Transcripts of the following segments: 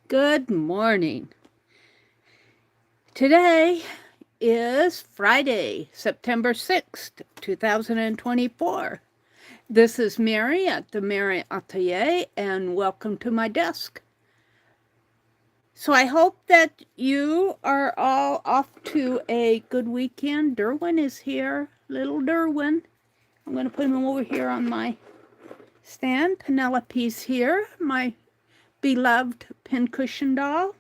Good morning. Today is Friday, September 6th, 2024. This is Meri at the Meri Atelier, and welcome to my desk. So I hope that you are all off to a good weekend. Derwin is here, little Derwin. I'm going to put him over here on my stand. Penelope's here, my beloved pincushion doll.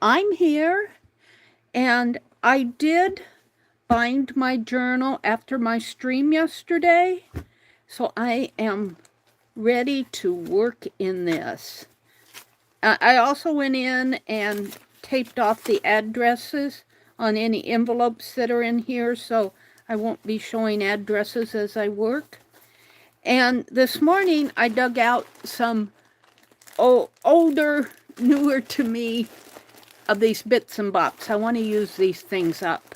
I'm here, and I did bind my journal after my stream yesterday, so I am ready to work in this. I also went in and taped off the addresses on any envelopes that are in here, so I won't be showing addresses as I work. And this morning I dug out some older, newer to me of these bits and bops. I want to use these things up.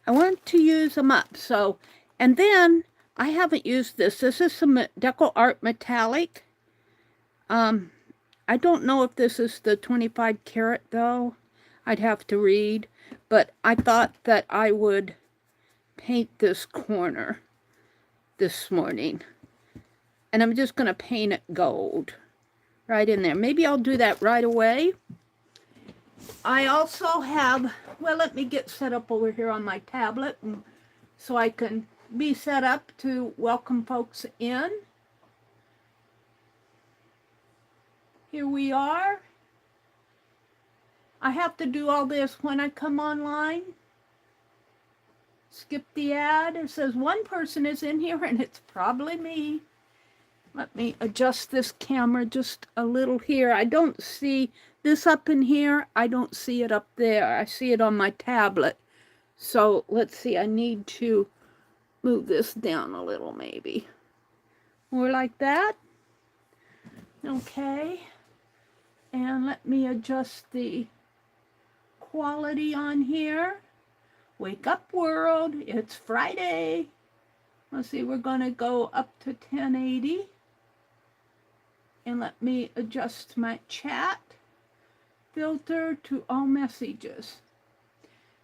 I want to use them up. So, and then I haven't used this. This is some Deco Art Metallic. I don't know if this is the 25 karat though. I'd have to read. But I thought that I would paint this corner this morning. And I'm just going to paint it gold right in there. Maybe I'll do that right away. I also have, well, let me get set up over here on my tablet so I can be set up to welcome folks in. Here we are. I have to do all this when I come online. Skip the ad. It says one person is in here, and it's probably me. Let me adjust this camera just a little here. I don't see this up in here. I don't see it up there. I see it on my tablet. So let's see. I need to move this down a little maybe. More like that. Okay. And let me adjust the quality on here. Wake up world. It's Friday. Let's see. We're going to go up to 1080. And let me adjust my chat filter to all messages.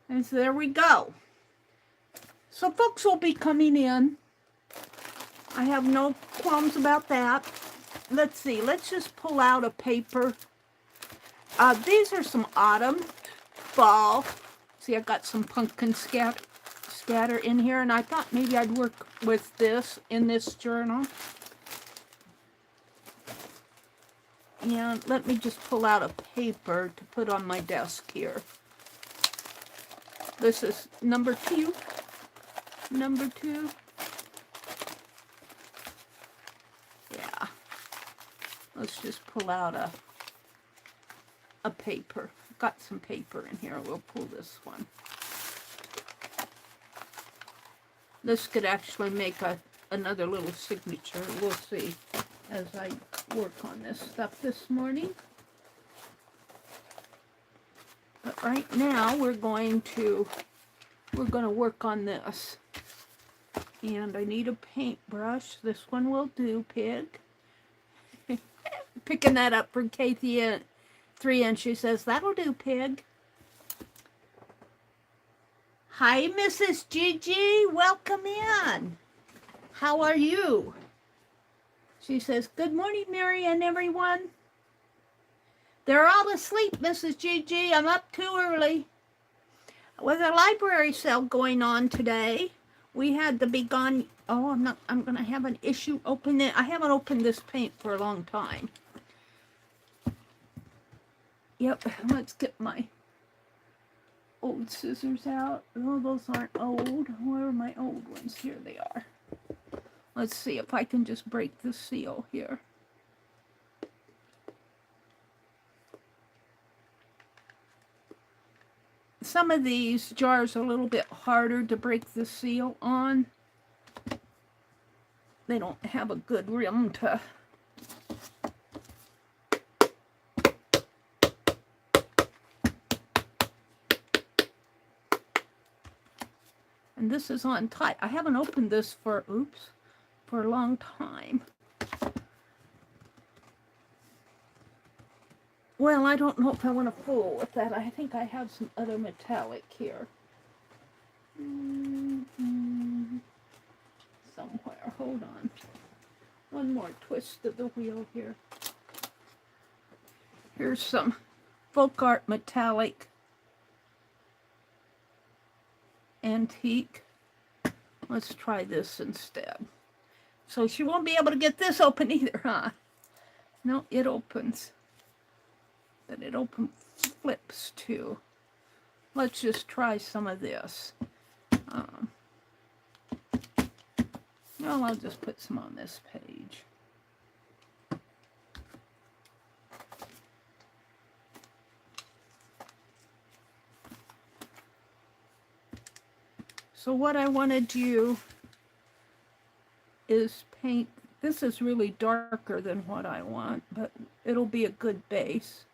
And so there we go. So folks will be coming in. I have no qualms about that. Let's see. Let's just pull out a paper. These are some autumn, fall. See, I got some pumpkin scatter in here, and I thought maybe I'd work with this in this journal. And let me just pull out a paper to put on my desk here. This is number 2. Number 2. Yeah. Let's just pull out a paper. Got some paper in here. We'll pull this one. This could actually make another little signature. We'll see as I work on this stuff this morning. But right now we're going to work on this. And I need a paintbrush. This one will do, Pig. Picking that up for Kathy at 3, and she says, that'll do, Pig. Hi, Mrs. Gigi. Welcome in. How are you? She says, good morning, Meri and everyone. They're all asleep, Mrs. Gigi. I'm up too early. With a library sale going on today, we had to be gone. Oh, I'm going to have an issue opening it. I haven't opened this paint for a long time. Yep, let's get my old scissors out. Oh, those aren't old. Where are my old ones? Here they are. Let's see if I can just break the seal here. Some of these jars are a little bit harder to break the seal on. They don't have a good rim to... And this is on tight. I haven't opened this for a long time. Well, I don't know if I want to fool with that. I think I have some other metallic here. Somewhere. Hold on. One more twist of the wheel here. Here's some folk art metallic antique. Let's try this instead. So she won't be able to get this open either, huh? No, it opens. But it flips too. Let's just try some of this. Well, I'll just put some on this page. So what I want to do is paint. This is really darker than what I want, but it'll be a good base.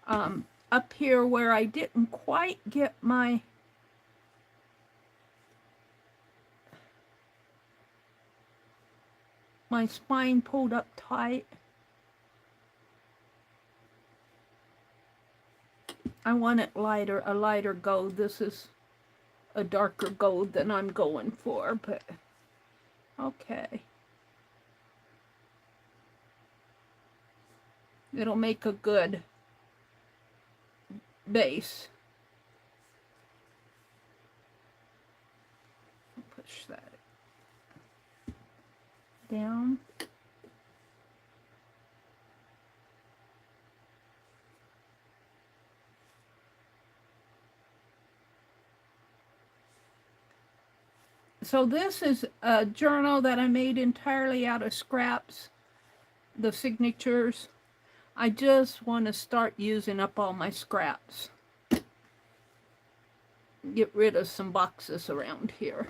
Up here where I didn't quite get my spine pulled up tight, I want it lighter, a lighter gold. This is a darker gold than I'm going for, but okay. It'll make a good base. Push that down. So this is a journal that I made entirely out of scraps, the signatures. I just want to start using up all my scraps. Get rid of some boxes around here.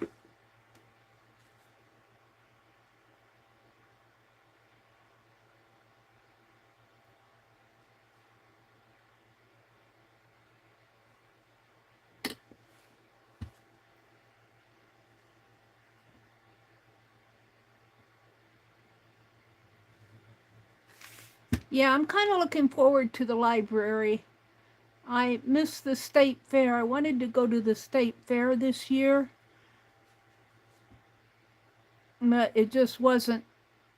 Yeah, I'm kind of looking forward to the library. I missed the state fair. I wanted to go to the state fair this year, but it just wasn't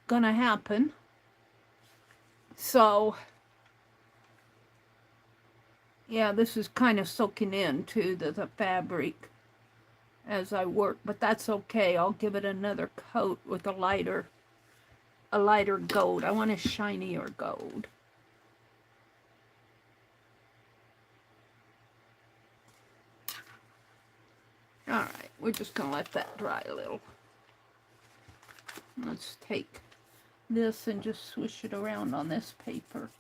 gonna happen. So, yeah, this is kind of soaking into the fabric as I work, but that's okay. I'll give it another coat with a lighter gold. I want a shinier gold. All right, we're just gonna let that dry a little. Let's take this and just swish it around on this paper.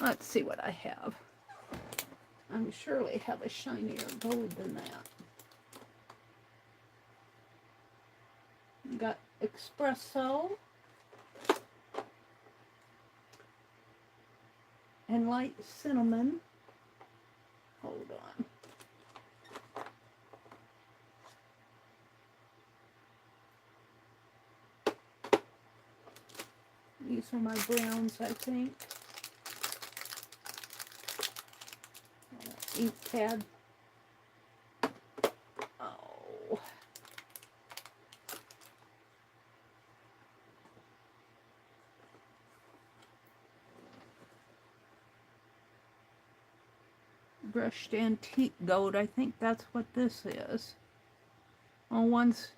Let's see what I have. I surely have a shinier gold than that. Got espresso and light cinnamon. Hold on. These are my browns, I think. Ink pad. Oh. Brushed antique gold. I think that's what this is. Oh, one's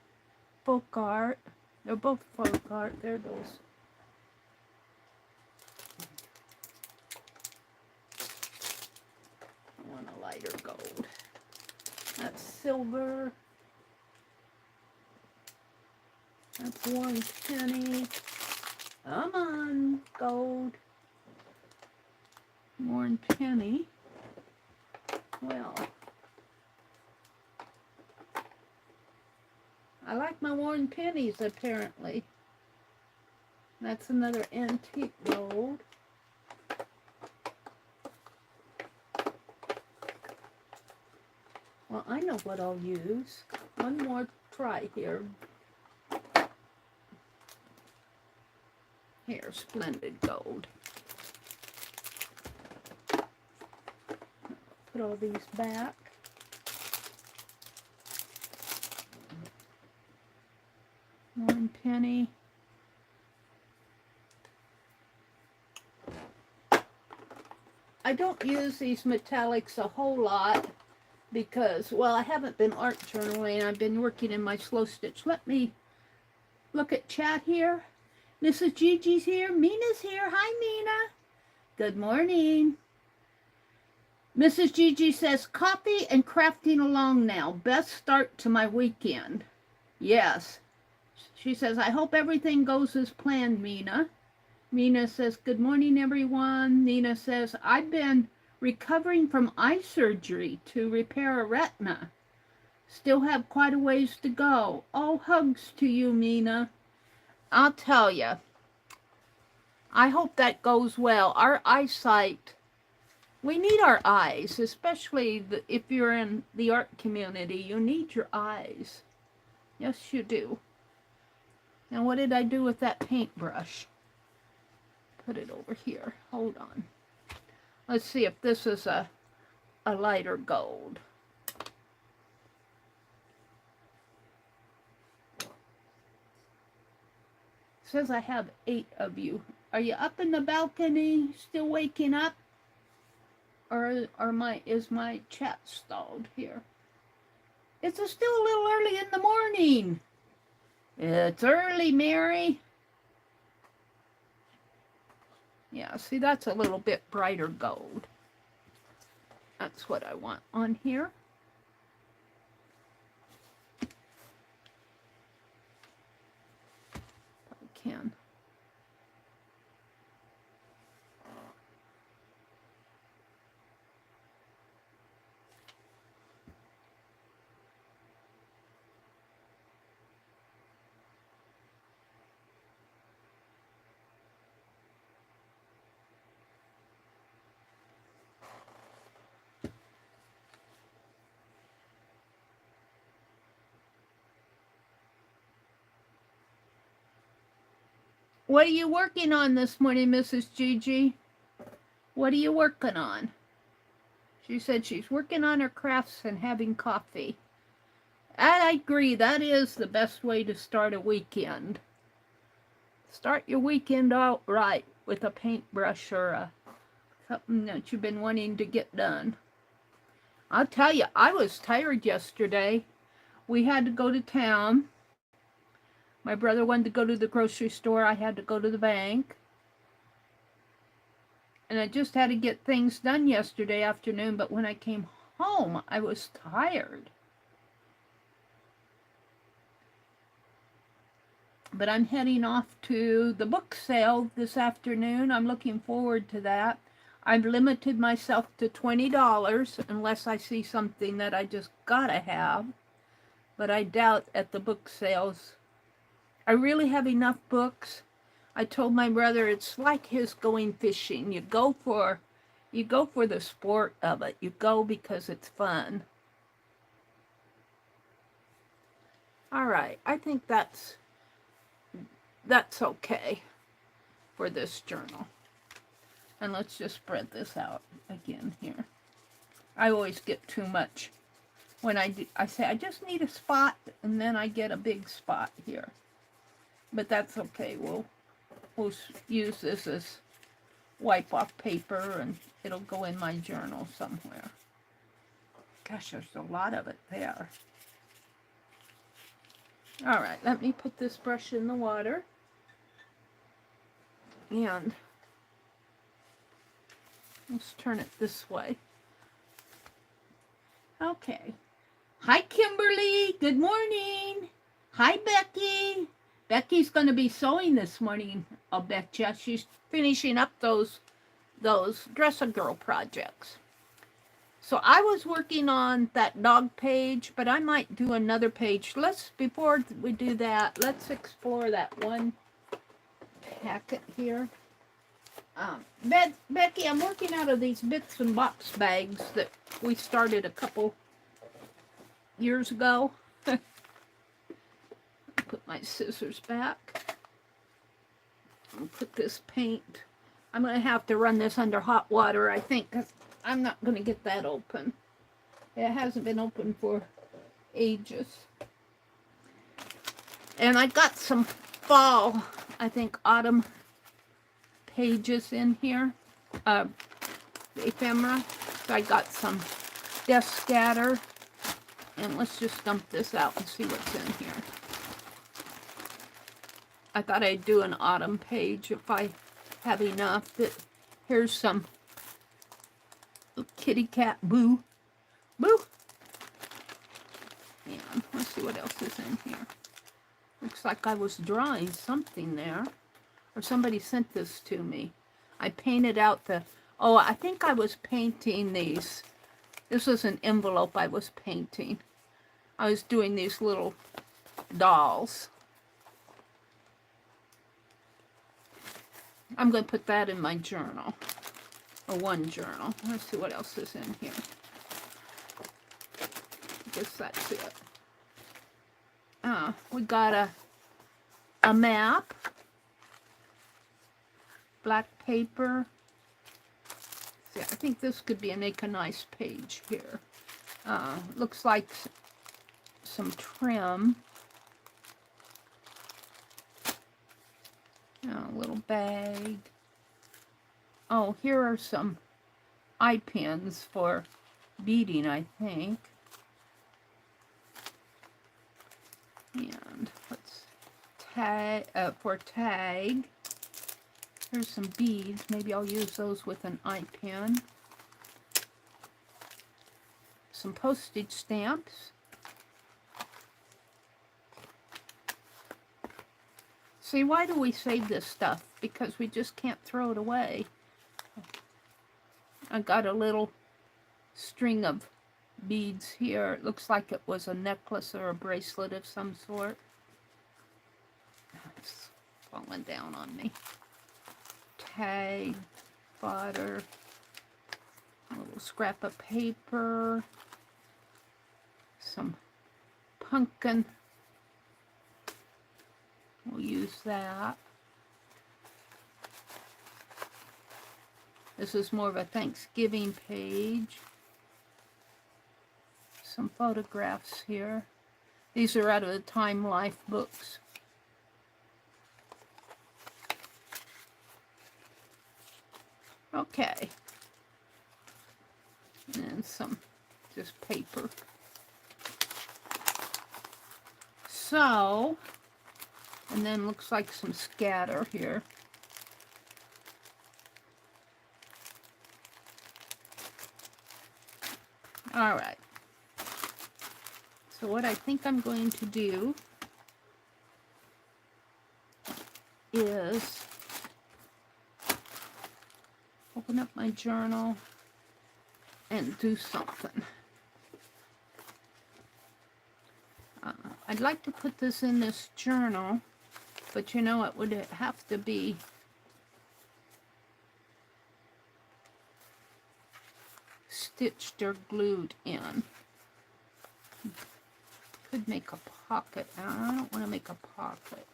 folk art. They're both folk art. There goes. I want a lighter gold. That's silver. That's one penny. Come on, gold. One penny. Well, I like my worn pennies, apparently. That's another antique gold. Well, I know what I'll use. One more try here. Here, Splendid Gold. Put all these back. One penny. I don't use these metallics a whole lot because, well, I haven't been art journaling. I've been working in my slow stitch. Let me look at chat here. Mrs. Gigi's here. Mina's here. Hi, Mina. Good morning. Mrs. Gigi says, coffee and crafting along now. Best start to my weekend. Yes. She says, I hope everything goes as planned, Mina. Mina says, good morning, everyone. Nina says, I've been recovering from eye surgery to repair a retina. Still have quite a ways to go. Oh, hugs to you, Mina. I'll tell you, I hope that goes well. Our eyesight, we need our eyes, especially if you're in the art community. You need your eyes. Yes, you do. Now, what did I do with that paintbrush? Put it over here. Hold on. Let's see if this is a lighter gold. It says I have 8 of you. Are you up in the balcony still waking up? Or is my chat stalled here? It's still a little early in the morning. It's early, Mary. Yeah, see, that's a little bit brighter gold. That's what I want on here. I can. What are you working on this morning, Mrs. Gigi? What are you working on? She said she's working on her crafts and having coffee. I agree, that is the best way to start a weekend. Start your weekend out right with a paintbrush or something that you've been wanting to get done. I'll tell you, I was tired yesterday. We had to go to town. My brother wanted to go to the grocery store. I had to go to the bank. And I just had to get things done yesterday afternoon, but when I came home, I was tired. But I'm heading off to the book sale this afternoon. I'm looking forward to that. I've limited myself to $20 unless I see something that I just gotta have. But I doubt at the book sales. I really have enough books. I told my brother it's like his going fishing. You go for the sport of it. You go because it's fun. All right, I think that's okay for this journal. And let's just spread this out again here. I always get too much when I say I just need a spot, and then I get a big spot here. But that's okay. We'll use this as wipe off paper, and it'll go in my journal somewhere. Gosh, there's a lot of it there. All right, let me put this brush in the water. And let's turn it this way. Okay. Hi, Kimberly. Good morning. Hi, Becky. Becky's going to be sewing this morning, I'll bet you. She's finishing up those Dress-A-Girl projects. So I was working on that dog page, but I might do another page. Before we do that, let's explore that one packet here. Becky, I'm working out of these bits and box bags that we started a couple years ago. Put my scissors back. I'll put this paint. I'm going to have to run this under hot water, I think, because I'm not going to get that open. It hasn't been open for ages. And I got some fall, I think autumn pages in here, ephemera. So I got some desk scatter. And let's just dump this out and see what's in here. I thought I'd do an autumn page if I have enough. Here's some kitty cat boo. Boo! And let's see what else is in here. Looks like I was drawing something there. Or somebody sent this to me. I painted out the... Oh, I think I was painting these. This was an envelope I was painting. I was doing these little dolls. I'm going to put that in my journal. Or one journal. Let's see what else is in here. I guess that's it. We got a map. Black paper. See, I think this could make a nice page here. Looks like some trim. A little bag. Oh, here are some eye pins for beading, I think. And let's tag, for tag. Here's some beads. Maybe I'll use those with an eye pin. Some postage stamps. See, why do we save this stuff? Because we just can't throw it away. I got a little string of beads here. It looks like it was a necklace or a bracelet of some sort. It's falling down on me. Tag, fodder, a little scrap of paper, some pumpkin. We'll use that. This is more of a Thanksgiving page. Some photographs here. These are out of the Time Life books. Okay. And some just paper. So, and then looks like some scatter here. All right. So what I think I'm going to do is open up my journal and do something. I'd like to put this in this journal, but you know, it would have to be stitched or glued in. Could make a pocket. I don't want to make a pocket.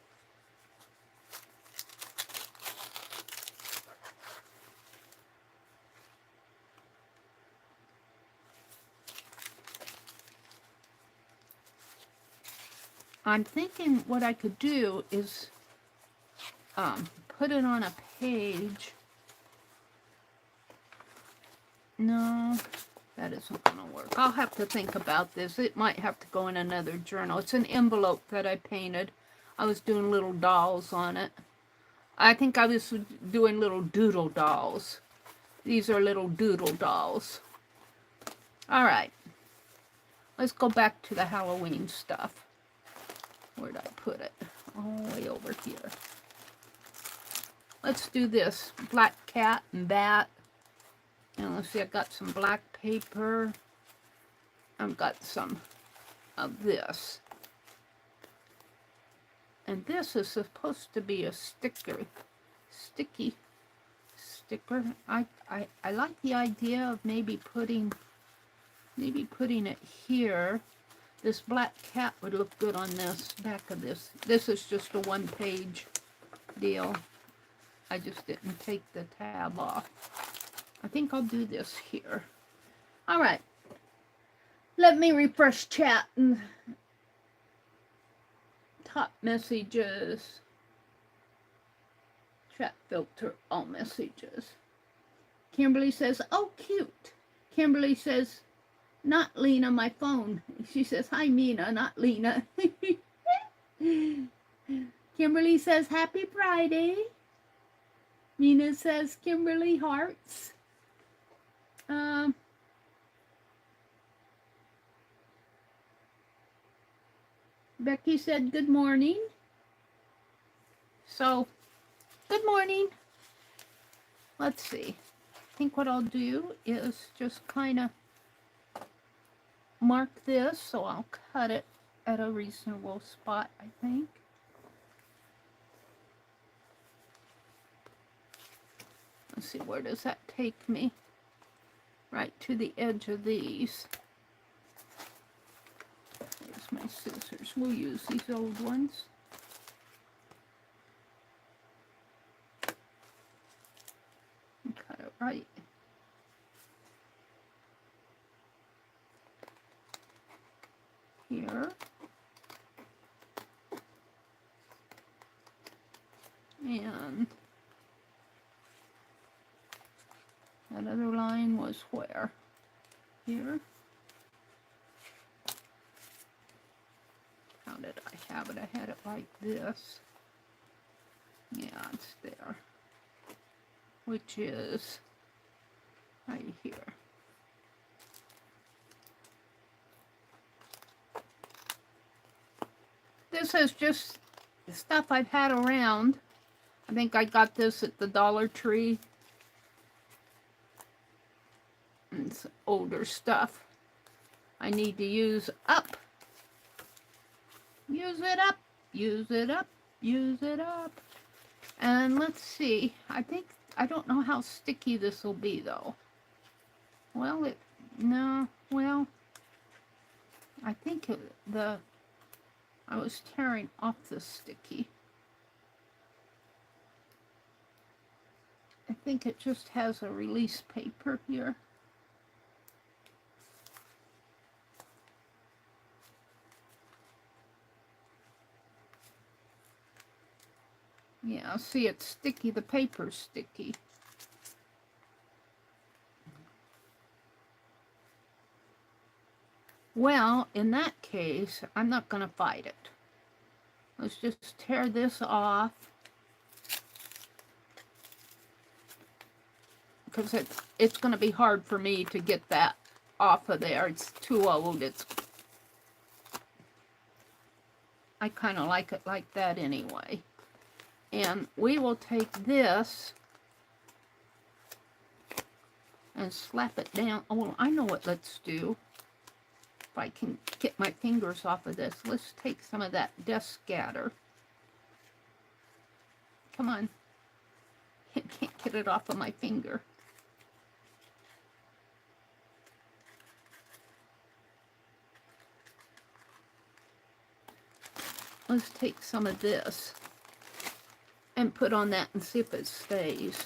I'm thinking what I could do is put it on a page. No, that isn't going to work. I'll have to think about this. It might have to go in another journal. It's an envelope that I painted. I was doing little dolls on it. I think I was doing little doodle dolls. These are little doodle dolls. All right. Let's go back to the Halloween stuff. Where'd I put it? All the way over here. Let's do this. Black cat and bat. And let's see, I've got some black paper. I've got some of this. And this is supposed to be a sticky sticker. I like the idea of maybe putting it here. This black cat would look good on this, back of this. This is just a one-page deal. I just didn't take the tab off. I think I'll do this here. All right. Let me refresh chat and top messages. Chat filter all messages. Kimberly says, oh, cute. Kimberly says, not Lena, my phone. She says, hi, Mina, not Lena. Kimberly says, happy Friday. Mina says, Kimberly hearts. Becky said, good morning. So, good morning. Let's see. I think what I'll do is just kind of mark this, so I'll cut it at a reasonable spot, I think. Let's see, where does that take me? Right to the edge of these. There's my scissors. We'll use these old ones. And cut it right. Here. And that other line was where? Here. How did I have it? I had it like this. Yeah, it's there. Which is right here. This is just stuff I've had around. I think I got this at the Dollar Tree. It's older stuff I need to use up. Use it up, use it up, use it up. And let's see, I don't know how sticky this will be though. Well, I think I was tearing off the sticky. I think it just has a release paper here. Yeah, see, it's sticky. The paper's sticky. Well, in that case, I'm not going to fight it. Let's just tear this off. Because it's going to be hard for me to get that off of there. It's too old. I kind of like it like that anyway. And we will take this and slap it down. Oh, I know what let's do. If I can get my fingers off of this. Let's take some of that dust scatter. Come on. I can't get it off of my finger. Let's take some of this and put on that and see if it stays.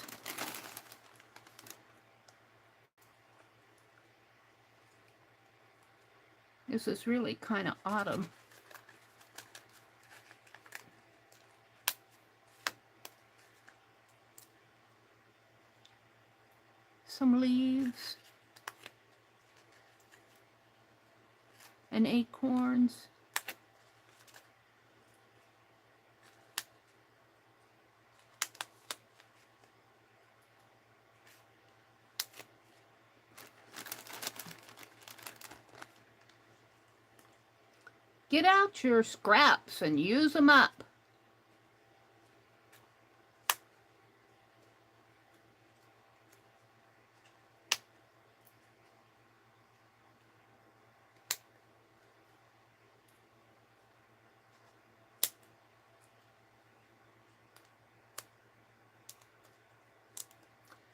This is really kind of autumn. Some leaves and acorns. Get out your scraps and use them up.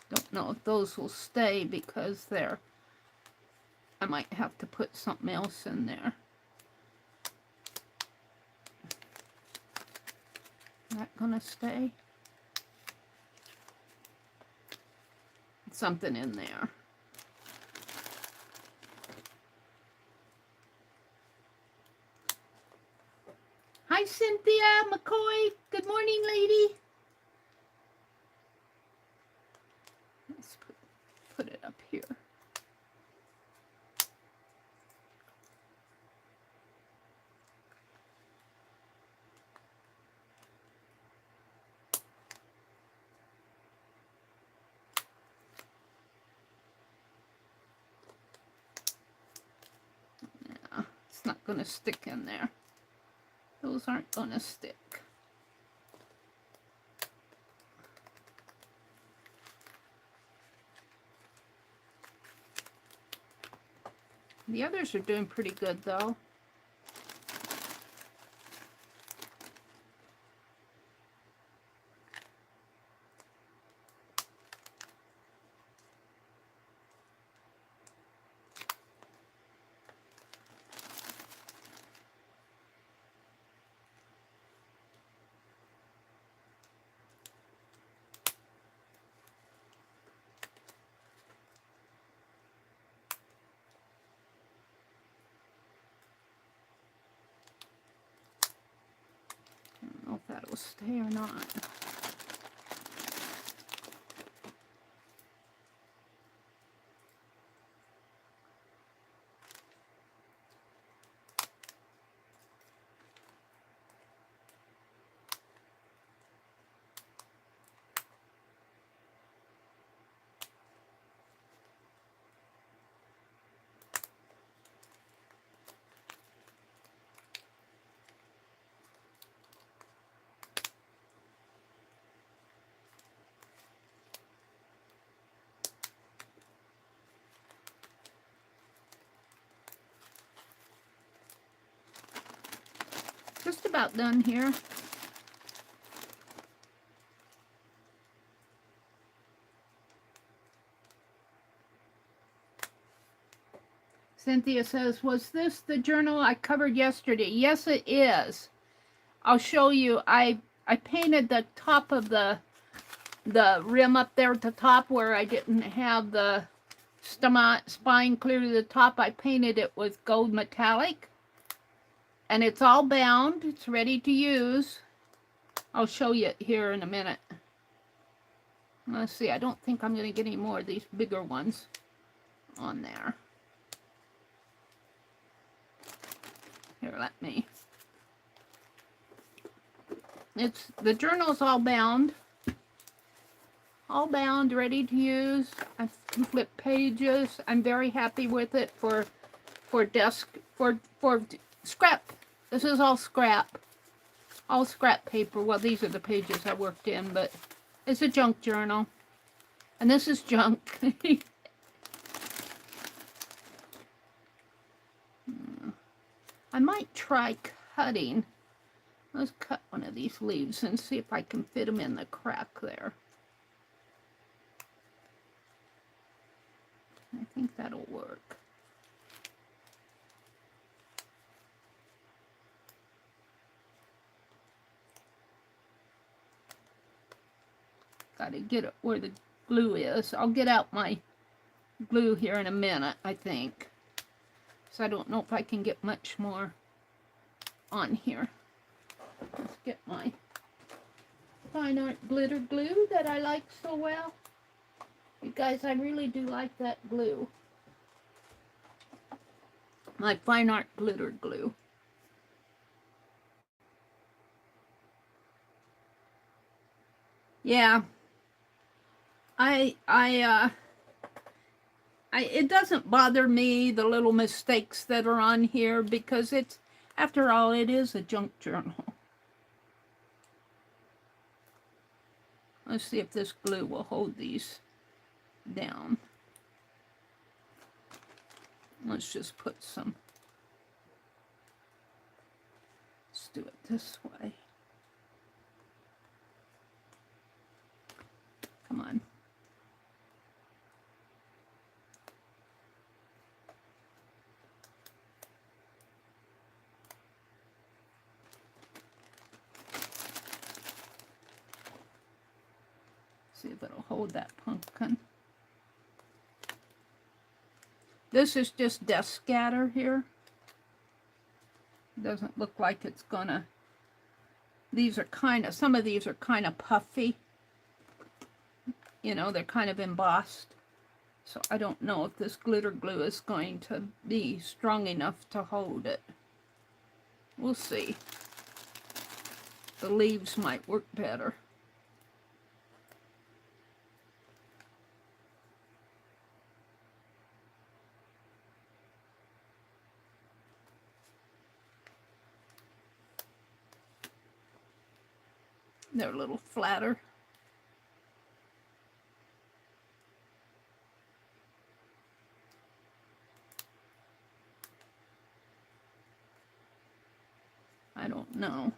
Don't know if those will stay because I might have to put something else in there. that gonna stay? Something in there. Hi, Cynthia McCoy. Good morning, lady. Let's put it up here. Yeah, it's not going to stick in there. Those aren't going to stick. The others are doing pretty good, though. I don't know if that'll stay or not. Just about done here. Cynthia says, was this the journal I covered yesterday? Yes, it is. I'll show you. I painted the top of the rim up there at the top where I didn't have the spine clear to the top. I painted it with gold metallic. And it's all bound. It's ready to use. I'll show you it here in a minute. Let's see. I don't think I'm going to get any more of these bigger ones on there. Here, let me. The journal's all bound. All bound, ready to use. I can flip pages. I'm very happy with it for scrap. This is all scrap. All scrap paper. Well, these are the pages I worked in, but it's a junk journal. And this is junk. I might try cutting. Let's cut one of these leaves and see if I can fit them in the crack there. I think that'll work. Gotta get it where the glue is. I'll get out my glue here in a minute, I think. So I don't know if I can get much more on here. Let's get my fine art glitter glue that I like so well. You guys, I really do like that glue. My fine art glitter glue. Yeah. It doesn't bother me, the little mistakes that are on here, because it's, after all, it is a junk journal. Let's see if this glue will hold these down. Let's just put some. Let's do it this way. Come on. See if it'll hold that pumpkin. This is just dust scatter here. Doesn't look like it's gonna. These are kind of, some of these are kind of puffy. You know, they're kind of embossed. So I don't know if this glitter glue is going to be strong enough to hold it. We'll see. The leaves might work better. They're a little flatter. I don't know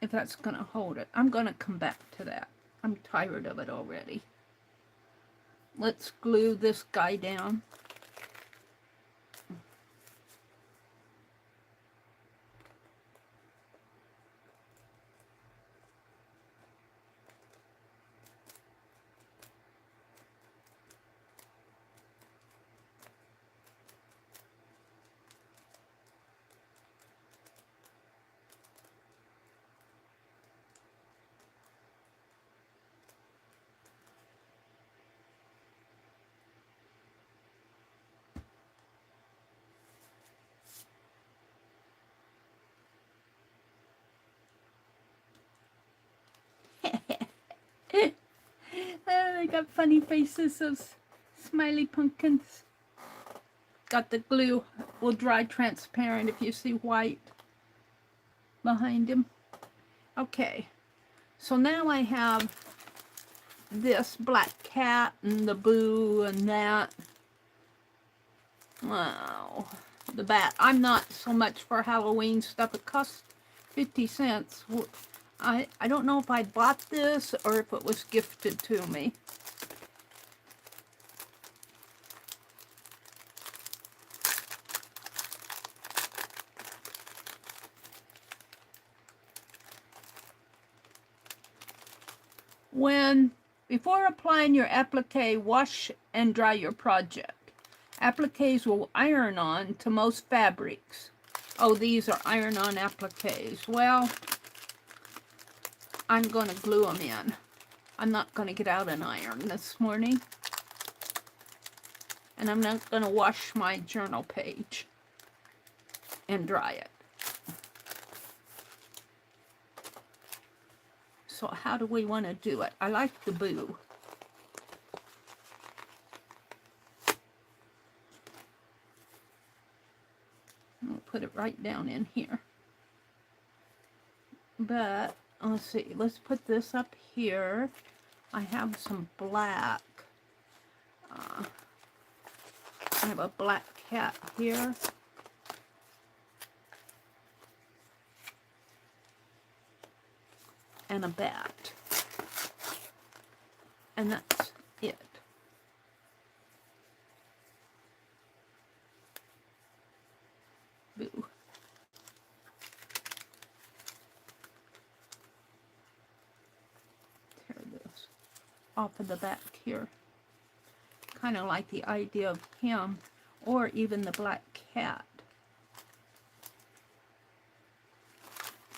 if that's going to hold it. I'm going to come back to that. I'm tired of it already. Let's glue this guy down. They got funny faces, those smiley pumpkins. Got the glue, will dry transparent if you see white behind him. Okay, so now I have this black cat and the boo and that. Wow, the bat. I'm not so much for Halloween stuff. It costs 50 cents. I don't know if I bought this or if it was gifted to me. Before applying your applique, wash and dry your project. Appliques will iron on to most fabrics. Oh, these are iron-on appliques. Well, I'm going to glue them in. I'm not going to get out an iron this morning. And I'm not going to wash my journal page and dry it. So how do we want to do it? I like the boo. I'll put it right down in here. But let's see, let's put this up here. I have some black. I have a black cat here. And a bat. And that's it. Boo. Tear this off of the back here. Kind of like the idea of him, or even the black cat.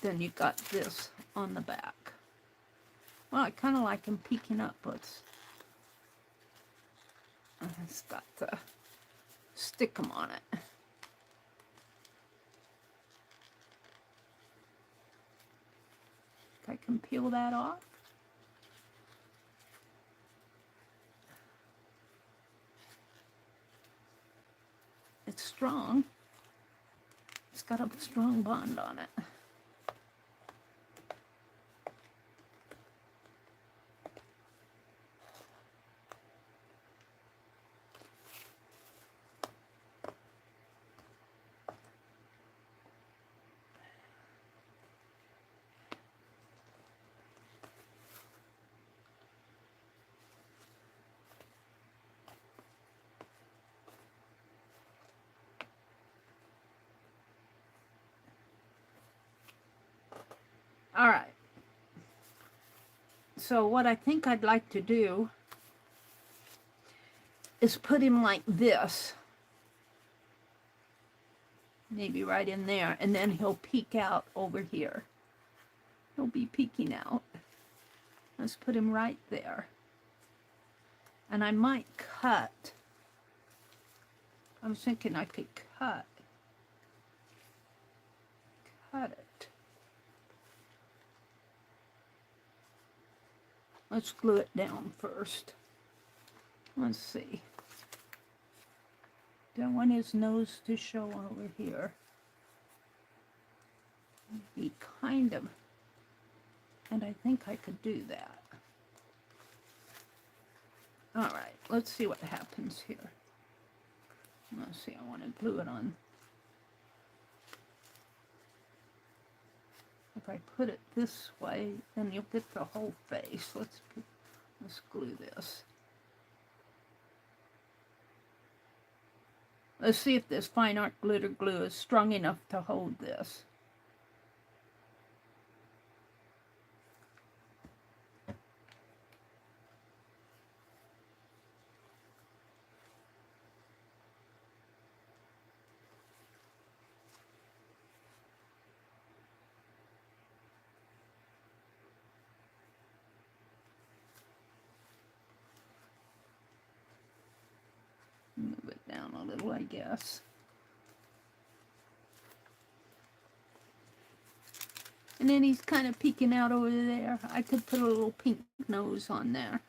Then you got this on the back. Well, I kind of like him peeking up. It's got the stick 'em on it. I can peel that off. It's strong. It's got a strong bond on it. All right. So what I think I'd like to do is put him like this. Maybe right in there, and then he'll peek out over here. He'll be peeking out. Let's put him right there. And I might cut. I was thinking I could cut it. Let's glue it down first. Let's see. Don't want his nose to show over here. Be kind of, and I think I could do that. All right, let's see what happens here. Let's see, I want to glue it on. If I put it this way, then you'll get the whole face. Let's glue this. Let's see if this fine art glitter glue is strong enough to hold this. Move it down a little, I guess. And then he's kind of peeking out over there. I could put a little pink nose on there.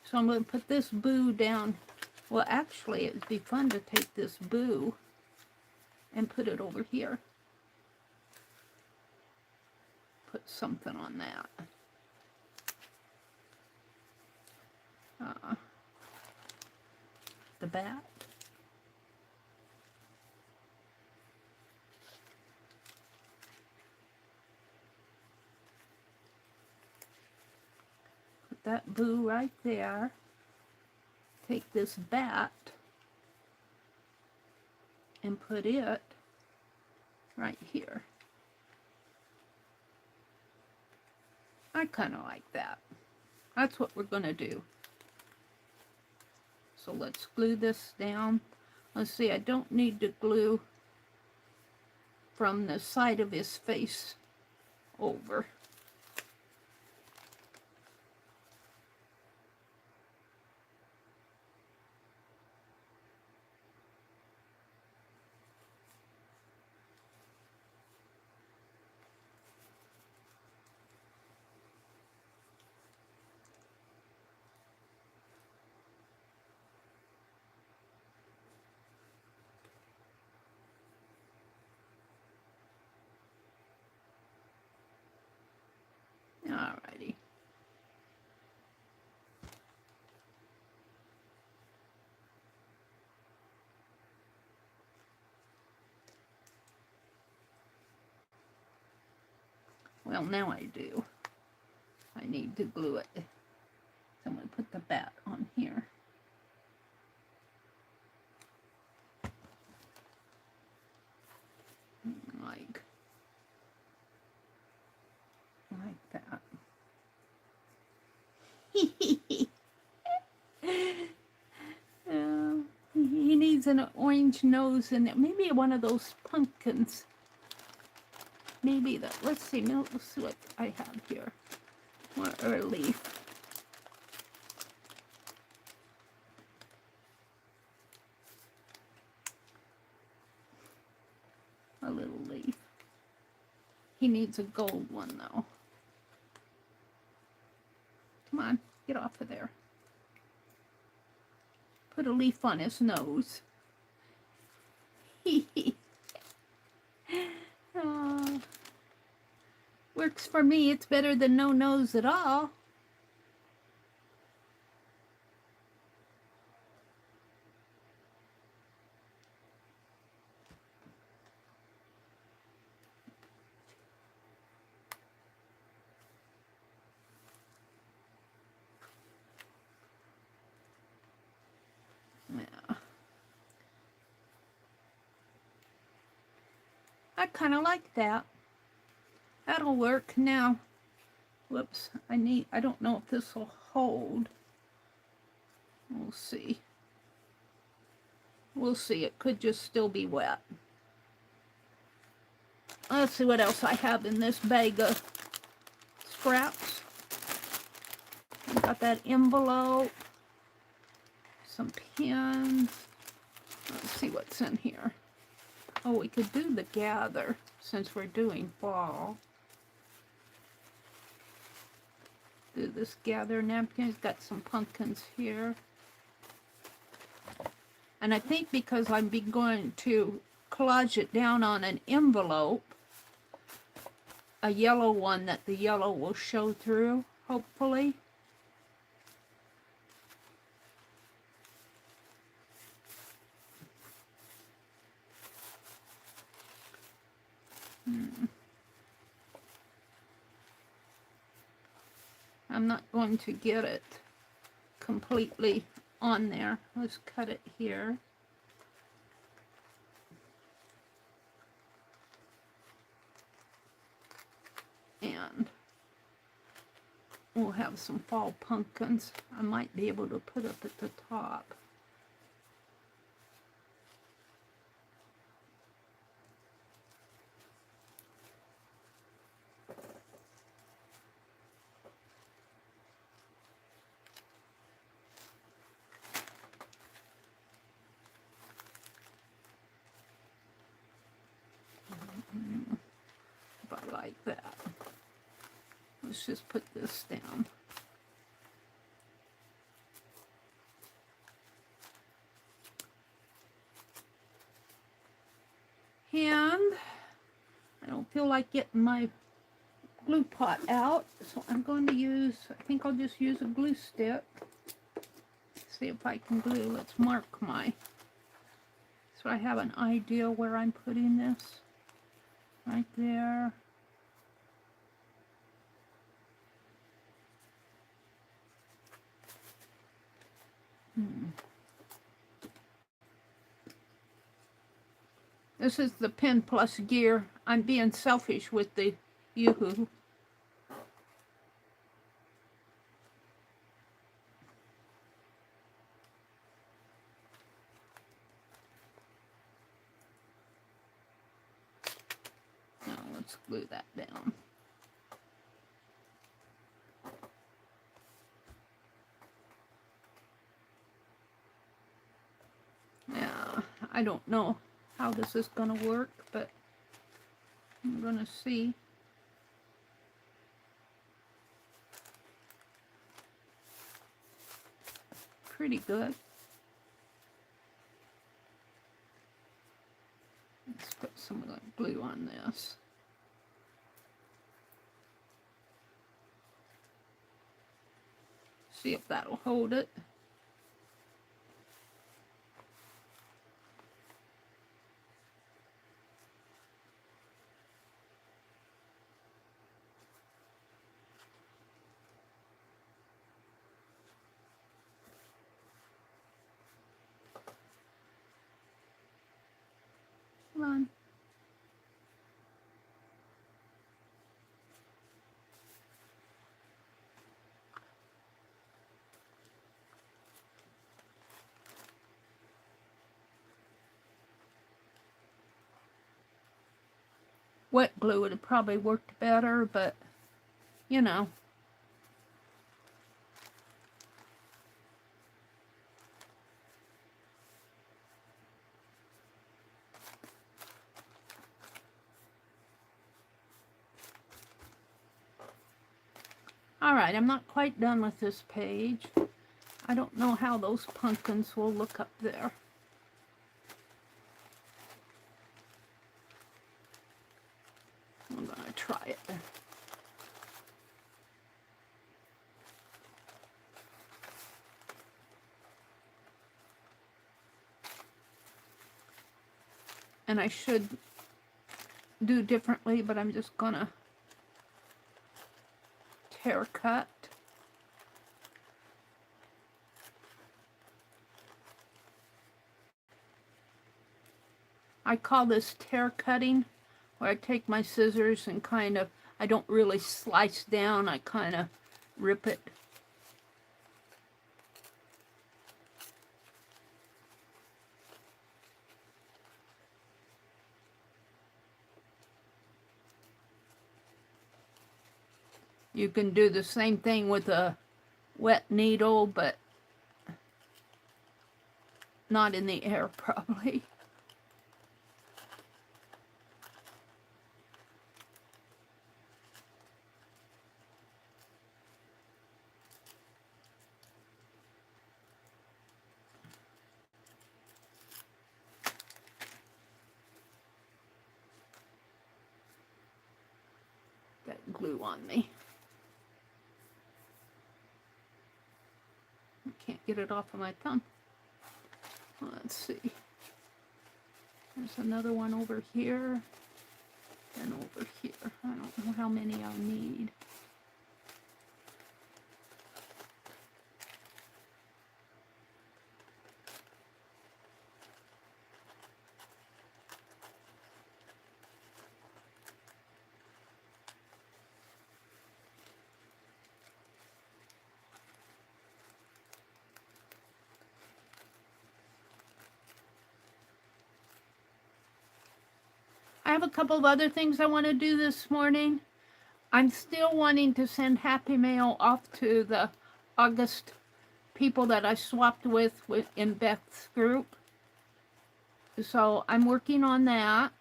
So I'm going to put this boo down. Well, actually, it would be fun to take this boo and put it over here. Put something on that. The bat. Put that boo right there. Take this bat and put it right here. I kind of like that. That's what we're going to do. So let's glue this down. Let's see, I don't need to glue from the side of his face over. Alrighty. Well, now I do. I need to glue it. So I'm going to put the bat on here. Like that. He needs an orange nose and maybe one of those pumpkins. Maybe that. Let's see. Let's see what I have here. Or a leaf. A little leaf. He needs a gold one though. Come on, get off of there. Put a leaf on his nose. Oh, works for me. It's better than no nose at all. Yeah. I kind of like that. That'll work. Now, Whoops, I don't know if this will hold. We'll see. We'll see, it could just still be wet. Let's see what else I have in this bag of scraps. I got that envelope, some pins. Let's see what's in here. Oh, we could do the gather since we're doing fall. Do this gather napkin. It's got some pumpkins here. And I think because I'm going to collage it down on an envelope, a yellow one, that the yellow will show through, hopefully. I'm not going to get it completely on there. Let's cut it here. And we'll have some fall pumpkins I might be able to put up at the top. About like that. Let's just put this down. And I don't feel like getting my glue pot out, so I'm going to use, I think I'll just use a glue stick. See if I can glue. Let's mark my, so I have an idea where I'm putting this. Right there. This is the Pen Plus gear. I'm being selfish with the Yoo-hoo. Now let's glue that down. Yeah, I don't know how this is going to work, but I'm going to see. Pretty good. Let's put some of that glue on this. See if that'll hold it. Come on. Wet glue would have probably worked better, but you know. All right, I'm not quite done with this page. I don't know how those pumpkins will look up there. I'm gonna try it. And I should do differently, but I'm just gonna tear cut. I call this tear cutting, where I take my scissors and kind of, I don't really slice down, I kind of rip it. You can do the same thing with a wet needle, but not in the air probably. Got glue on me. I can't get it off of my thumb. Let's see. There's another one over here and over here. I don't know how many I'll need. I have a couple of other things I want to do this morning. I'm still wanting to send Happy Mail off to the August people that I swapped with in Beth's group. So I'm working on that.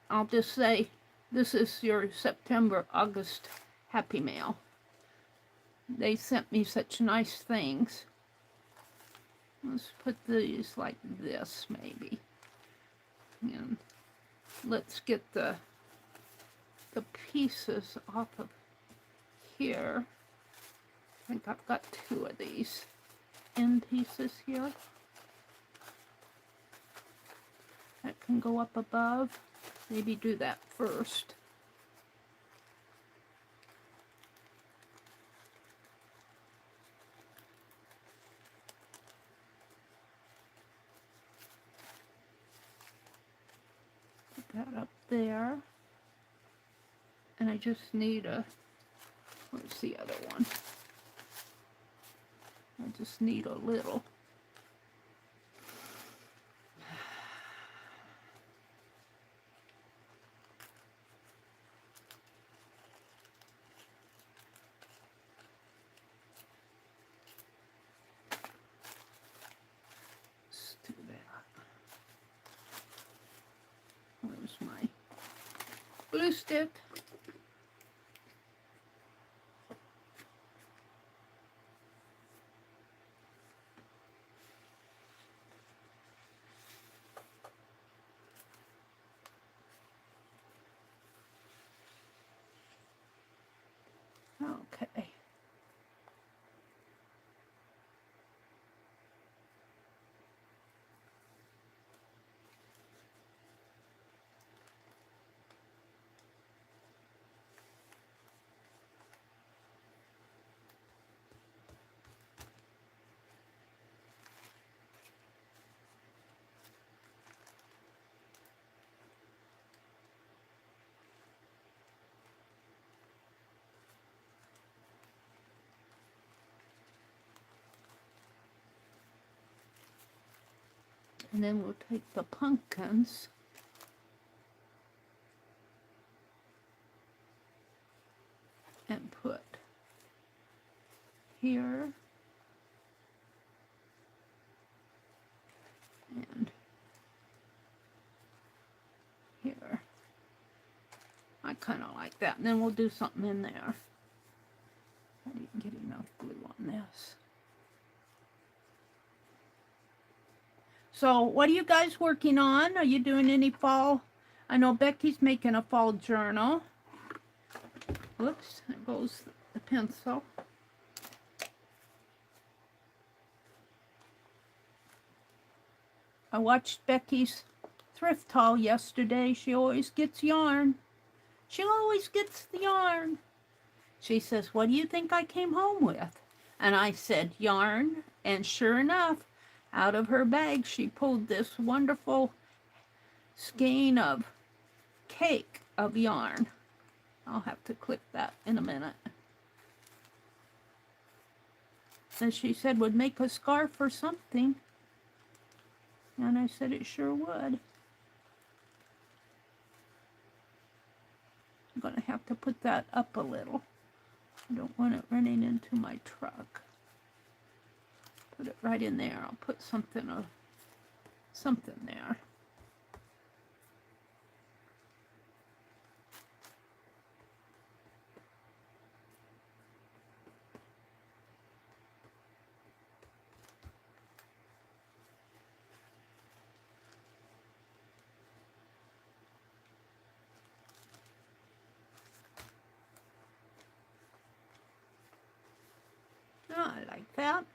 I'll just say, this is your September, August Happy Mail. They sent me such nice things. Let's put these like this, maybe. And let's get the pieces off of here. I think I've got two of these end pieces here. That can go up above. Maybe do that first. That up there, and I just need a, where's the other one? I just need a little. Let's do that. Where's my glue stick? Okay. And then we'll take the pumpkins and put here and here. I kind of like that. And then we'll do something in there. I didn't get enough glue on this. So what are you guys working on? Are you doing any fall? I know Becky's making a fall journal. Whoops, there goes the pencil. I watched Becky's thrift haul yesterday. She always gets yarn. She always gets the yarn. She says, what do you think I came home with? And I said, yarn. And sure enough, out of her bag, she pulled this wonderful skein of cake of yarn. I'll have to clip that in a minute. And she said would make a scarf or something. And I said it sure would. I'm going to have to put that up a little. I don't want it running into my truck. Put it right in there. I'll put something there. Oh, I like that.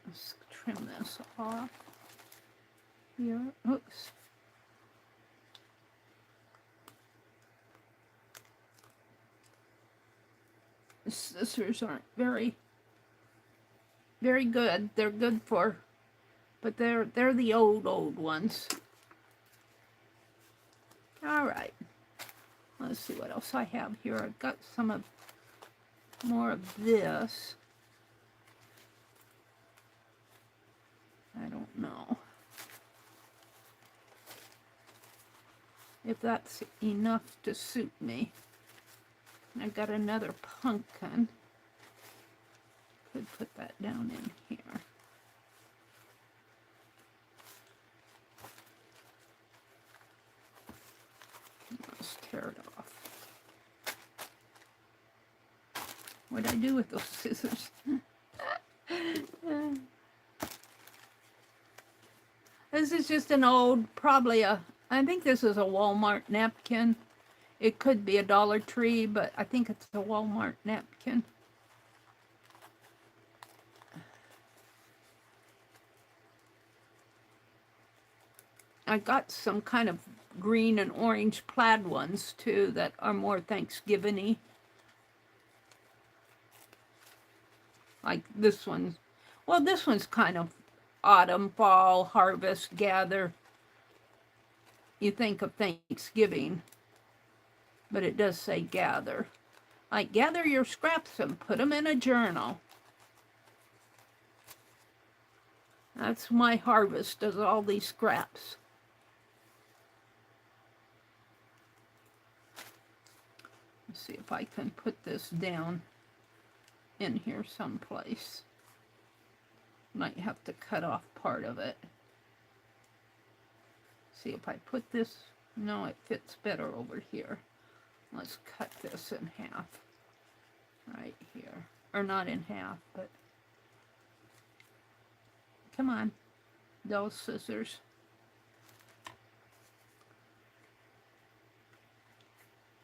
Let's trim this off here. Oops. The scissors aren't very good. They're good for, but they're the old ones. All right. Let's see what else I have here. I've got more of this. I don't know if that's enough to suit me. I got another pumpkin. Could put that down in here. Let's tear it off. What'd I do with those scissors? This is just an old, probably I think this is a Walmart napkin. It could be a Dollar Tree, but I think it's a Walmart napkin. I got some kind of green and orange plaid ones too that are more Thanksgiving-y. Like this one. Well, this one's kind of autumn, fall, harvest, gather. You think of Thanksgiving, but it does say gather. Like gather your scraps and put them in a journal. That's my harvest, is all these scraps. Let's see if I can put this down in here someplace. Might have to cut off part of it. See if I put this, no, it fits better over here. Let's cut this in half right here. Or not in half, but come on, those scissors.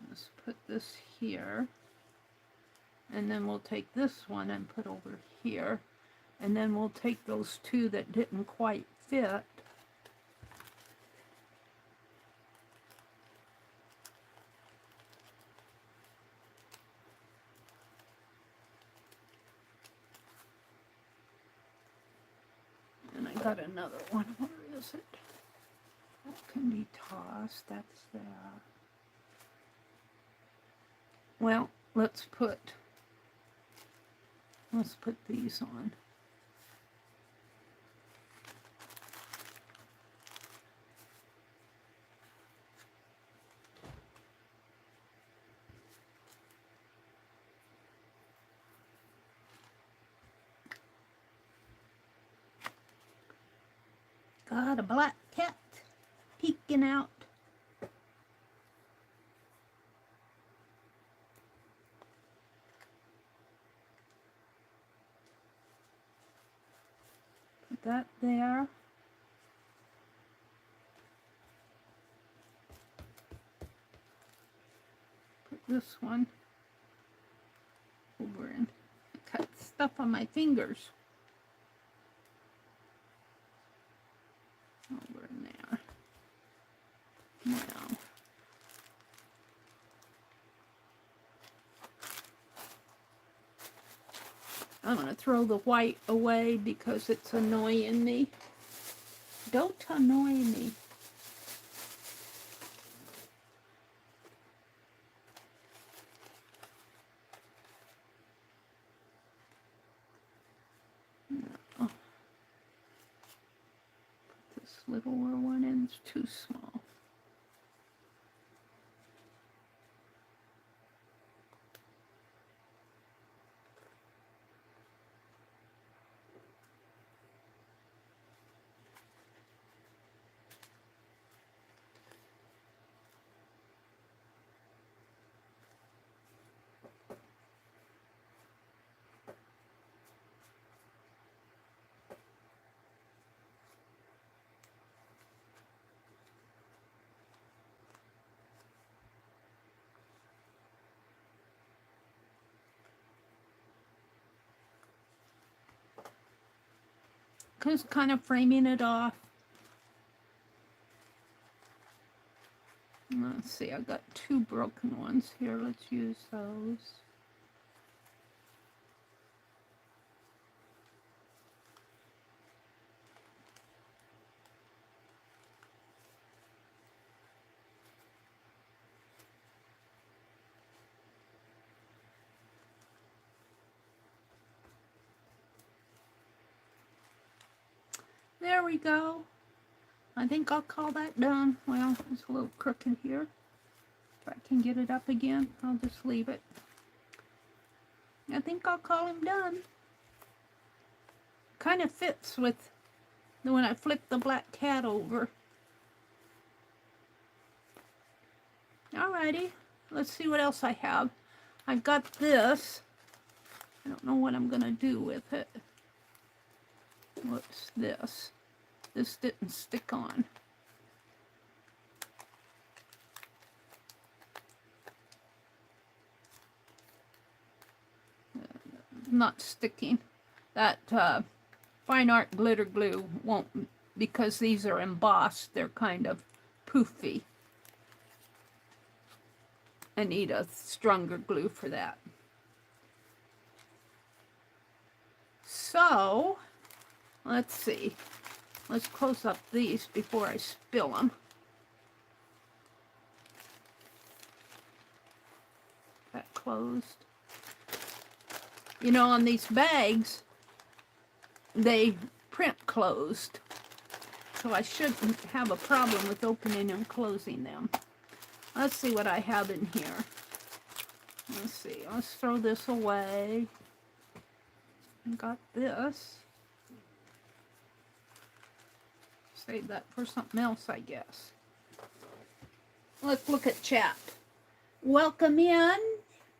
Let's put this here. And then we'll take this one and put over here. And then we'll take those two that didn't quite fit. And I got another one. Where is it? That can be tossed. That's that. Well, let's put these on. Got a black cat peeking out. Put that there. Put this one over and cut stuff on my fingers. Over in there. Now, I'm going to throw the white away because it's annoying me. Don't annoy me. Oh, this littler one in is too small. Just kind of framing it off. Let's see, I got 2 broken ones here. Let's use those. There we go. I think I'll call that done. Well, it's a little crooked here. If I can get it up again, I'll just leave it. I think I'll call him done. Kind of fits with when I flip the black cat over. Alrighty, let's see what else I have. I've got this. I don't know what I'm going to do with it. What's this? This didn't stick on. Not sticking. That fine art glitter glue won't, because these are embossed. They're kind of poofy. I need a stronger glue for that. So, let's see. Let's close up these before I spill them. That closed. You know, on these bags, they print closed. So I shouldn't have a problem with opening and closing them. Let's see what I have in here. Let's see. Let's throw this away. Got this. Save that for something else, I guess. Let's look at chat. Welcome in.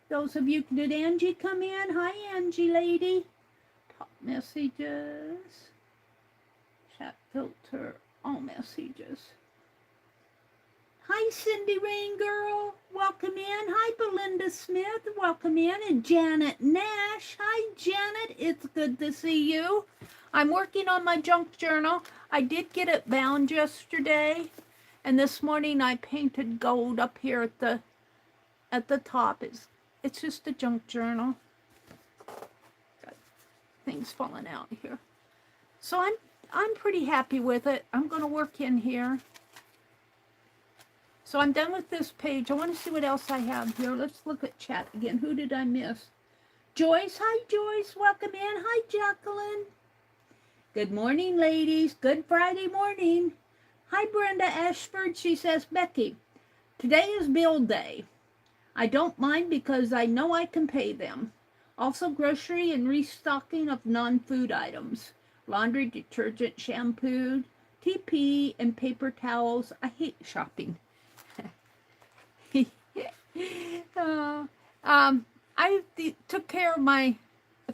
Those of you, did Angie come in? Hi, Angie lady. Top messages. Chat filter. All messages. Hi, Cindy Rain Girl. Welcome in. Hi, Belinda Smith. Welcome in. And Janet Nash. Hi, Janet. It's good to see you. I'm working on my junk journal. I did get it bound yesterday. And this morning I painted gold up here at the top. It's just a junk journal. Got things falling out here. So I'm pretty happy with it. I'm going to work in here. So I'm done with this page. I want to see what else I have here. Let's look at chat again. Who did I miss? Joyce. Hi, Joyce. Welcome in. Hi, Jacqueline. Good morning, ladies. Good Friday morning. Hi, Brenda Ashford. She says, Becky, today is bill day. I don't mind because I know I can pay them. Also, grocery and restocking of non-food items. Laundry, detergent, shampoo, TP, and paper towels. I hate shopping. I took care of a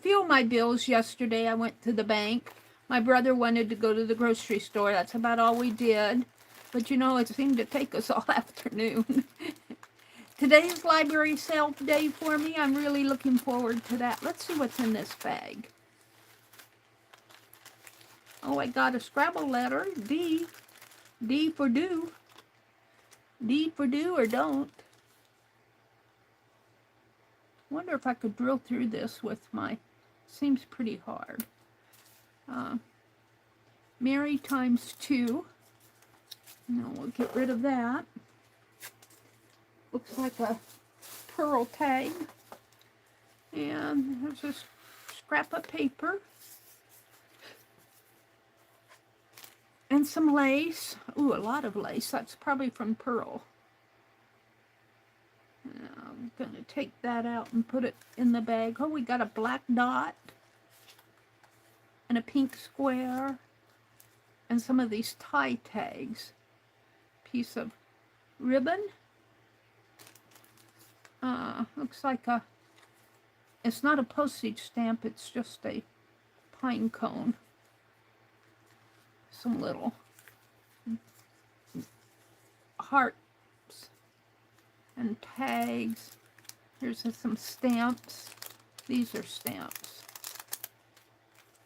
few of my bills yesterday. I went to the bank. My brother wanted to go to the grocery store. That's about all we did. But you know, it seemed to take us all afternoon. Today's library sale day for me. I'm really looking forward to that. Let's see what's in this bag. Oh, I got a Scrabble letter. D. D for do. D for do or don't. Wonder if I could drill through this with my, seems pretty hard. Meri times 2. Now we'll get rid of that. Looks like a pearl tag. And there's a scrap of paper. And some lace. Ooh, a lot of lace. That's probably from Pearl. Now I'm going to take that out and put it in the bag. Oh, we got a black dot. And a pink square. And some of these tie tags. Piece of ribbon. Looks like a... It's not a postage stamp. It's just a pine cone. Some little hearts and tags. Here's some stamps. These are stamps.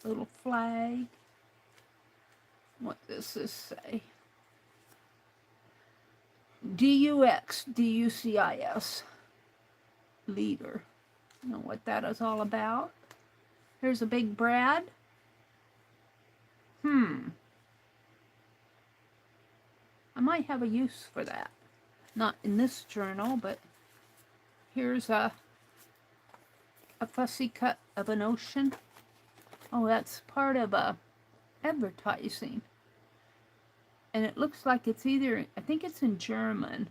Little flag. What does this say? DUX, DUCIS. Leader. I don't know what that is all about. Here's a big Brad. I might have a use for that. Not in this journal, but here's a fussy cut of an ocean. Oh, that's part of advertising. And it looks like it's either, I think it's in German.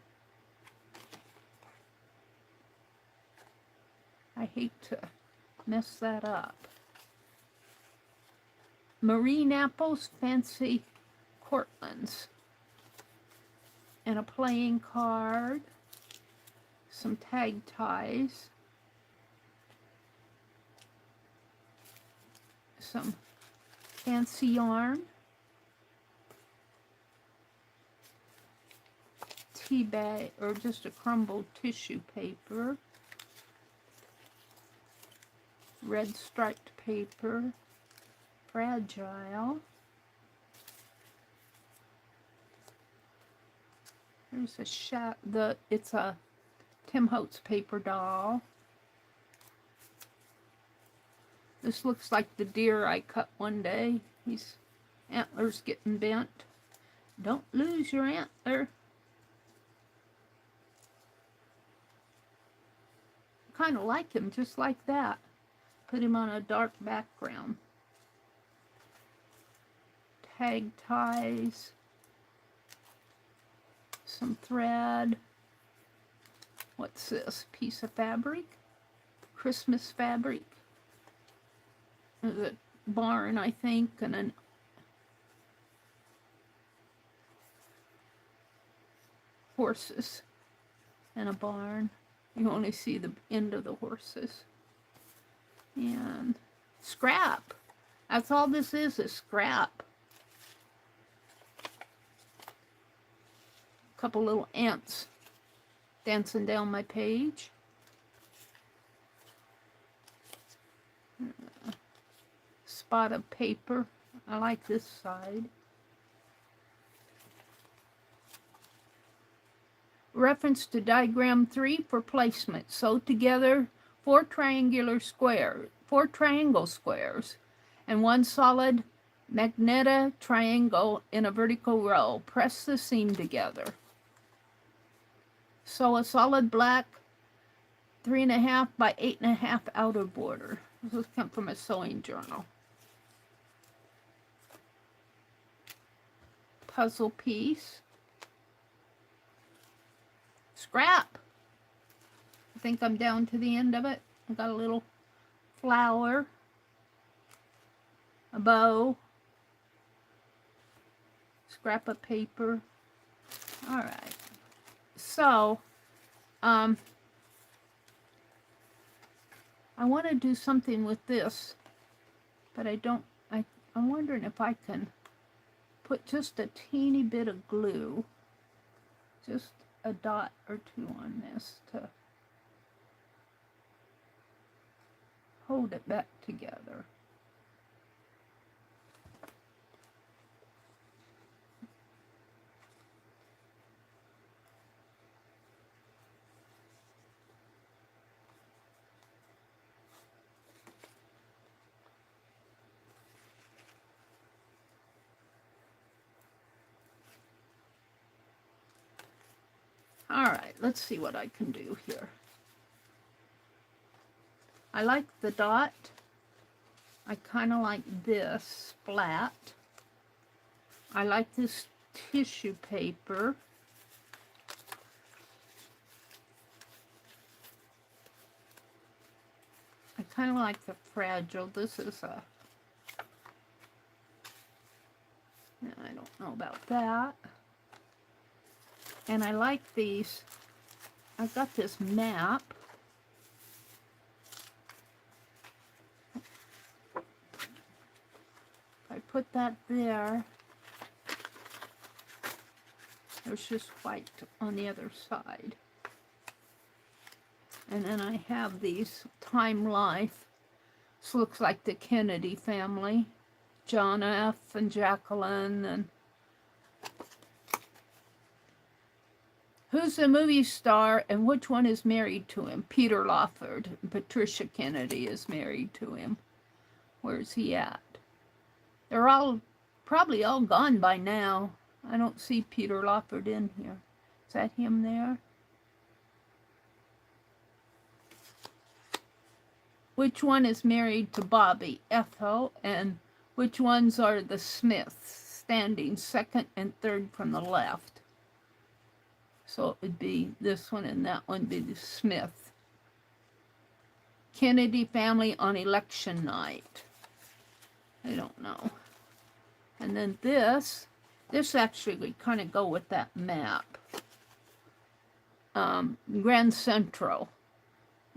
I hate to mess that up. Marine apples, fancy Cortlands. And a playing card. Some tag ties. Some fancy yarn. Tea bag, or just a crumbled tissue paper. Red striped paper. Fragile. There's a shot. It's a Tim Holtz paper doll. This looks like the deer I cut one day. His antler's getting bent. Don't lose your antler. Kind of like him, just like that. Put him on a dark background. Tag ties. Some thread. What's this? Piece of fabric? Christmas fabric. There's a barn, I think, and an horses and a barn. You only see the end of the horses. And scrap. That's all this is scrap. A couple little ants dancing down my page. Spot of paper. I like this side. Reference to diagram 3 for placement. Sew together 4 triangle squares and 1 solid magenta triangle in a vertical row. Press the seam together. Sew a solid black 3.5 by 8.5 outer border. This comes from a sewing journal. Puzzle piece. Scrap. I think I'm down to the end of it. I got a little flower, a bow, scrap of paper. All right. So, I want to do something with this, but I'm wondering if I can put just a teeny bit of glue, just a dot or two on this to hold it back together. All right, let's see what I can do here. I like the dot. I kind of like this flat. I like this tissue paper. I kind of like the fragile. This is a... I don't know about that. And I like these. I've got this map. If I put that there, there's just white on the other side. And then I have these Time Life. This looks like the Kennedy family. John F. and Jacqueline. And who's the movie star and which one is married to him? Peter Lawford. Patricia Kennedy is married to him. Where's he at? They're all probably all gone by now. I don't see Peter Lawford in here. Is that him there? Which one is married to Bobby? Ethel. And which ones are the Smiths, standing second and third from the left? So it would be this one and that one be the Smith. Kennedy family on election night. I don't know. And then this actually would kind of go with that map. Grand Central.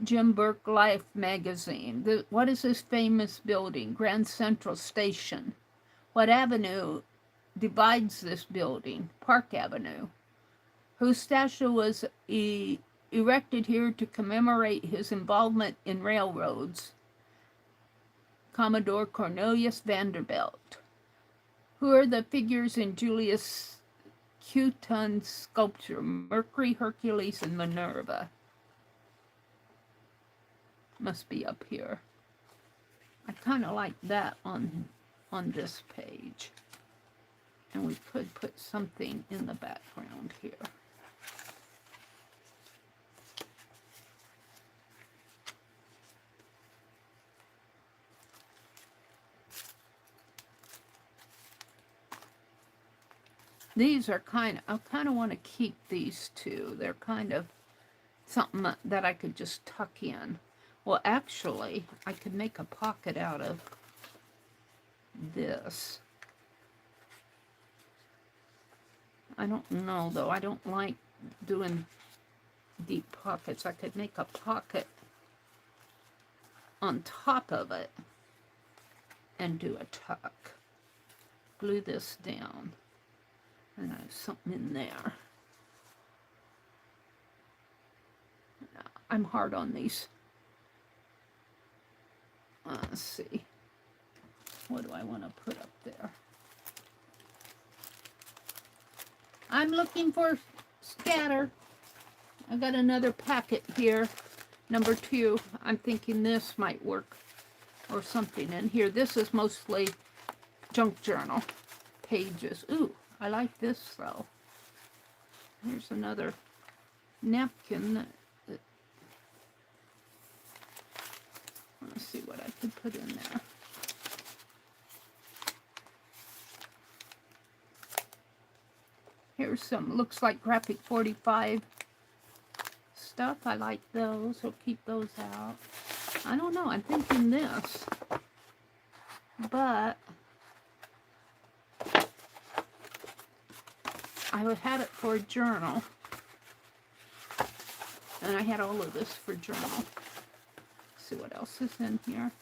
Jim Burke Life magazine. What is this famous building? Grand Central Station. What avenue divides this building? Park Avenue. Whose statue was erected here to commemorate his involvement in railroads? Commodore Cornelius Vanderbilt. Who are the figures in Julius Quinton's sculpture? Mercury, Hercules, and Minerva. Must be up here. I kind of like that on this page. And we could put something in the background here. These are I kind of want to keep these two. They're kind of something that I could just tuck in. Well, actually, I could make a pocket out of this. I don't know, though. I don't like doing deep pockets. I could make a pocket on top of it and do a tuck. Glue this down. And I have something in there. I'm hard on these. Let's see. What do I want to put up there? I'm looking for scatter. I got another packet here. Number 2. I'm thinking this might work. Or something in here. This is mostly junk journal pages. Ooh, I like this though. Here's another napkin. Let's see what I could put in there. Here's some, looks like graphic 45 stuff. I like those. We'll keep those out. I don't know. I'm thinking this. But I had it for a journal. And I had all of this for journal. Let's see what else is in here.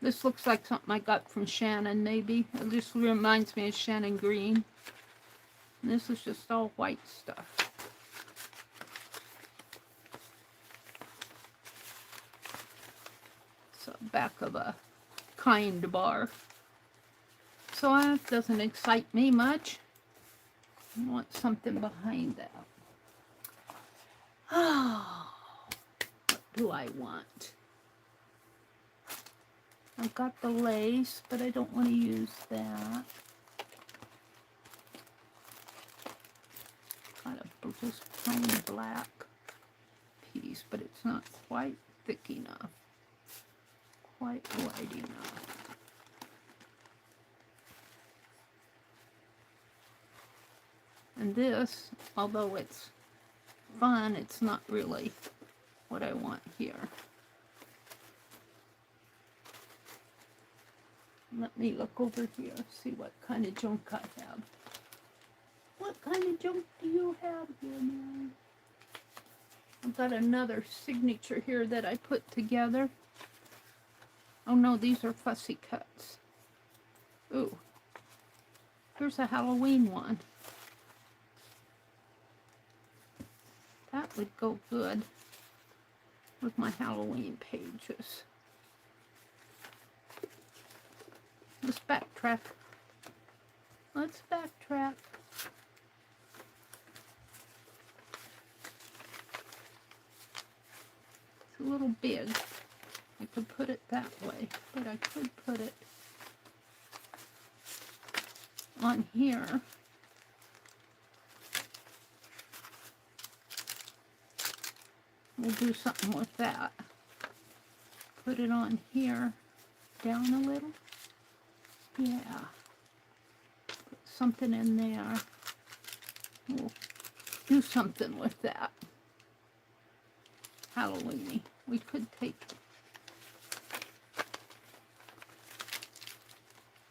This looks like something I got from Shannon, maybe. It just reminds me of Shannon Green. And this is just all white stuff. It's the back of a Kind bar. So that doesn't excite me much. I want something behind that. Oh, what do I want? I've got the lace, but I don't want to use that. just plain black piece, but it's not quite thick enough, quite wide enough. And this, although it's fun, it's not really what I want here. Let me look over here, see what kind of junk I have. What kind of junk do you have here, Mary? I've got another signature here that I put together. Oh no, these are fussy cuts. Ooh, here's a Halloween one. That would go good with my Halloween pages. Let's backtrack. Let's backtrack. It's a little big. I could put it that way, but I could put it on here. We'll do something with that. Put it on here, down a little. Yeah. Put something in there. We'll do something with that. Halloween-y. We could take...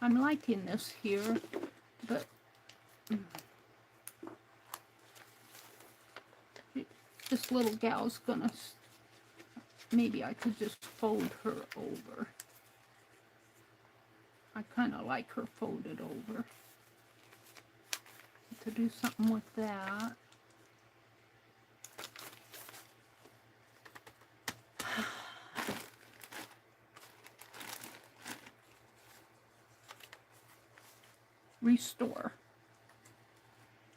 I'm liking this here, but... this little gal's gonna... Maybe I could just fold her over. I kind of like her folded over. To do something with that. Restore.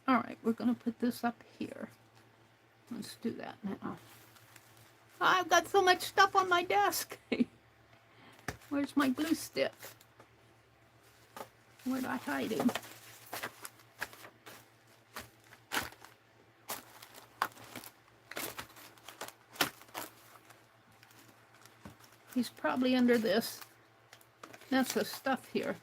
All right, we're going to put this up here. Let's do that now. I've got so much stuff on my desk. Where's my glue stick? Where'd I hide him? He's probably under this. That's the stuff here.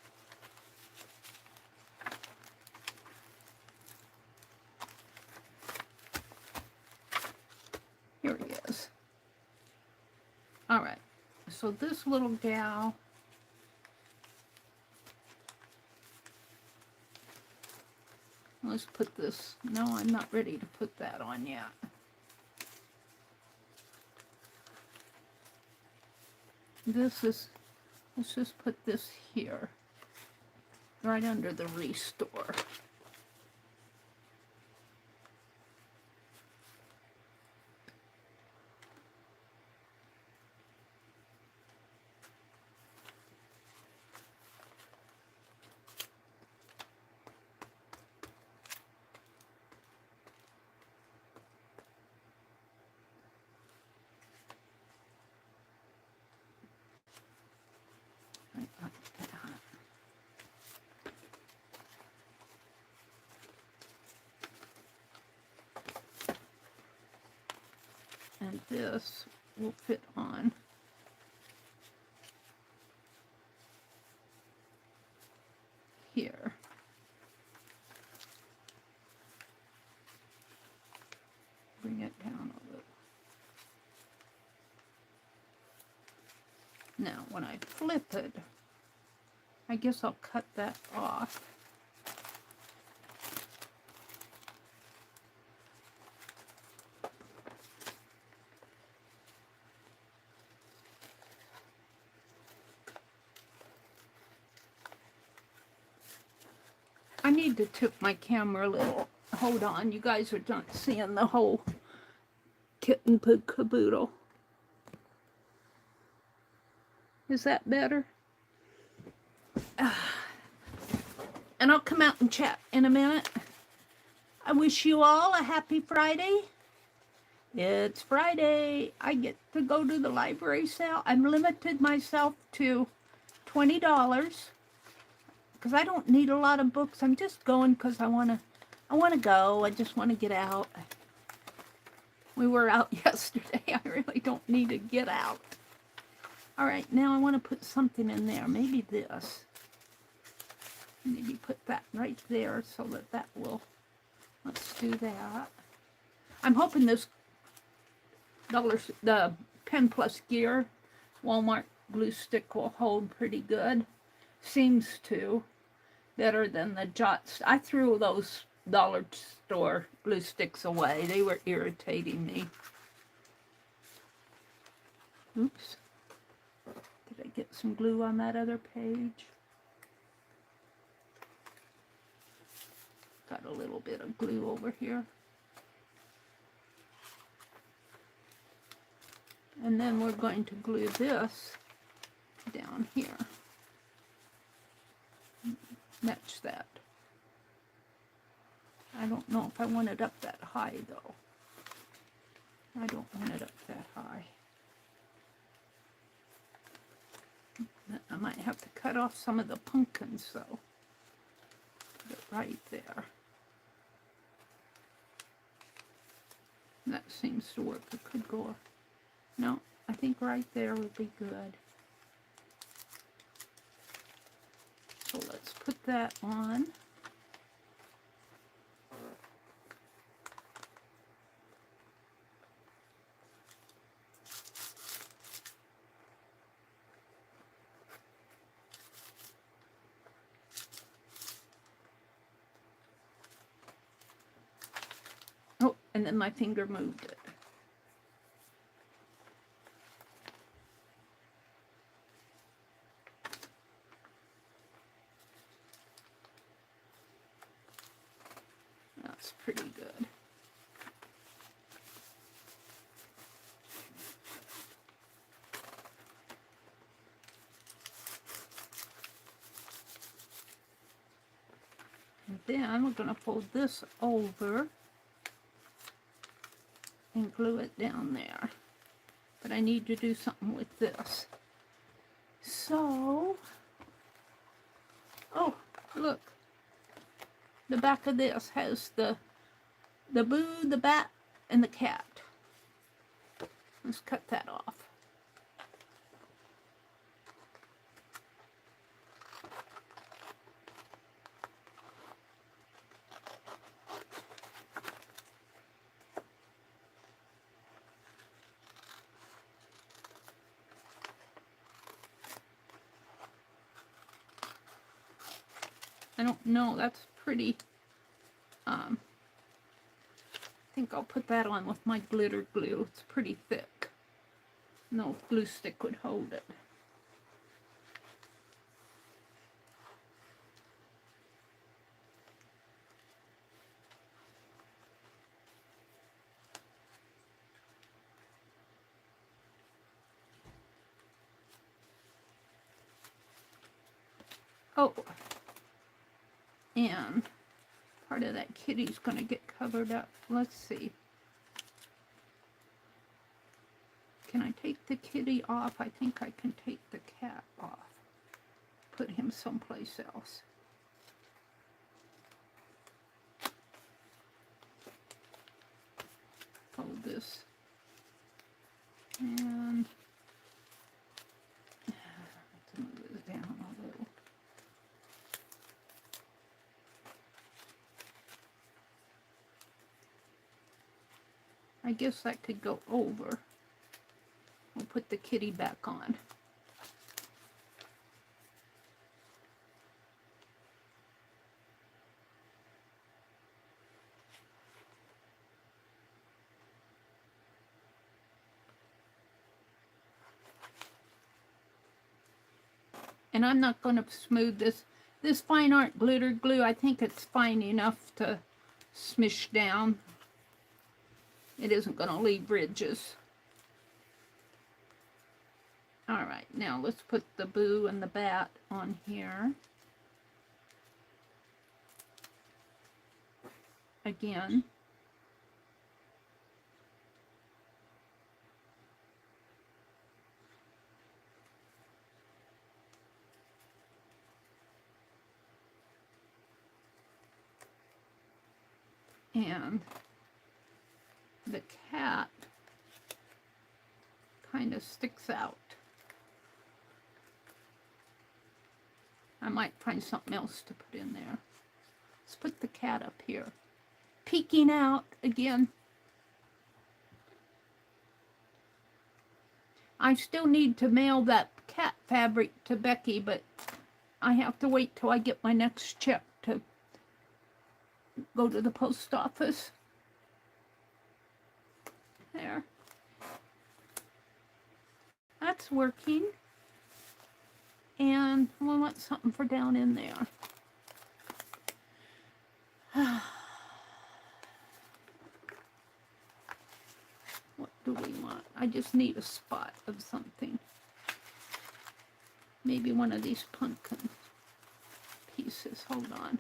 Here he is. All right. So this little gal, let's put this. No, I'm not ready to put that on yet. This is, let's just put this here, right under the restore. And this will fit on here. Bring it down a little. Now, when I flip it, I guess I'll cut that off. I need to tip my camera a little. Hold on, you guys are not seeing the whole kit and caboodle. Is that better? And I'll come out and chat in a minute. I wish you all a happy Friday. It's Friday. I get to go to the library sale. I'm limited myself to $20. Because I don't need a lot of books. I'm just going because I want to go. I just want to get out. We were out yesterday. I really don't need to get out. All right, now I want to put something in there. Maybe this. Maybe put that right there so that that will... Let's do that. I'm hoping this the Pen Plus Gear Walmart glue stick will hold pretty good. Seems to. Better than the Jots. I threw those dollar store glue sticks away. They were irritating me. Oops. Did I get some glue on that other page? Got a little bit of glue over here. And then we're going to glue this down here. Match that. I don't know if I want it up that high though. I don't want it up that high. I might have to cut off some of the pumpkins though. Put it right there. That seems to work. It could go. No, I think right there would be good. So let's put that on. Oh, and then my finger moved it. That's pretty good. And then we're going to fold this over and glue it down there. But I need to do something with this. So, oh, look. The back of this has the boo, the bat, and the cat. Let's cut that off. I don't know, that's pretty, I think I'll put that on with my glitter glue. It's pretty thick. No glue stick would hold it. Oh, and part of that kitty's going to get covered up. Let's see. Can I take the kitty off? I think I can take the cat off. Put him someplace else. Hold this. And let's move this down a little. I guess that could go over. We'll put the kitty back on. And I'm not going to smooth this. This fine art glitter glue, I think it's fine enough to smish down. It isn't going to leave ridges. Alright, now let's put the boo and the bat on here. Again. And the cat kind of sticks out. I might find something else to put in there. Let's put the cat up here. Peeking out again. I still need to mail that cat fabric to Becky, but I have to wait till I get my next check to go to the post office. There. That's working. And we'll want something for down in there. What do we want? I just need a spot of something. Maybe one of these pumpkin pieces. Hold on.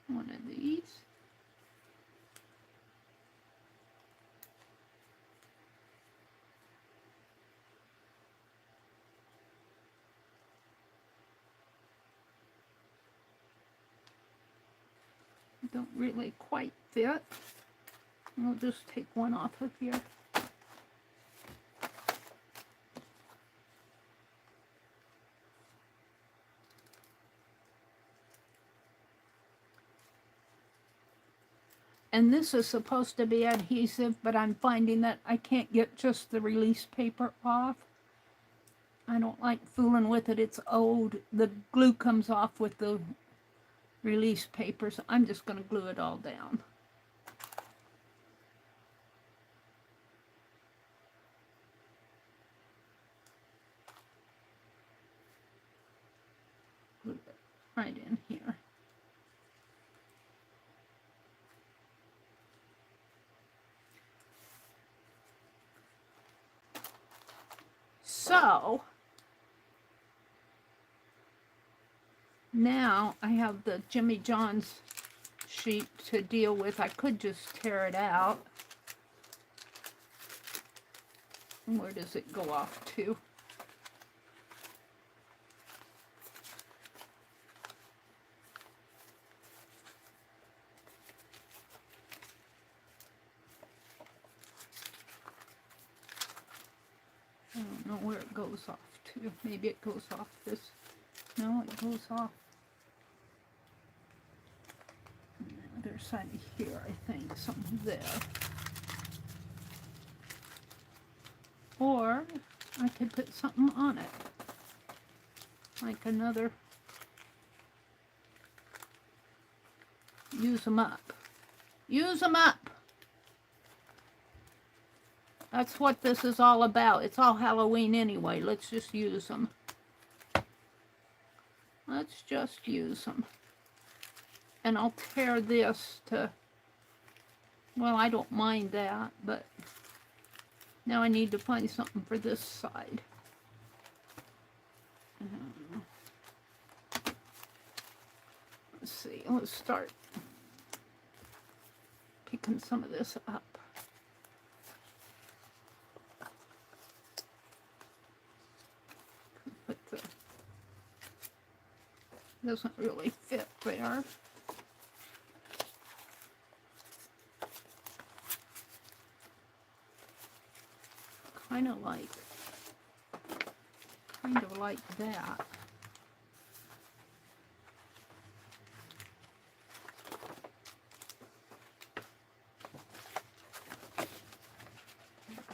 One of these. Don't really quite fit. I'll just take one off of here. And this is supposed to be adhesive, but I'm finding that I can't get just the release paper off. I don't like fooling with it. It's old. The glue comes off with the release paper, so I'm just going to glue it all down. Glue it right in here. So, now I have the Jimmy John's sheet to deal with. I could just tear it out. Where does it go off to? I don't know where it goes off to. Maybe it goes off this. No, it goes off on the other side of here, I think. Something there. Or I could put something on it. Like another. Use them up. Use them up! That's what this is all about. It's all Halloween anyway. Let's just use them. Let's just use them. And I'll tear this to, well, I don't mind that, but now I need to find something for this side. Let's see. Let's start picking some of this up. Doesn't really fit there. Kind of like that.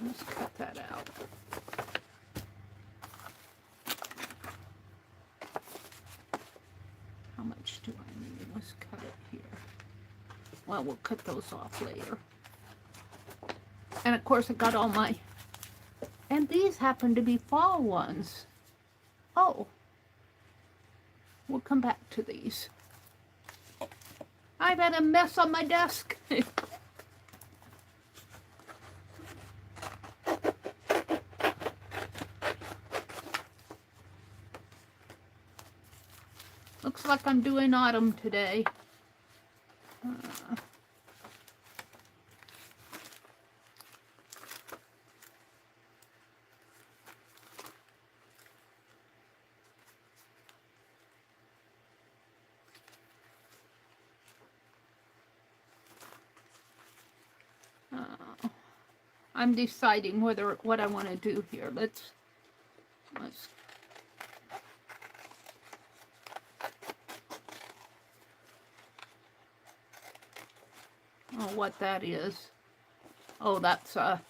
Let's cut that out. How much do I need? Let's cut it here. Well, we'll cut those off later. And of course I got all my, and these happen to be fall ones. Oh, we'll come back to these. I've had a mess on my desk. Looks like I'm doing autumn today. I'm deciding what I want to do here. Let's what that is. Oh, that's a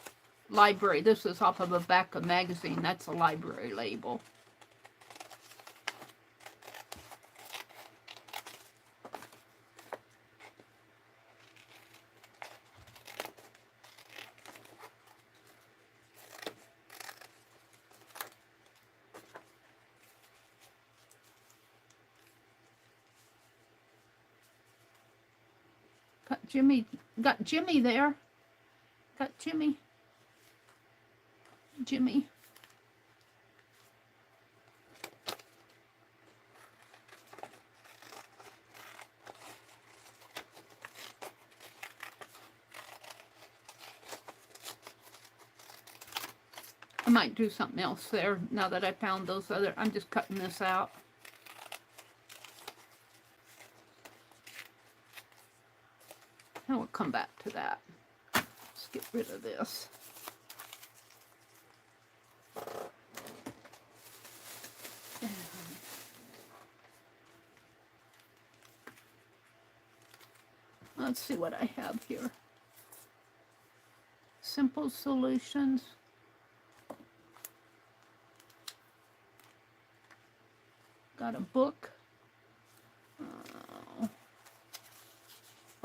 library. This is off of a back of a magazine. That's a library label. Got Jimmy there. Got Jimmy. I might do something else there now that I found those other. I'm just cutting this out. And we'll come back to that. Let's get rid of this. Let's see what I have here. Simple solutions. Got a book.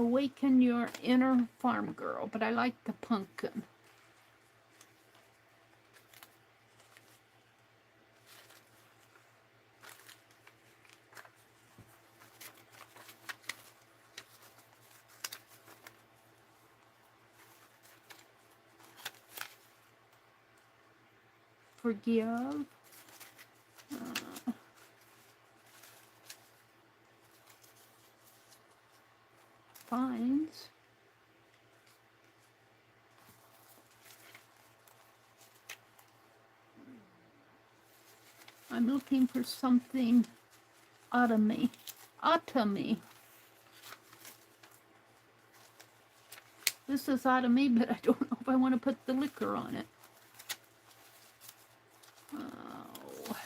Awaken Your Inner Farm Girl, but I like the pumpkin. Forgive. Finds. I'm looking for something autumny. This is autumny, but I don't know if I want to put the liquor on it. Oh.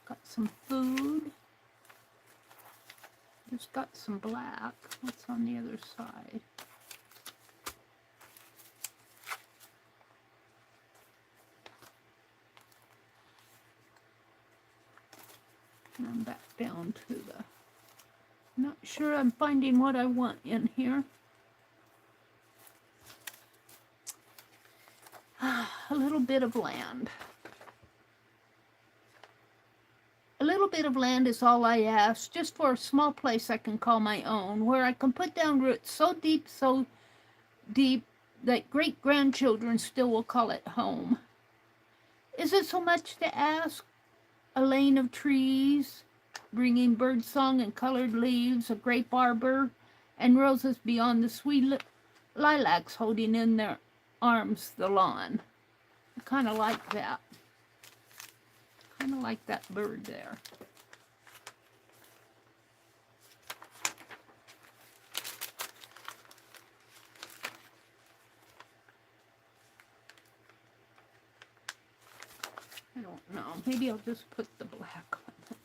Got some food. Just got some black. What's on the other side? And I'm back down to the... Not sure I'm finding what I want in here. A little bit of land. A little bit of land is all I ask, just for a small place I can call my own, where I can put down roots so deep that great-grandchildren still will call it home. Is it so much to ask? A lane of trees, bringing birdsong and colored leaves, a grape arbor, and roses beyond the sweet lilacs holding in their arms the lawn. I kind of like that. Kind of like that bird there. I don't know. Maybe I'll just put the black on it.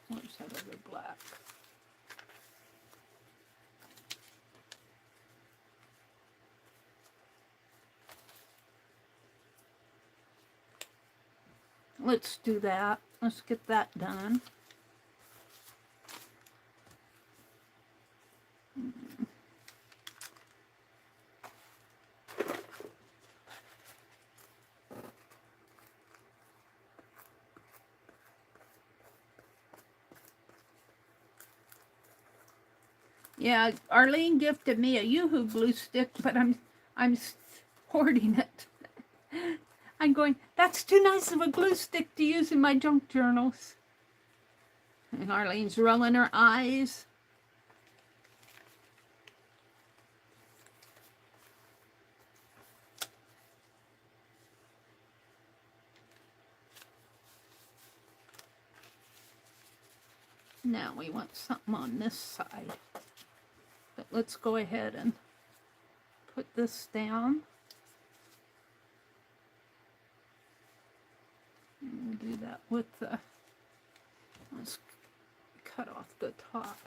Where's that other black? Let's do that. Let's get that done. Yeah, Arlene gifted me a Yoo-hoo glue stick, but I'm hoarding it. I'm going, that's too nice of a glue stick to use in my junk journals. And Arlene's rolling her eyes. Now we want something on this side. But let's go ahead and put this down. And we'll do that with the, let's cut off the top.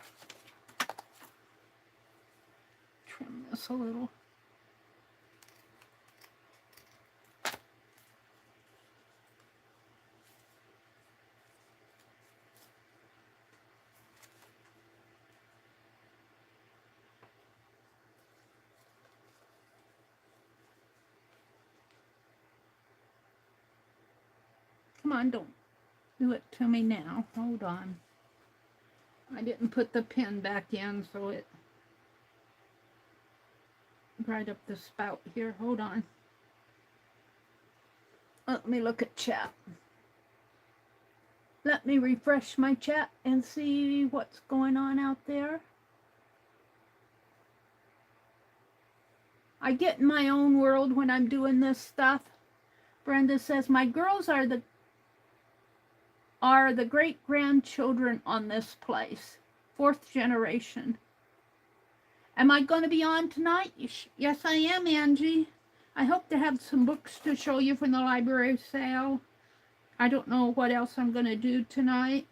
Trim this a little. Come on, don't do it to me now. Hold on. I didn't put the pin back in, so it dried up the spout here. Hold on. Let me look at chat. Let me refresh my chat and see what's going on out there. I get in my own world when I'm doing this stuff. Brenda says, my girls are the great-grandchildren on this place. 4th generation. Am I going to be on tonight? Yes, I am, Angie. I hope to have some books to show you from the library sale. I don't know what else I'm going to do tonight.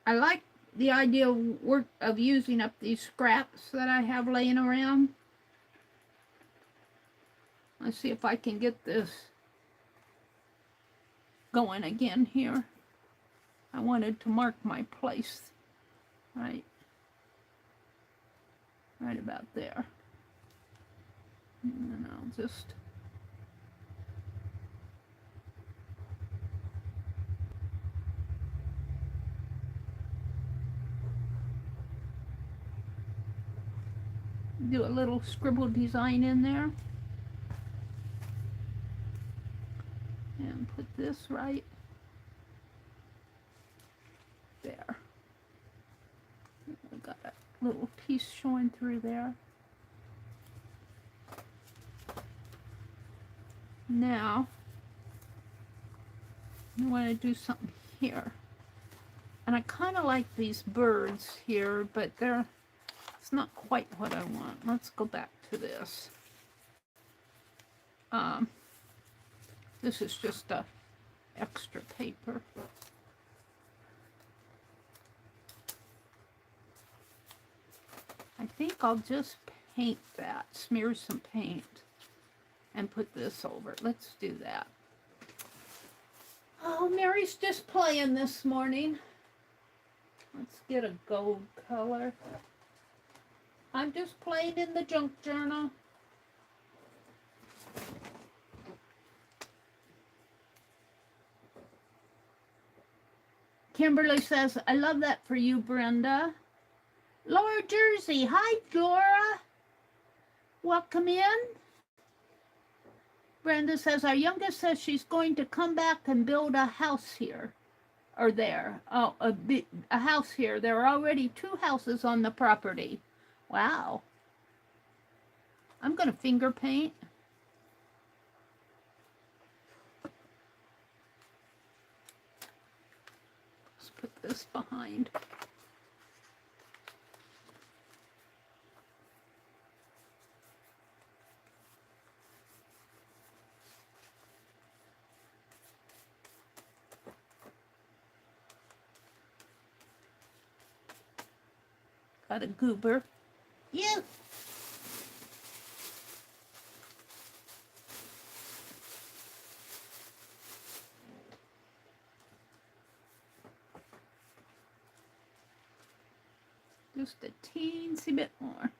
I like the idea of using up these scraps that I have laying around. Let's see if I can get this going again here. I wanted to mark my place right about there. And I'll just do a little scribble design in there. And put this right there. I've got a little piece showing through there. Now, I want to do something here. And I kind of like these birds here, but it's not quite what I want. Let's go back to this. This is just a extra paper. I think I'll just paint that, smear some paint, and put this over it. Let's do that. Oh, Mary's just playing this morning. Let's get a gold color. I'm just playing in the junk journal. Kimberly says, I love that for you, Brenda. Laura Jersey, hi, Laura. Welcome in. Brenda says, our youngest says she's going to come back and build a house here. Or there. Oh, a house here. There are already 2 houses on the property. Wow. I'm going to finger paint. Put this behind. Got a goober. Yeah. Just a teensy bit more.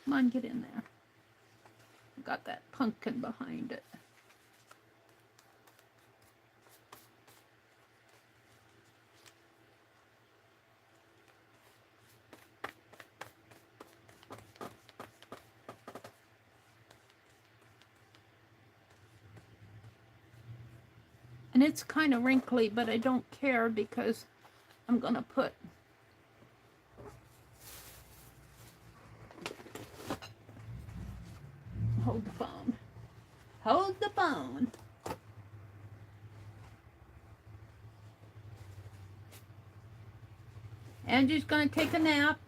Come on, get in there. Got that pumpkin behind it. And it's kind of wrinkly, but I don't care because I'm going to put hold the phone. Hold the phone. Angie's going to take a nap.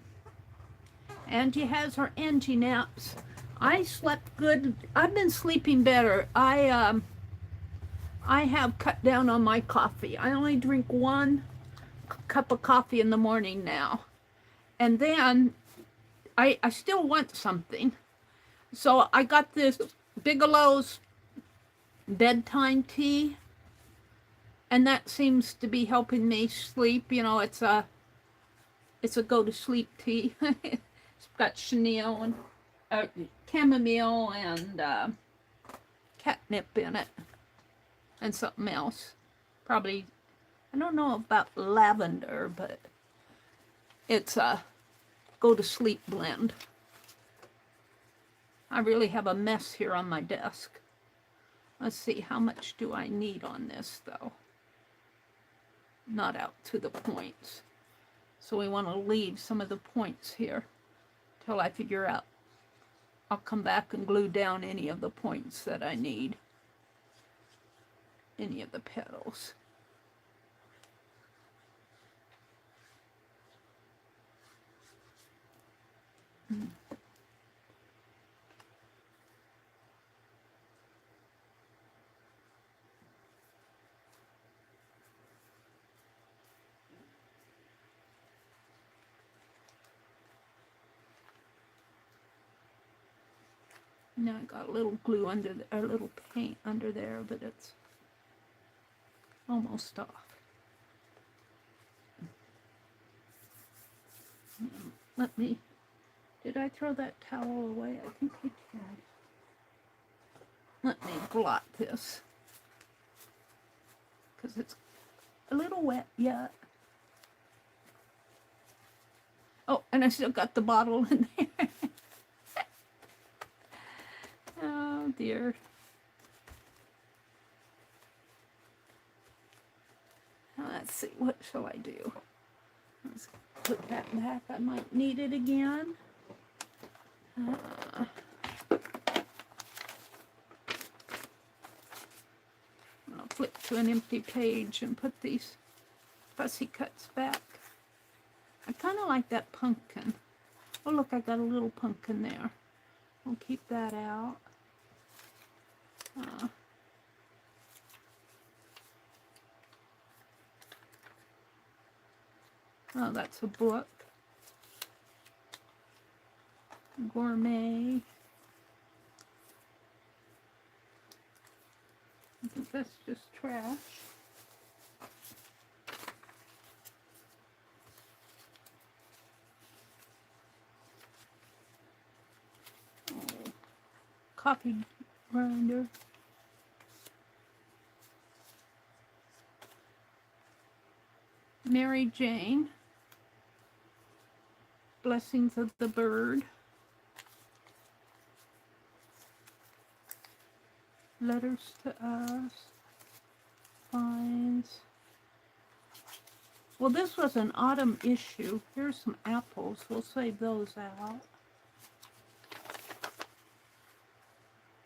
Angie has her Angie naps. I slept good. I've been sleeping better. I have cut down on my coffee. I only drink 1 cup of coffee in the morning now. And then I still want something. So I got this Bigelow's bedtime tea. And that seems to be helping me sleep. You know, it's a go to sleep tea. It's got chenille and chamomile and catnip in it. And something else. Probably, I don't know about lavender, but it's a go to sleep blend. I really have a mess here on my desk. Let's see, how much do I need on this though? Not out to the points. So we want to leave some of the points here till I figure out. I'll come back and glue down any of the points that I need. Any of the petals. Now I got a little glue under a little paint under there, but it's almost off. Let me, did I throw that towel away? I think I did. Let me blot this, because it's a little wet yet. Oh, and I still got the bottle in there. Oh dear. Let's see, what shall I do? Let's put that back. I might need it again. I'll flip to an empty page and put these fussy cuts back. I kind of like that pumpkin. Oh look, I got a little pumpkin there. We'll keep that out. Oh, that's a book. Gourmet. I think that's just trash. Oh, coffee grinder. Mary Jane. Blessings of the Bird. Letters to Us. Finds. Well, this was an autumn issue. Here's some apples. We'll save those out.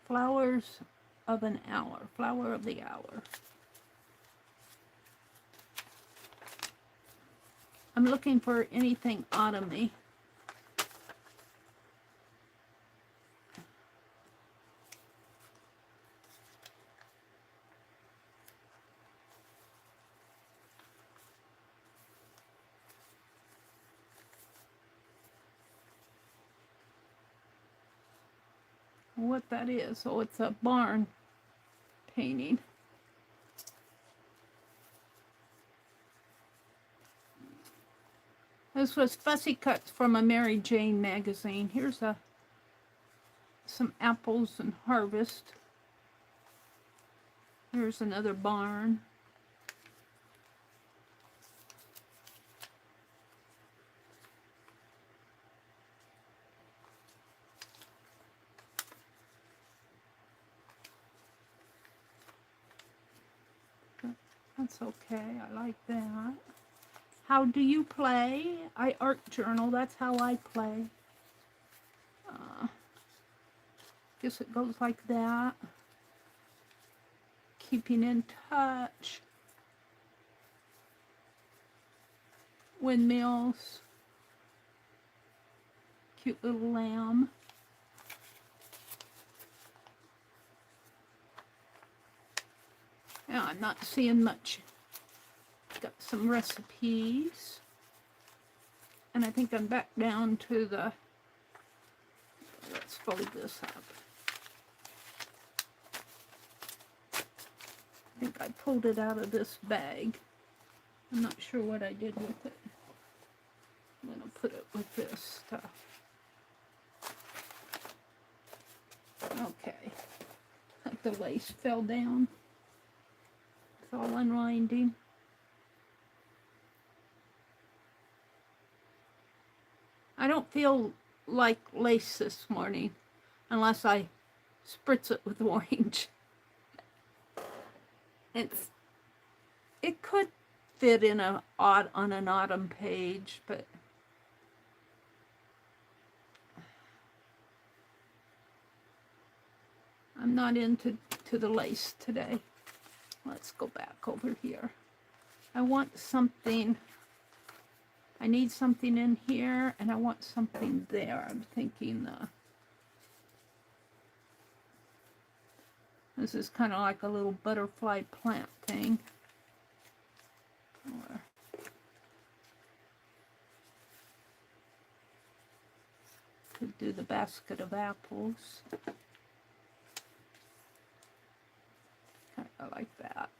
Flowers of an Hour. Flower of the Hour. I'm looking for anything autumny. What that is? Oh, it's a barn painting. This was Fussy Cuts from a Mary Jane magazine. Here's some apples and harvest. Here's another barn. That's okay. I like that. How do you play? I art journal. That's how I play. Guess it goes like that. Keeping in touch. Windmills. Cute little lamb. Now I'm not seeing much. Got some recipes. And I think I'm back down to the, let's fold this up. I think I pulled it out of this bag. I'm not sure what I did with it. I'm going to put it with this stuff. Okay. The lace fell down. It's all unwinding. I don't feel like lace this morning unless I spritz it with orange. It could fit in on an autumn page, but I'm not into the lace today. Let's go back over here. I want something. I need something in here, and I want something there. I'm thinking this is kind of like a little butterfly plant thing. Or could do the basket of apples. I like that.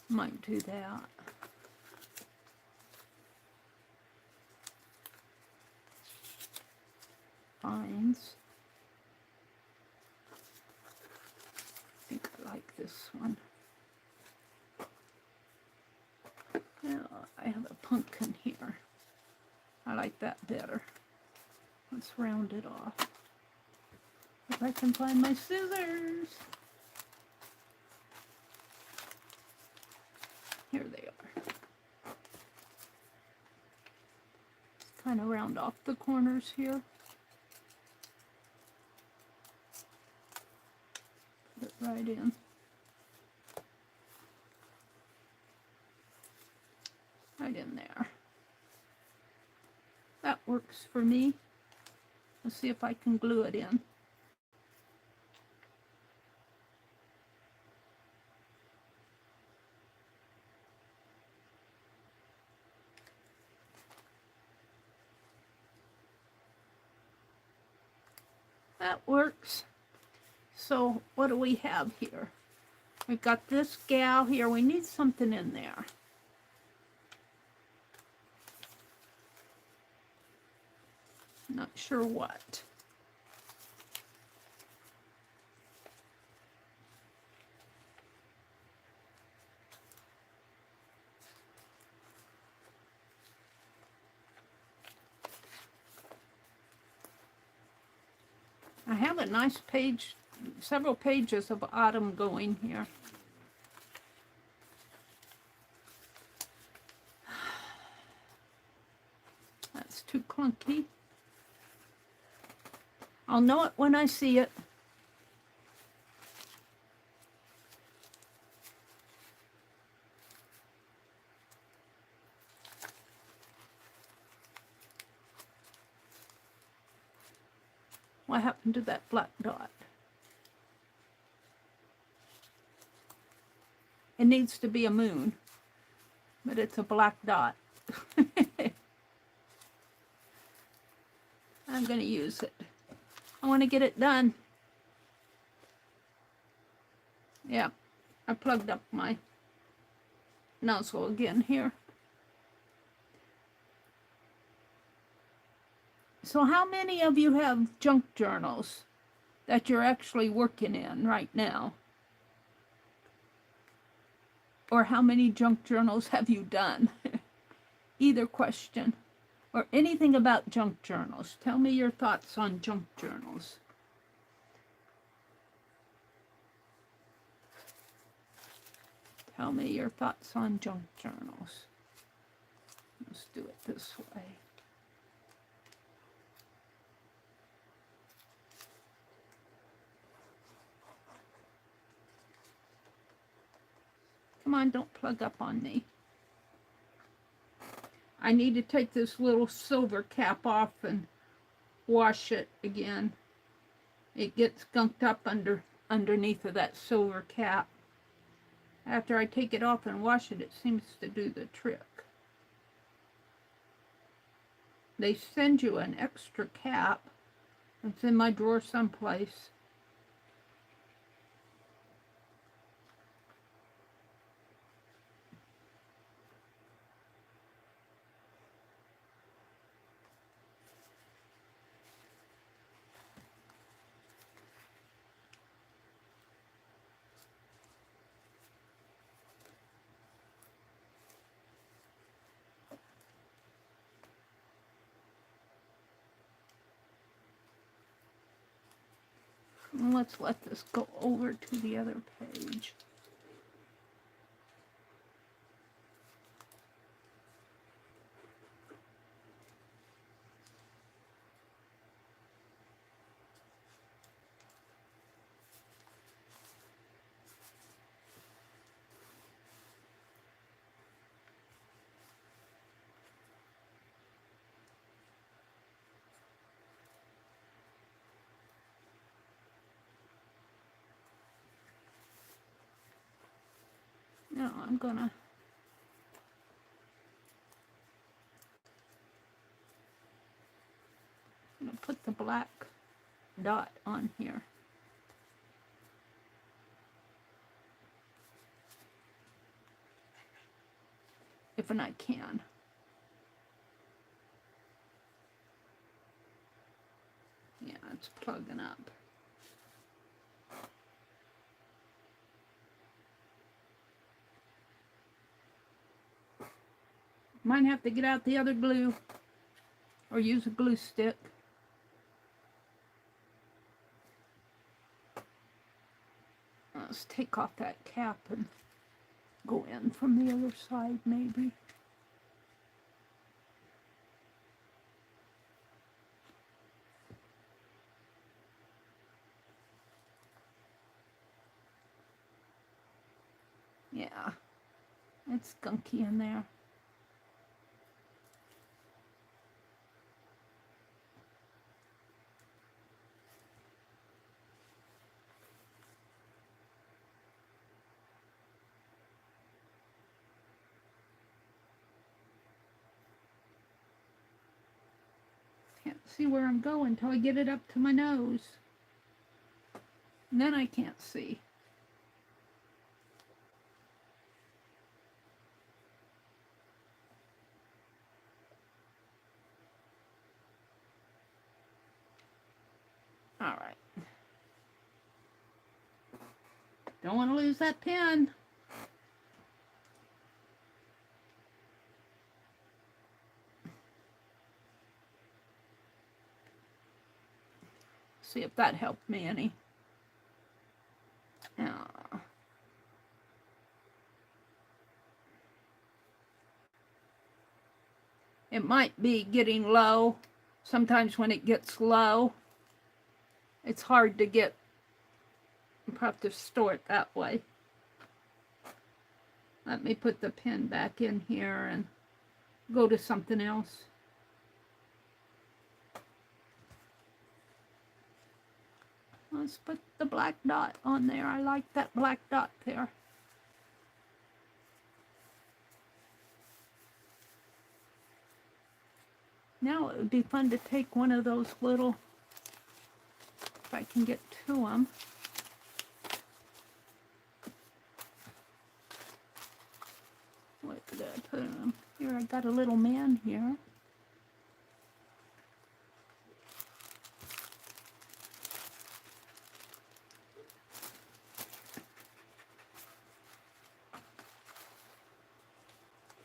Might do that. Vines. I think I like this one. Yeah, I have a pumpkin here. I like that better. Let's round it off. If I can find my scissors. Here they are. Kind of round off the corners here. Put it right in. Right in there. That works for me. Let's see if I can glue it in. That works. So what do we have here? We've got this gal here. We need something in there. Not sure what. I have a nice page, several pages of autumn going here. That's too clunky. I'll know it when I see it. What happened to that black dot? It needs to be a moon, but it's a black dot. I'm going to use it. I want to get it done. Yeah, I plugged up my nozzle again here. So how many of you have junk journals that you're actually working in right now? Or how many junk journals have you done? Either question. Or anything about junk journals. Tell me your thoughts on junk journals. Tell me your thoughts on junk journals. Let's do it this way. Come on, don't plug up on me. I need to take this little silver cap off and wash it again. It gets gunked up underneath of that silver cap. After I take it off and wash it, it seems to do the trick. They send you an extra cap. It's in my drawer someplace. And let's let this go over to the other page. Now I'm gonna put the black dot on here. If I can. Yeah, it's plugging up. Might have to get out the other glue or use a glue stick. Let's take off that cap and go in from the other side maybe. Yeah, it's gunky in there. Can't see where I'm going until I get it up to my nose. And then I can't see. All right. Don't want to lose that pen. See if that helped me any. It might be getting low. Sometimes when it gets low, it's hard to get. You have to store it that way. Let me put the pen back in here and go to something else. Let's put the black dot on there. I like that black dot there. Now it would be fun to take one of those little, if I can get to them. What did I put them? Here, I got a little man here.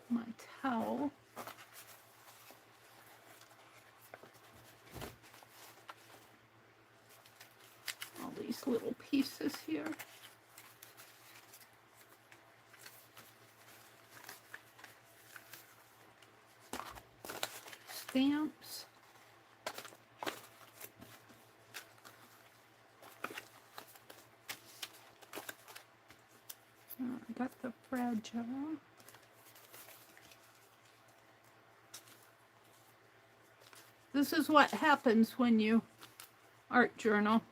My towel. All these little pieces here. Stamps. I got the fragile. This is what happens when you art journal.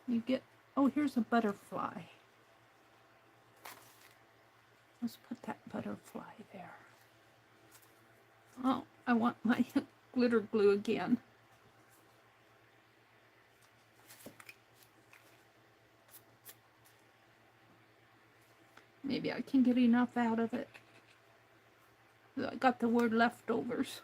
You get, oh, here's a butterfly. Let's put that butterfly there. Oh, I want my glitter glue again. Maybe I can get enough out of it. I got the word leftovers.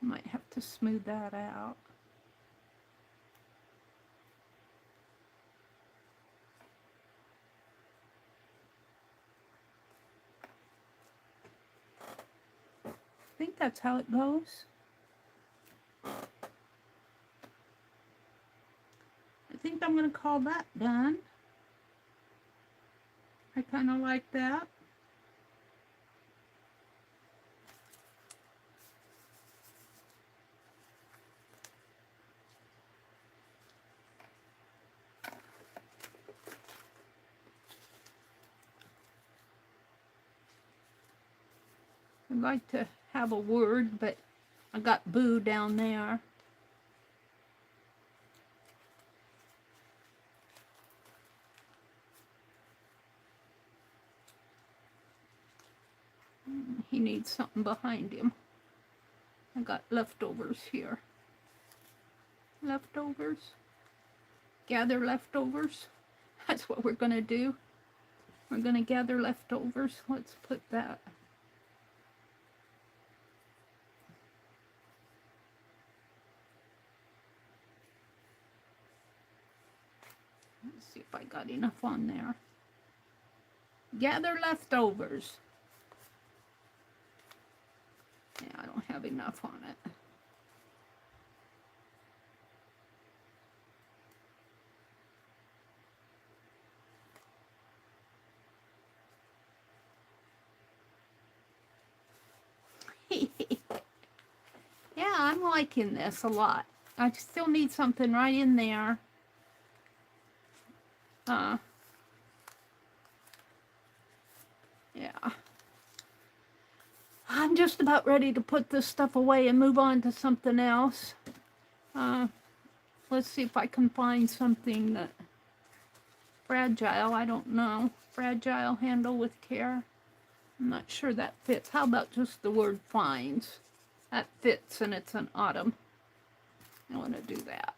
Might have to smooth that out. I think that's how it goes. I think I'm going to call that done. I kind of like that. I'd like to have a word, but I got boo down there. He needs something behind him. I got leftovers here. Leftovers. Gather leftovers. That's what we're going to do. We're going to gather leftovers. Let's put that. Let's see if I got enough on there. Gather leftovers. Yeah, I don't have enough on it. Yeah, I'm liking this a lot. I still need something right in there. Yeah. I'm just about ready to put this stuff away and move on to something else. Let's see if I can find something that fragile, I don't know. Fragile, handle with care. I'm not sure that fits. How about just the word finds? That fits, and it's an autumn. I want to do that.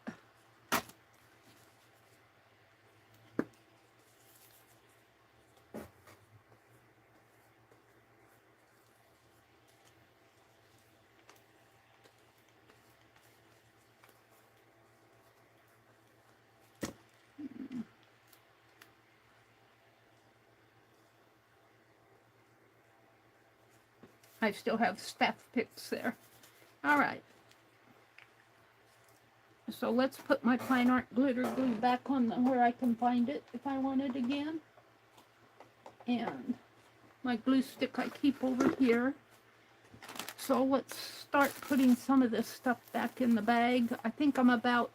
I still have staff picks there. All right. So let's put my fine art glitter glue back on where I can find it if I want it again. And my glue stick I keep over here. So let's start putting some of this stuff back in the bag. I think I'm about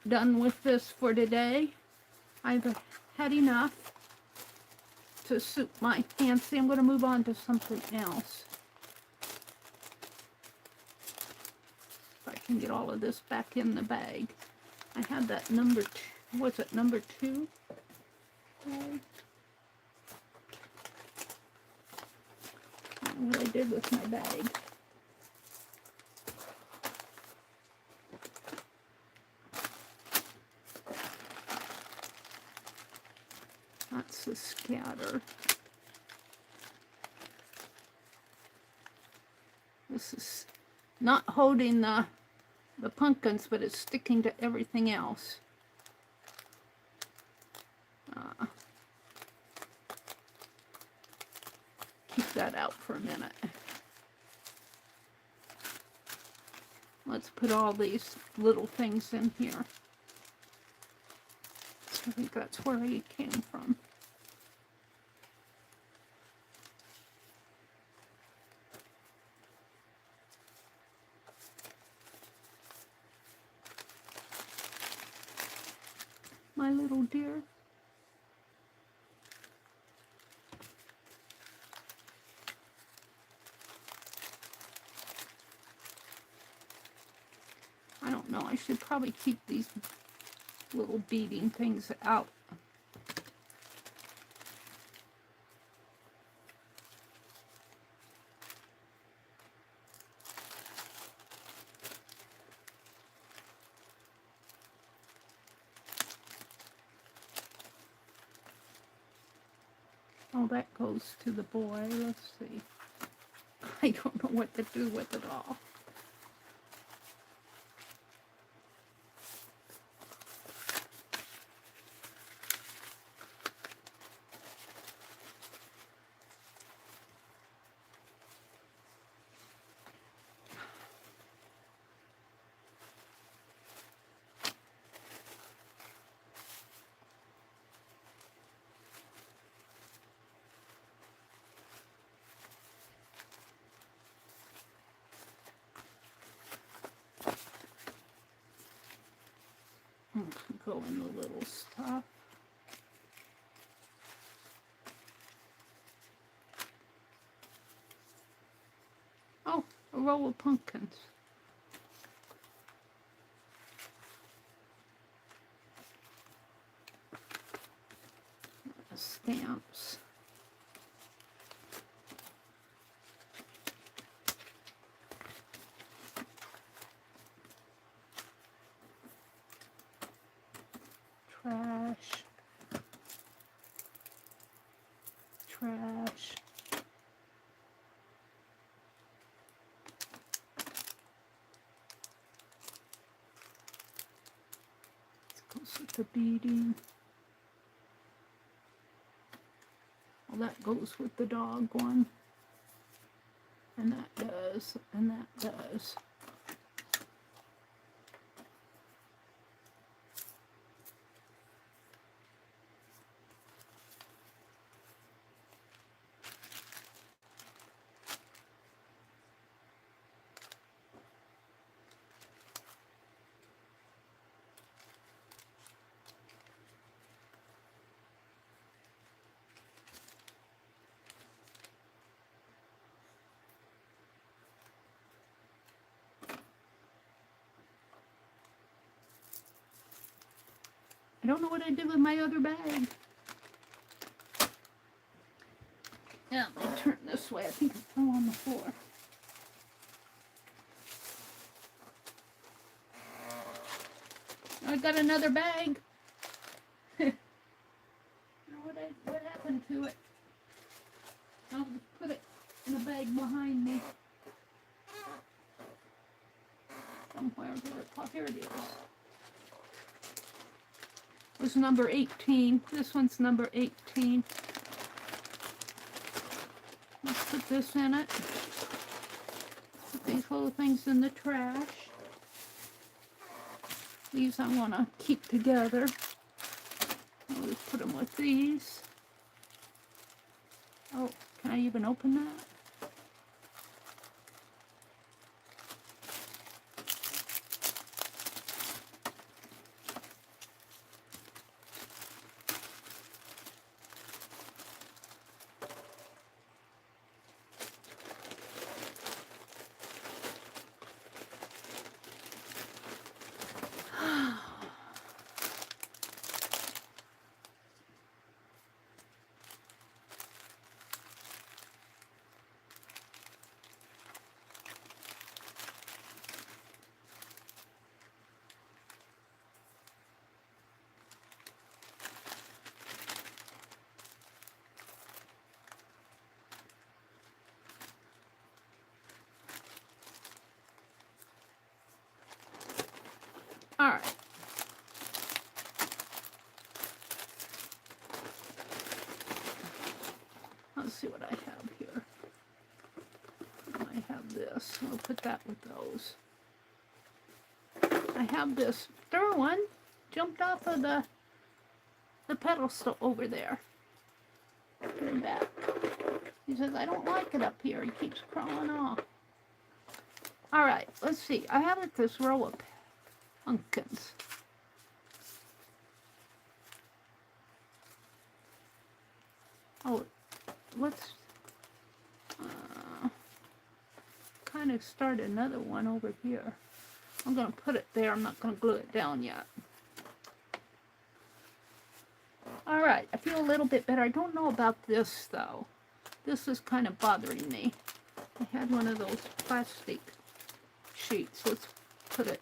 done with this for today. I've had enough to suit my fancy. I'm going to move on to something else. If I can get all of this back in the bag. I had that number 2. Was it number 2? What I did with my bag. That's the scatter. This is not holding the pumpkins, but it's sticking to everything else. Keep that out for a minute. Let's put all these little things in here. I think that's where he came from. my little dear. I don't know, I should probably keep these little beading things out. Oh, that goes to the boy. Let's see. I don't know what to do with it all. Go in the little stuff. Oh, a roll of pumpkins. Stamps. Trash. Trash. This goes with the beading. Well, that goes with the dog one. And that does, and that does. I don't know what I did with my other bag. Yeah, let me turn this way. I think it fell on the floor. I got another bag. I don't know what happened to it. I'll just put it in a bag behind me. Somewhere. Here it is. It was number 18. This one's number 18. Let's put this in it. Put these little things in the trash. These I want to keep together. I'll just put them with these. Oh, can I even open that? All right. Let's see what I have here. I have this. I'll put that with those. I have this. Derwin jumped off of the pedestal over there. Put him back. He says, I don't like it up here. He keeps crawling off. All right, let's see. I have this row of pumpkins. Oh, let's kind of start another one over here. I'm going to put it there. I'm not going to glue it down yet. All right, I feel a little bit better. I don't know about this, though. This is kind of bothering me. I had one of those plastic sheets. Let's put it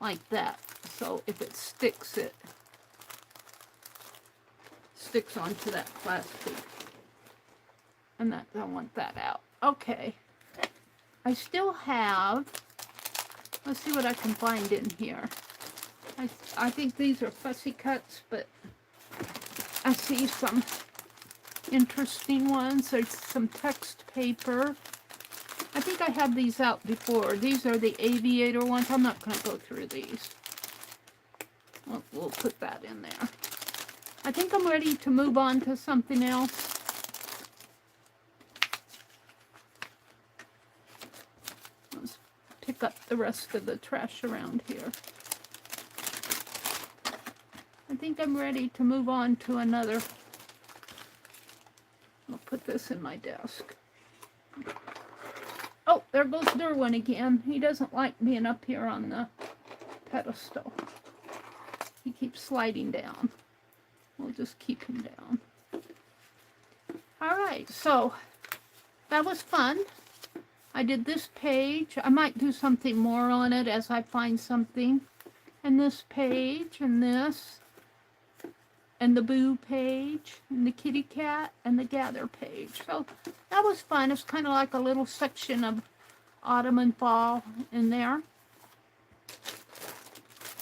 like that. So if it sticks onto that plastic. And that, I want that out. Okay. I still have, let's see what I can find in here. I think these are fussy cuts, but I see some interesting ones. There's some text paper. I think I had these out before. These are the aviator ones. I'm not going to go through these. We'll put that in there. I think I'm ready to move on to something else. Let's pick up the rest of the trash around here. I think I'm ready to move on to another. I'll put this in my desk. Oh, there goes Derwin again. He doesn't like being up here on the pedestal. He keeps sliding down. We'll just keep him down. All right, so that was fun. I did this page. I might do something more on it as I find something. And this page, and this, and the boo page, and the kitty cat, and the gather page. So that was fun. It's kind of like a little section of autumn and fall in there.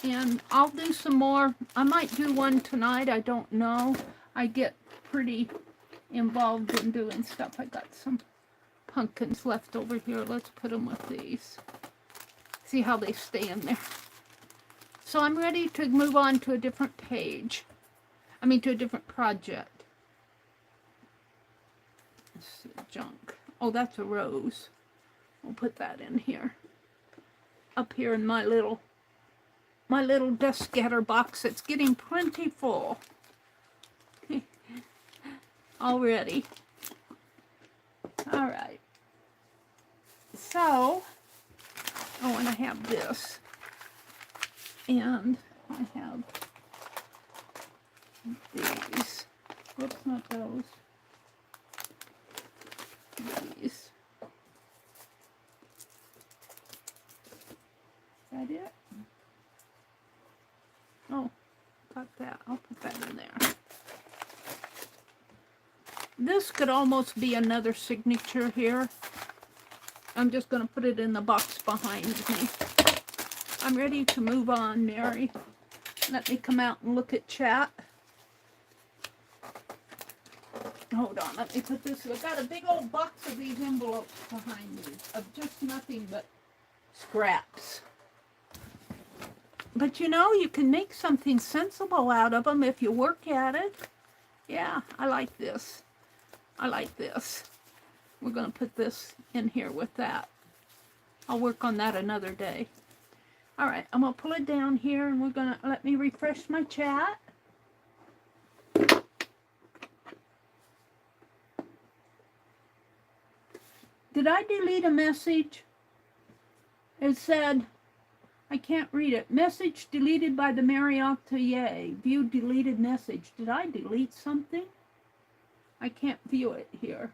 And I'll do some more. I might do one tonight. I don't know. I get pretty involved in doing stuff. I got some pumpkins left over here. Let's put them with these. See how they stay in there. So I'm ready to move on to a different page. I mean, to a different project. This is junk. Oh, that's a rose. We'll put that in here. Up here in my little desk scatter box. It's getting plenty full. Already. All right. So, oh, and I have this. And I have these. Whoops, not those. These. Is that it? Oh, got that. I'll put that in there. This could almost be another signature here. I'm just going to put it in the box behind me. I'm ready to move on, Mary. Let me come out and look at chat. Hold on, let me put this. I've got a big old box of these envelopes behind me of just nothing but scraps. But you know, you can make something sensible out of them if you work at it. Yeah, I like this. I like this. We're going to put this in here with that. I'll work on that another day. All right, I'm going to pull it down here and we're going to let me refresh my chat. Did I delete a message? It said, I can't read it. Message deleted by the Meri Atelier. View deleted message. Did I delete something? I can't view it here.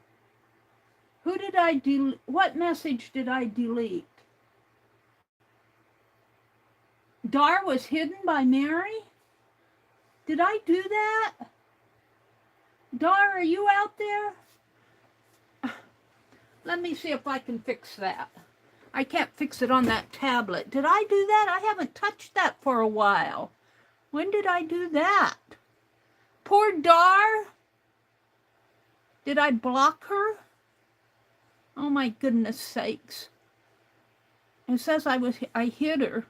Who did I delete? What message did I delete? Dar was hidden by Mary? Did I do that? Dar, are you out there? Let me see if I can fix that. I can't fix it on that tablet. Did I do that? I haven't touched that for a while. When did I do that? Poor Dar. Did I block her? Oh my goodness sakes. It says I hid her.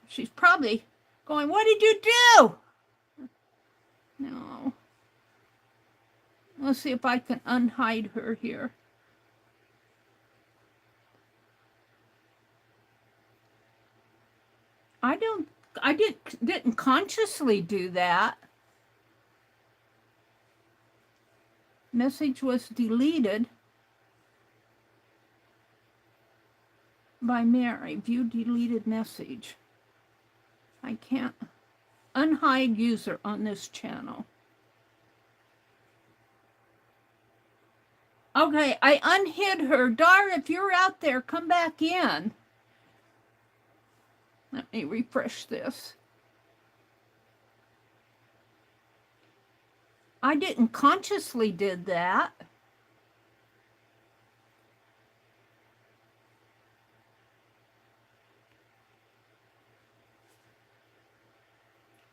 She's probably going, what did you do? No. Let's see if I can unhide her here. I didn't consciously do that. Message was deleted by Meri. View deleted message. I can't unhide user on this channel. Okay, I unhid her. Dar, if you're out there, come back in. Let me refresh this. I didn't consciously did that.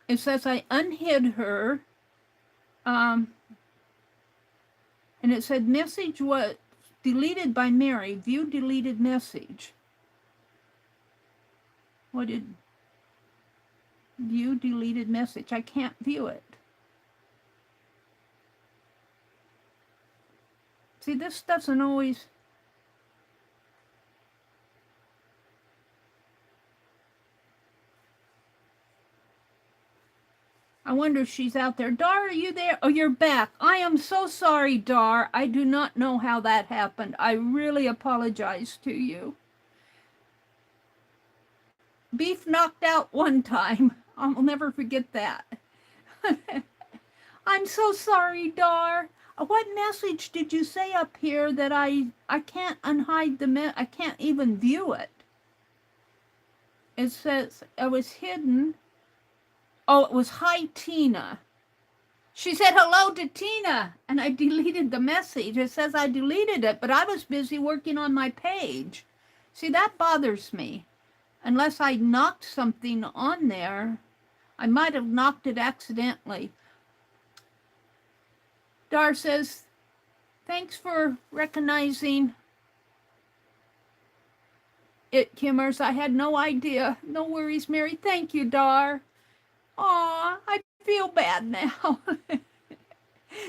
It says I unhid her. And it said message was deleted by Meri. View deleted message. What did view deleted message? I can't view it. See, this doesn't always. I wonder if she's out there. Dar, are you there? Oh, you're back. I am so sorry, Dar. I do not know how that happened. I really apologize to you. Beef knocked out one time. I'll never forget that. I'm so sorry, Dar. What message did you say up here that I can't unhide I can't even view it? It says it was hidden. Oh, it was hi, Tina. She said hello to Tina, and I deleted the message. It says I deleted it, but I was busy working on my page. See, that bothers me. Unless I knocked something on there, I might have knocked it accidentally. Dar says, thanks for recognizing it, Kimmers. I had no idea. No worries, Meri. Thank you, Dar. Aw, I feel bad now.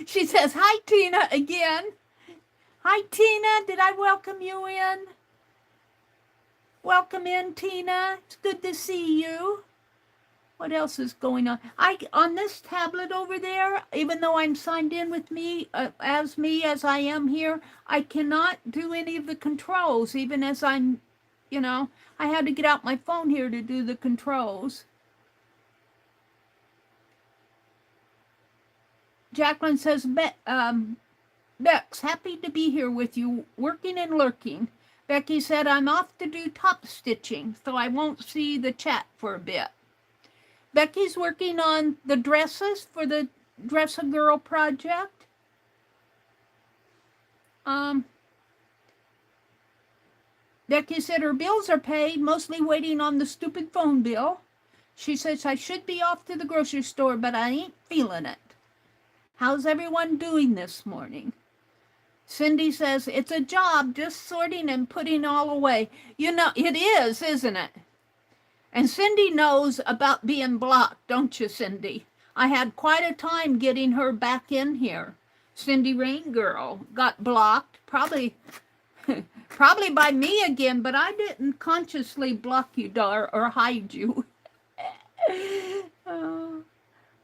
She says, hi, Tina, again. Hi, Tina. Did I welcome you in? Welcome in, Tina. It's good to see you. What else is going on? On this tablet over there, even though I'm signed in with me as I am here, I cannot do any of the controls, even as I'm, I had to get out my phone here to do the controls. Jacqueline says, Bex, happy to be here with you, working and lurking. Becky said, I'm off to do top stitching, so I won't see the chat for a bit. Becky's working on the dresses for the Dress a Girl project. Becky said her bills are paid, mostly waiting on the stupid phone bill. She says, I should be off to the grocery store, but I ain't feeling it. How's everyone doing this morning? Cindy says, it's a job just sorting and putting all away. It is, isn't it? And Cindy knows about being blocked, don't you, Cindy? I had quite a time getting her back in here. Cindy Rain Girl got blocked, probably by me again, but I didn't consciously block you, Dar, or hide you.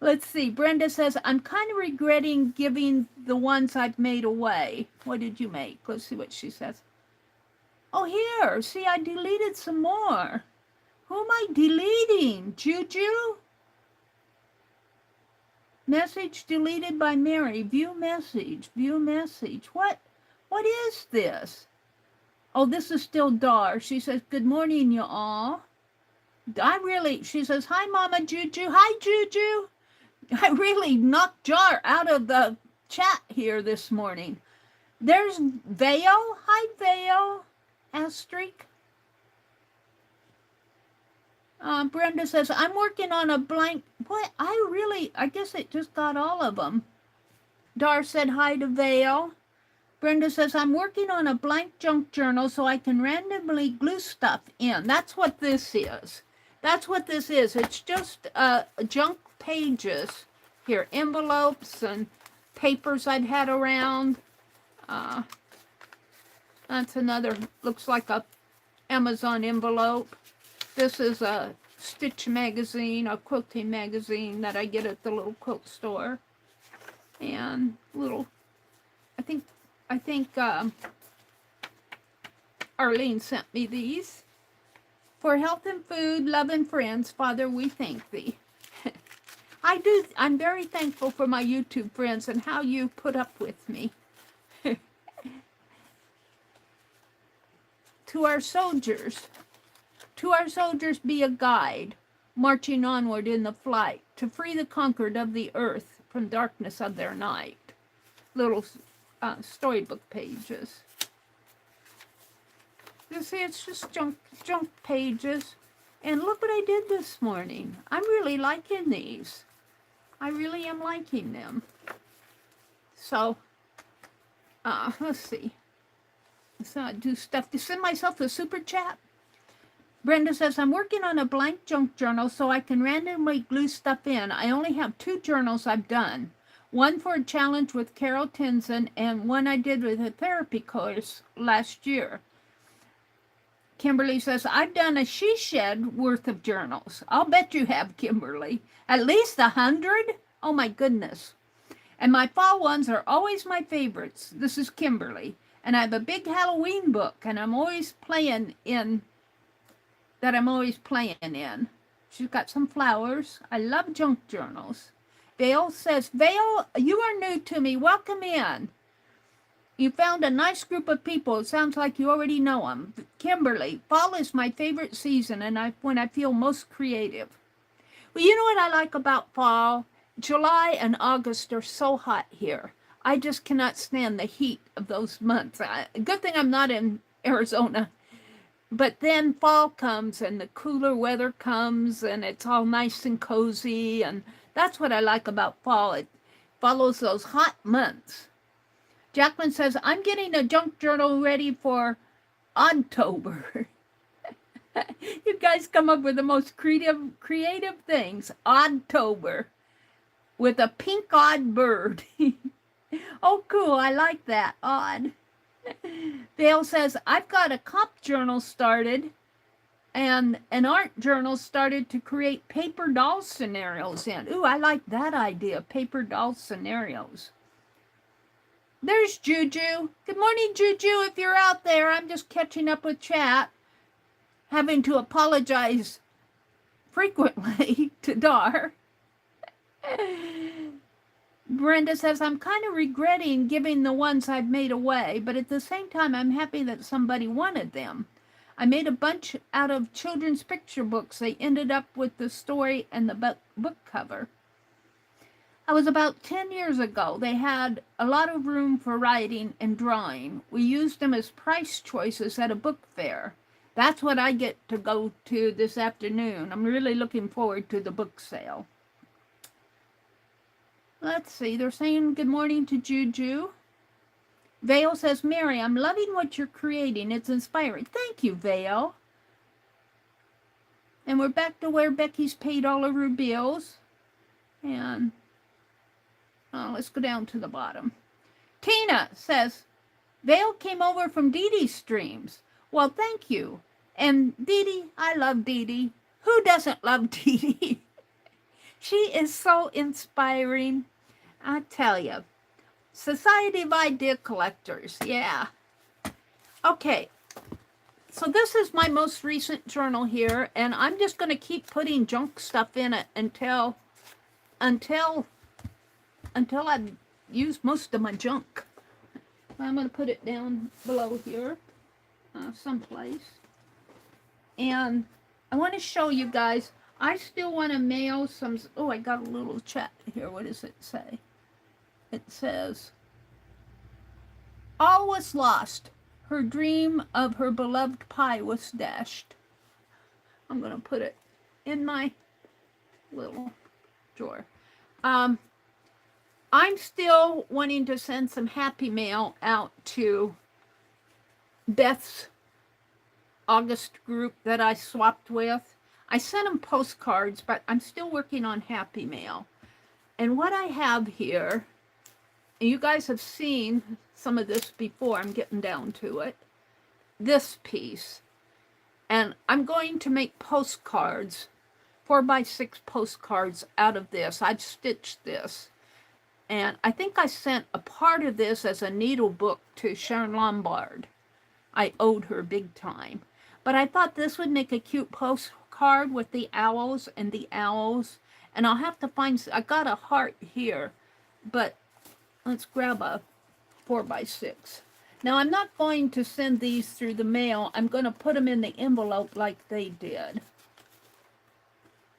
Let's see. Brenda says, I'm kind of regretting giving the ones I've made away. What did you make? Let's see what she says. Oh, here. See, I deleted some more. Who am I deleting? Juju? Message deleted by Meri. View message. View message. What is this? Oh, this is still Dar. She says, good morning, y'all. She says, hi, Mama Juju. Hi, Juju. I really knocked Jar out of the chat here this morning. There's Vale. Hi, Vale. Asterisk. Brenda says, I'm working on a blank. What? I guess it just got all of them. Dar said hi to Vale. Brenda says, I'm working on a blank junk journal so I can randomly glue stuff in. That's what this is. That's what this is. It's just junk pages. Here, envelopes and papers I'd had around. That's another, looks like a Amazon envelope. This is a Stitch magazine, a quilting magazine that I get at the little quilt store. And little I think Arlene sent me these. For health and food, love and friends, Father, we thank thee. I'm very thankful for my YouTube friends and how you put up with me. To our soldiers be a guide, marching onward in the flight, to free the conquered of the earth from darkness of their night. Little storybook pages. You see, it's just junk pages. And look what I did this morning. I'm really liking these. I really am liking them. So, let's see. So I do stuff to send myself a super chat. Brenda says, I'm working on a blank junk journal so I can randomly glue stuff in. I only have 2 journals I've done. One for a challenge with Carol Tinson and one I did with a therapy course last year. Kimberly says, I've done a she shed worth of journals. I'll bet you have, Kimberly. At least 100? Oh my goodness. And my fall ones are always my favorites. This is Kimberly. And I have a big Halloween book, and I'm always playing in. She's got some flowers. I love junk journals. Vale says, Vale, you are new to me. Welcome in. You found a nice group of people. It sounds like you already know them. Kimberly, fall is my favorite season, and when I feel most creative. Well, you know what I like about fall? July and August are so hot here. I just cannot stand the heat of those months. Good thing I'm not in Arizona. But then fall comes and the cooler weather comes and it's all nice and cozy. And that's what I like about fall. It follows those hot months. Jacqueline says, I'm getting a junk journal ready for Oddtober. You guys come up with the most creative things. Oddtober. With a pink odd bird. Oh, cool. I like that. Odd. Dale says, I've got a comp journal started and an art journal started to create paper doll scenarios in. Ooh, I like that idea. Paper doll scenarios. There's Juju. Good morning, Juju. If you're out there, I'm just catching up with chat. Having to apologize frequently to Dar. Brenda says, I'm kind of regretting giving the ones I've made away, but at the same time, I'm happy that somebody wanted them. I made a bunch out of children's picture books. They ended up with the story and the book cover. I was about 10 years ago. They had a lot of room for writing and drawing. We used them as price choices at a book fair. That's what I get to go to this afternoon. I'm really looking forward to the book sale. Let's see, they're saying good morning to Juju. Vale says, Meri, I'm loving what you're creating. It's inspiring. Thank you, Vale. And we're back to where Becky's paid all of her bills. And let's go down to the bottom. Tina says, Vale came over from Dee Dee's streams. Well, thank you. And Dee Dee, I love Dee Dee. Who doesn't love Dee Dee? She is so inspiring. I tell you. Society of Idea Collectors. Yeah. Okay. So this is my most recent journal here. And I'm just going to keep putting junk stuff in it until I've used most of my junk. I'm going to put it down below here. Someplace. And I want to show you guys. I still want to mail some. Oh, I got a little chat here. What does it say? It says, all was lost. Her dream of her beloved pie was dashed. I'm going to put it in my little drawer. I'm still wanting to send some happy mail out to Beth's August group that I swapped with. I sent them postcards, but I'm still working on happy mail. And what I have here, and you guys have seen some of this before, I'm getting down to it, this piece. And I'm going to make postcards, 4x6 postcards out of this. I've stitched this. And I think I sent a part of this as a needle book to Sharon Lombard. I owed her big time. But I thought this would make a cute postcard with the owls and the owls. And I'll have to find, I got a heart here, but let's grab a 4x6. Now I'm not going to send these through the mail. I'm going to put them in the envelope like they did.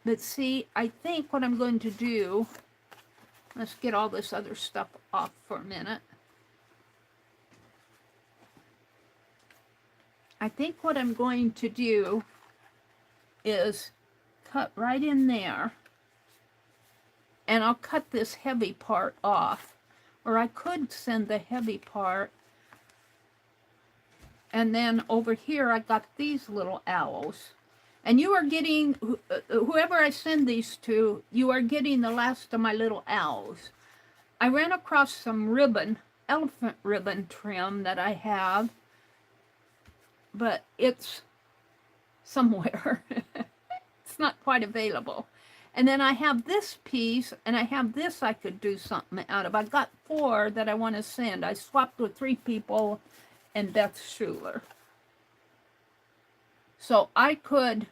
But see, I think what I'm going to do, let's get all this other stuff off for a minute. I think what I'm going to do is cut right in there, and I'll cut this heavy part off, or I could send the heavy part, and then over here I got these little owls. And you are getting, whoever I send these to, you are getting the last of my little owls. I ran across some ribbon, elephant ribbon trim that I have, but it's somewhere. It's not quite available. And then I have this piece, and I have this I could do something out of. I got 4 that I want to send. I swapped with 3 people and Beth Schuler. So I could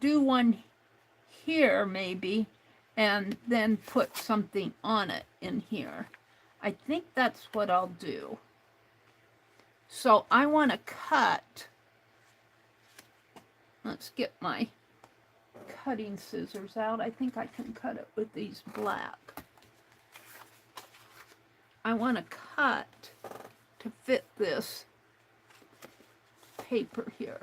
do one here maybe, and then put something on it in here. I think that's what I'll do. So I want to cut, let's get my cutting scissors out. I think I can cut it with these black. I want to cut to fit this paper here.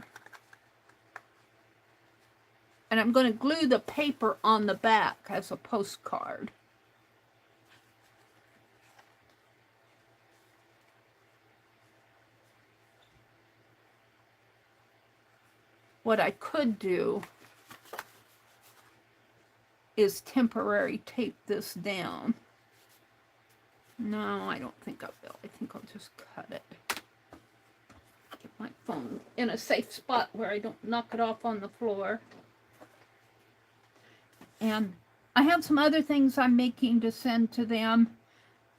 And I'm going to glue the paper on the back as a postcard. What I could do is temporary tape this down. No, I don't think I will. I think I'll just cut it. Get my phone in a safe spot where I don't knock it off on the floor. And I have some other things I'm making to send to them.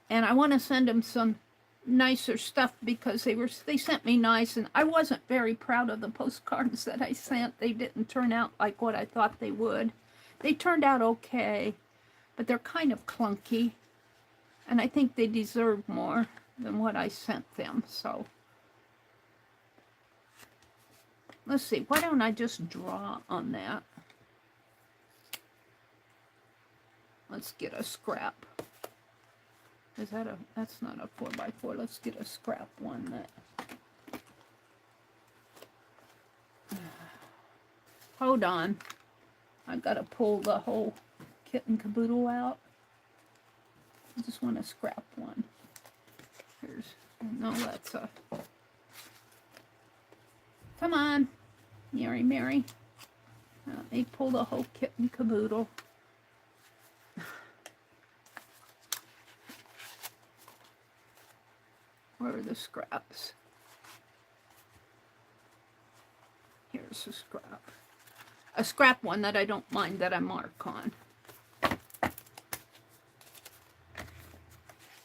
And I want to send them some nicer stuff because they sent me nice, and I wasn't very proud of the postcards that I sent. They didn't turn out like what I thought they would. They turned out okay, but they're kind of clunky, and I think they deserve more than what I sent them. So let's see, why don't I just draw on that? Let's get a scrap. Is that that's not a 4x4. Let's get a scrap one that, hold on. I gotta pull the whole kit and caboodle out. I just want a scrap one. No, that's a, come on, Meri. Let me pull the whole kit and caboodle. Where are the scraps? Here's a scrap. A scrap one that I don't mind that I mark on.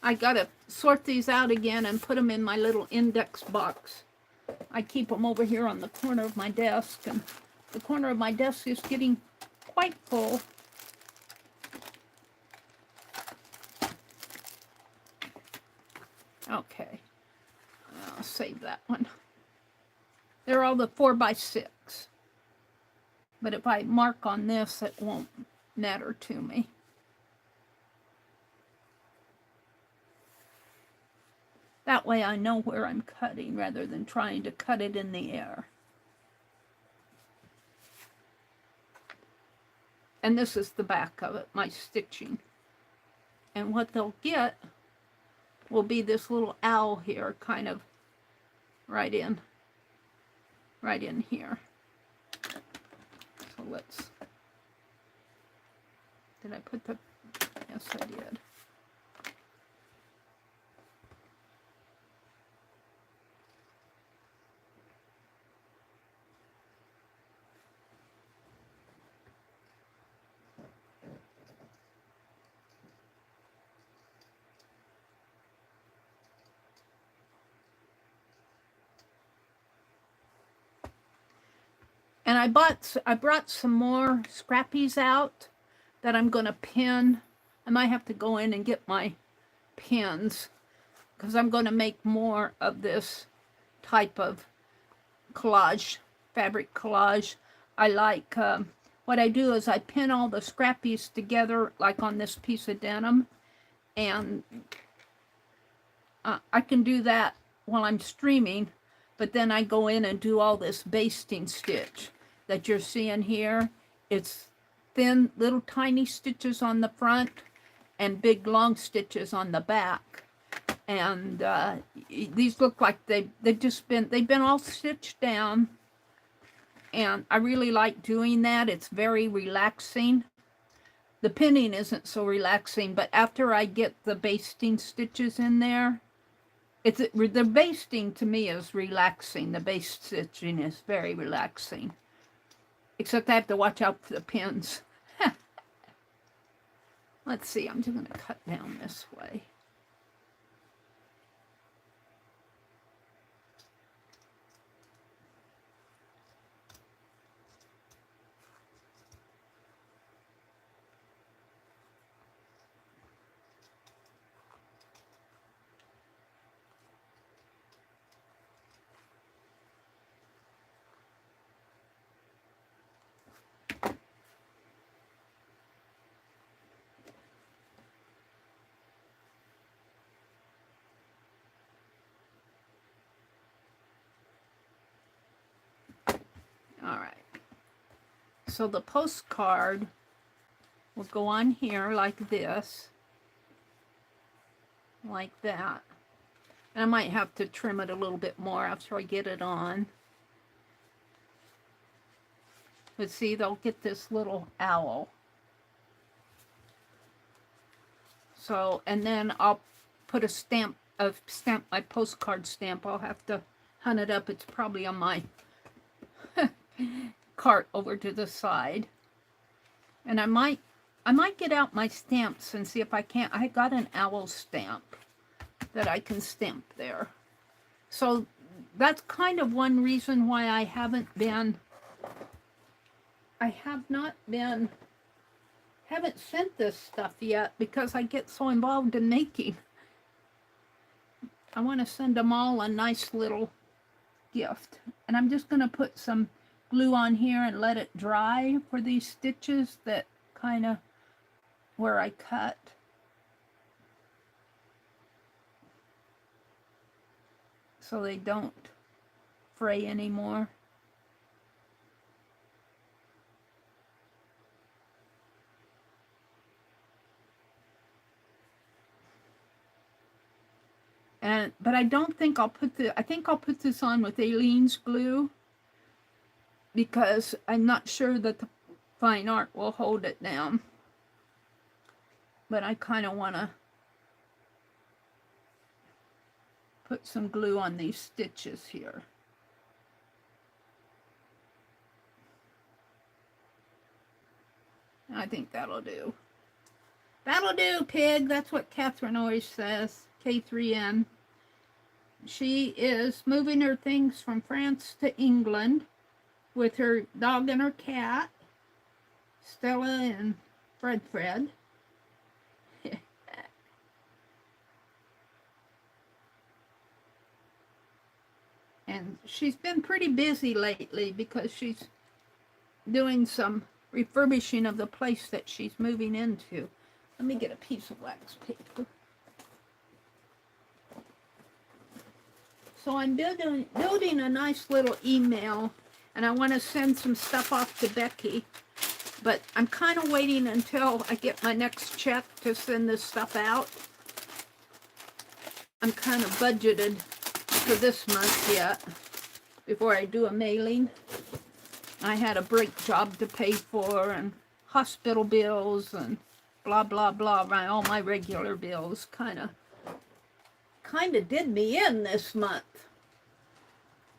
I gotta sort these out again and put them in my little index box. I keep them over here on the corner of my desk, and the corner of my desk is getting quite full. Okay, I'll save that one. They're all the 4x6. But if I mark on this, it won't matter to me. That way I know where I'm cutting rather than trying to cut it in the air. And this is the back of it, my stitching. And what they'll get will be this little owl here, kind of right in here. So let's, did I put the, yes I did. And I brought some more scrappies out that I'm going to pin. I might have to go in and get my pins because I'm going to make more of this type of collage, fabric collage. I like, what I do is I pin all the scrappies together like on this piece of denim, and I can do that while I'm streaming, but then I go in and do all this basting stitch that you're seeing here. It's thin little tiny stitches on the front and big long stitches on the back, and these look like they've been all stitched down, and I really like doing that. It's very relaxing. The pinning isn't so relaxing, but after I get the basting stitches in there, the basting to me is relaxing. The base stitching is very relaxing. Except I have to watch out for the pins. Let's see, I'm just going to cut down this way. All right. So the postcard will go on here like this, like that. And I might have to trim it a little bit more after I get it on. But see, they'll get this little owl. So, and then I'll put my postcard stamp. I'll have to hunt it up. It's probably on my cart over to the side. And I might get out my stamps and see if I can't. I got an owl stamp that I can stamp there. So that's kind of one reason why I haven't sent this stuff yet, because I get so involved in making. I want to send them all a nice little gift. And I'm just going to put some glue on here and let it dry for these stitches that kind of where I cut. So they don't fray anymore. But I don't think I think I'll put this on with Aleene's glue, because I'm not sure that the fine art will hold it down. But I kind of want to put some glue on these stitches here. I think that'll do. That'll do, pig. That's what Catherine always says. K3N. She is moving her things from France to England with her dog and her cat, Stella and Fred. And she's been pretty busy lately because she's doing some refurbishing of the place that she's moving into. Let me get a piece of wax paper. So I'm building a nice little email, and I want to send some stuff off to Becky, but I'm kind of waiting until I get my next check to send this stuff out. I'm kind of budgeted for this month yet before I do a mailing. I had a brake job to pay for, and hospital bills, and blah, blah, blah. All my regular bills kind of did me in this month.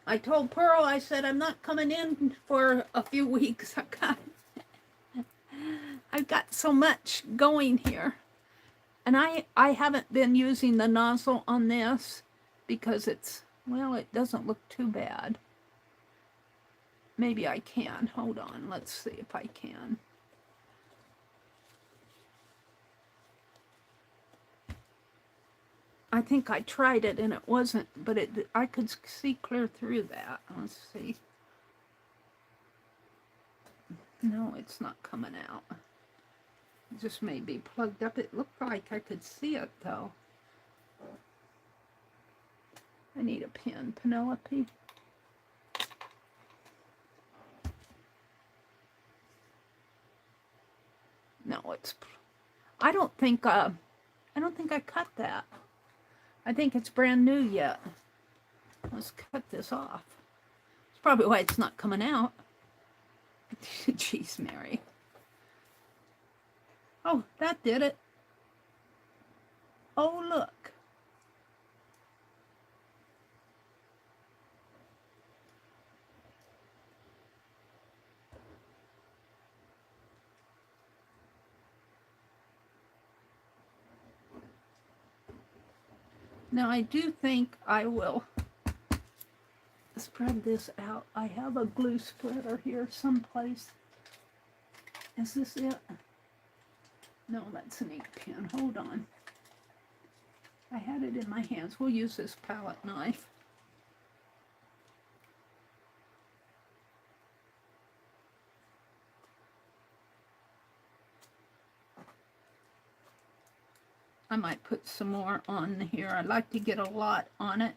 I told Pearl, I said, I'm not coming in for a few weeks. I've got so much going here. And I haven't been using the nozzle on this because it's, well, it doesn't look too bad. maybe I can. Hold on, let's see if I can. I think I tried it and it wasn't, but I could see clear through that. Let's see. No, it's not coming out. It just may be plugged up. It looked like I could see it though. I need a pen, Penelope. No, it's. I don't think I cut that. I think it's brand new yet. Let's cut this off. It's probably why it's not coming out. Jeez, Mary. Oh, that did it. Oh, look. Now, I do think I will spread this out. I have a glue spreader here someplace. Is this it? No, that's an ink pen. Hold on. I had it in my hands. We'll use this palette knife. I might put some more on here. I'd like to get a lot on it.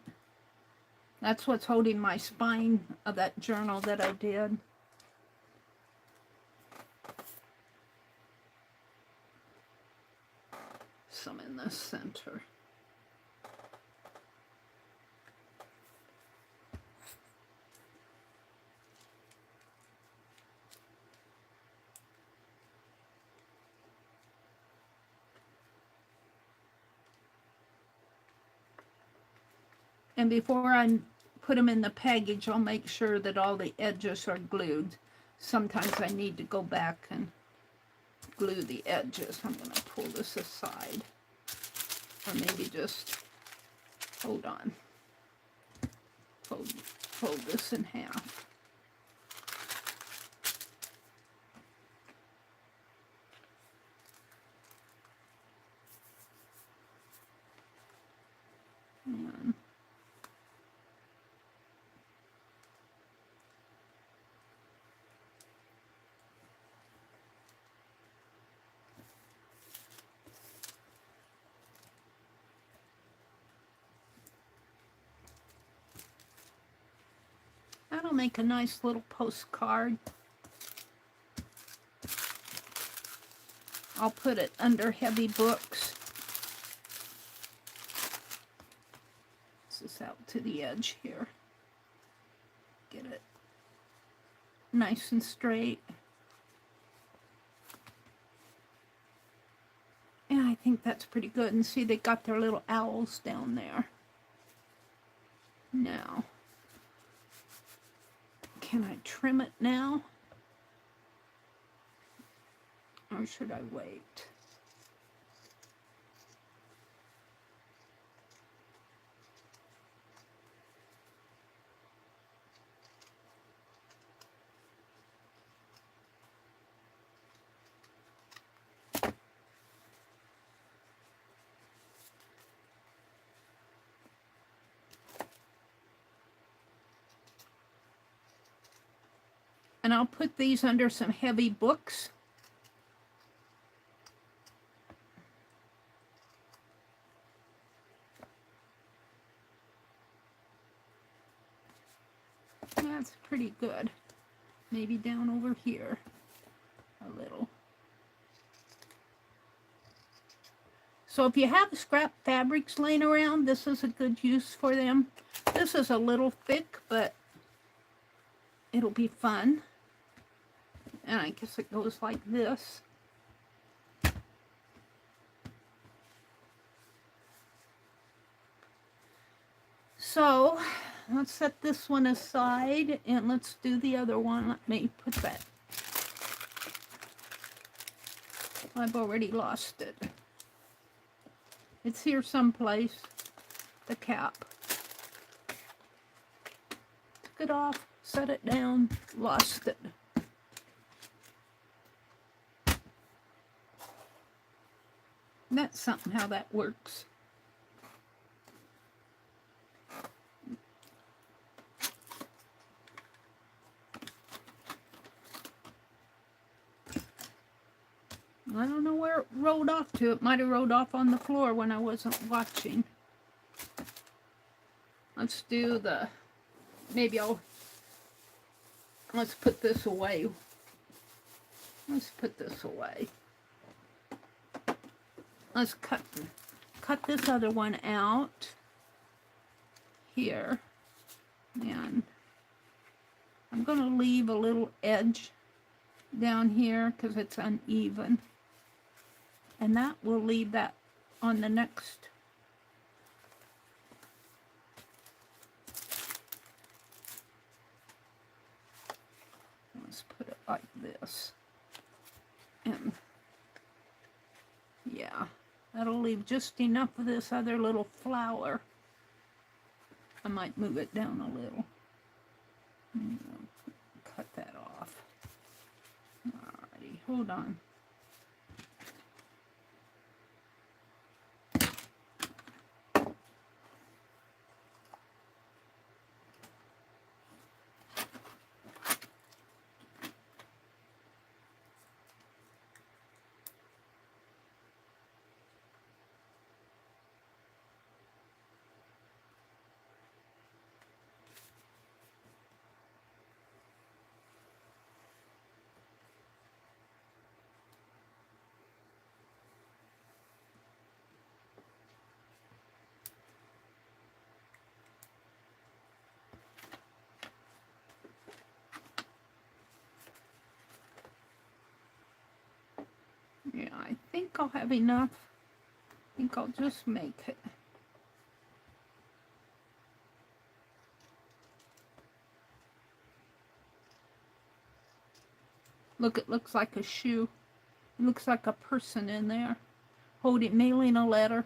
That's what's holding my spine of that journal that I did. Some in the center. And before I put them in the package, I'll make sure that all the edges are glued. Sometimes I need to go back and glue the edges. I'm going to pull this aside. Or maybe just, hold on. Fold this in half. And that'll make a nice little postcard. I'll put it under heavy books. This is out to the edge here. Get it nice and straight. And I think that's pretty good. And see, they got their little owls down there. Now, can I trim it now? Or should I wait? And I'll put these under some heavy books. That's pretty good. Maybe down over here a little. So if you have scrap fabrics laying around, this is a good use for them. This is a little thick, but it'll be fun. And I guess it goes like this. So let's set this one aside and let's do the other one. Let me put that. I've already lost it. It's here someplace. The cap. Took it off. set it down, lost it. That's something how that works. I don't know where it rolled off to. It might have rolled off on the floor when I wasn't watching. Let's do the, let's put this away. Let's put this away. Let's cut this other one out here. And I'm going to leave a little edge down here because it's uneven. And that will leave that on the next. Let's put it like this. And yeah, that'll leave just enough of this other little flower. I might move it down a little. Cut that off. Alrighty, hold on. Yeah, I think I'll have enough. I think I'll just make it. Look, it looks like a shoe. It looks like a person in there mailing a letter.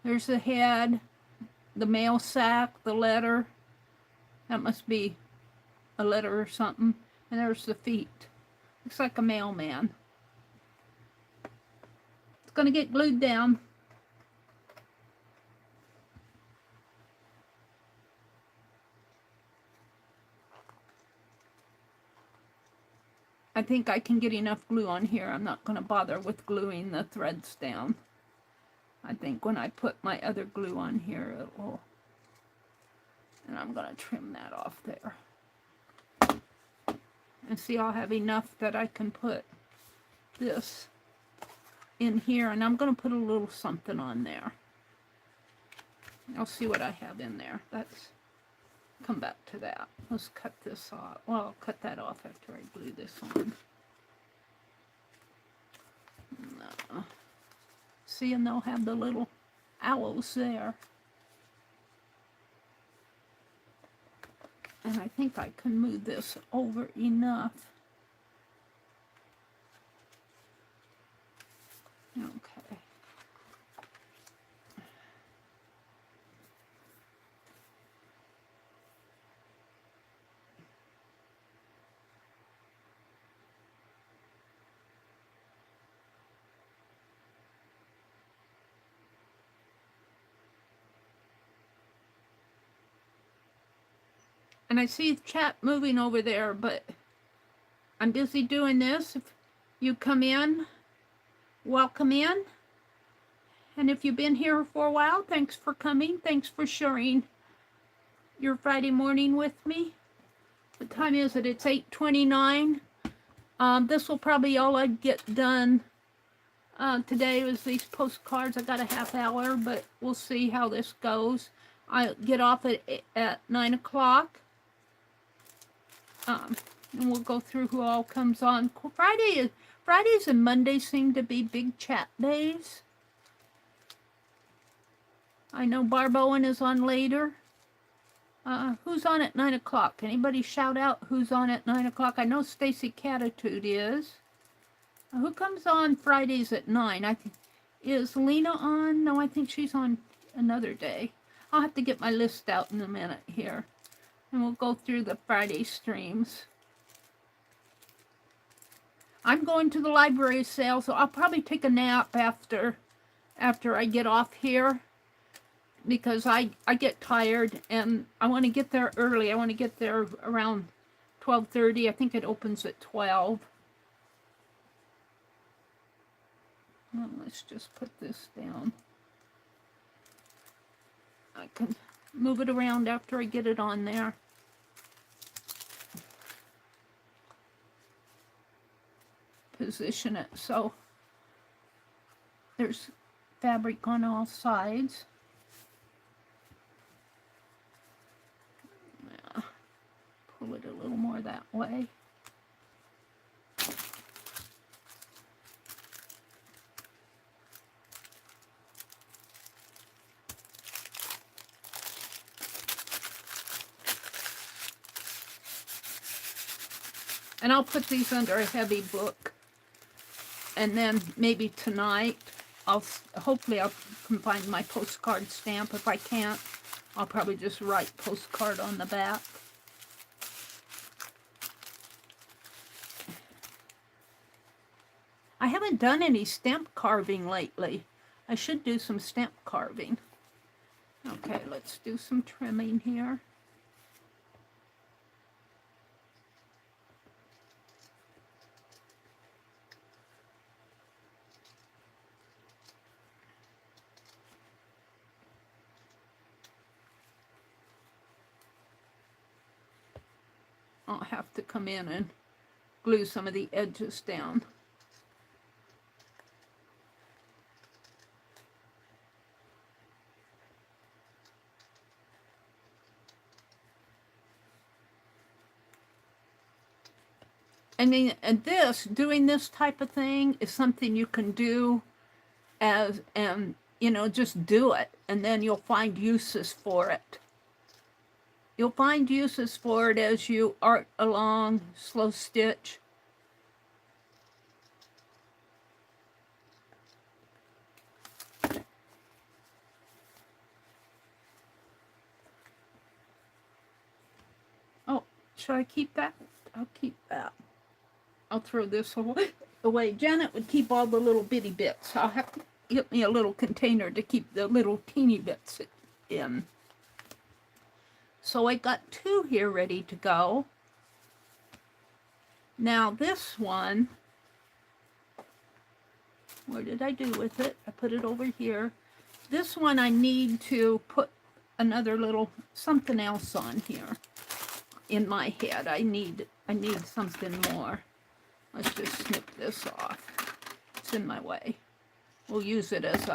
There's the head, the mail sack, the letter. That must be a letter or something. And there's the feet. Looks like a mailman. It's going to get glued down. I think I can get enough glue on here. I'm not going to bother with gluing the threads down. I think when I put my other glue on here, it will. And I'm going to trim that off there. And see, I'll have enough that I can put this in here. And I'm going to put a little something on there. I'll see what I have in there. That's, come back to that. Let's cut this off. Well, I'll cut that off after I glue this on. No. See, and they'll have the little owls there. And I think I can move this over enough. Okay. And I see the chat moving over there, but I'm busy doing this. If you come in, welcome in. And if you've been here for a while, thanks for coming. Thanks for sharing your Friday morning with me. What time is it? It's 8:29. This will probably all I get done today was these postcards. I got a half hour, but we'll see how this goes. I'll get off at 9 o'clock. And we'll go through who all comes on. Fridays and Mondays seem to be big chat days. I know Barb Owen is on later. Who's on at 9 o'clock? Anybody shout out who's on at 9 o'clock? I know Stacy Catitude is. Who comes on Fridays at 9? I think, is Lena on? No, I think she's on another day. I'll have to get my list out in a minute here. and we'll go through the Friday streams. I'm going to the library sale, so I'll probably take a nap after I get off here, because I get tired and I want to get there early. I want to get there around 12:30. I think it opens at 12. Well, let's just put this down. I can move it around after I get it on there. Position it so there's fabric on all sides. Yeah. Pull it a little more that way. And I'll put these under a heavy book. And then maybe tonight, hopefully I can find my postcard stamp. If I can't, I'll probably just write postcard on the back. I haven't done any stamp carving lately. I should do some stamp carving. Okay, let's do some trimming here. I'll have to come in and glue some of the edges down. And then doing this type of thing is something you can do just do it, and then you'll find uses for it. You'll find uses for it as you art along, slow stitch. Oh, should I keep that? I'll keep that. I'll throw this away. Janet would keep all the little bitty bits. I'll have to get me a little container to keep the little teeny bits in. So I got 2 here ready to go. Now this one, where did I do with it? I put it over here. This one I need to put another little something else on here. In my head, I need something more. Let's just snip this off. It's in my way. We'll use it as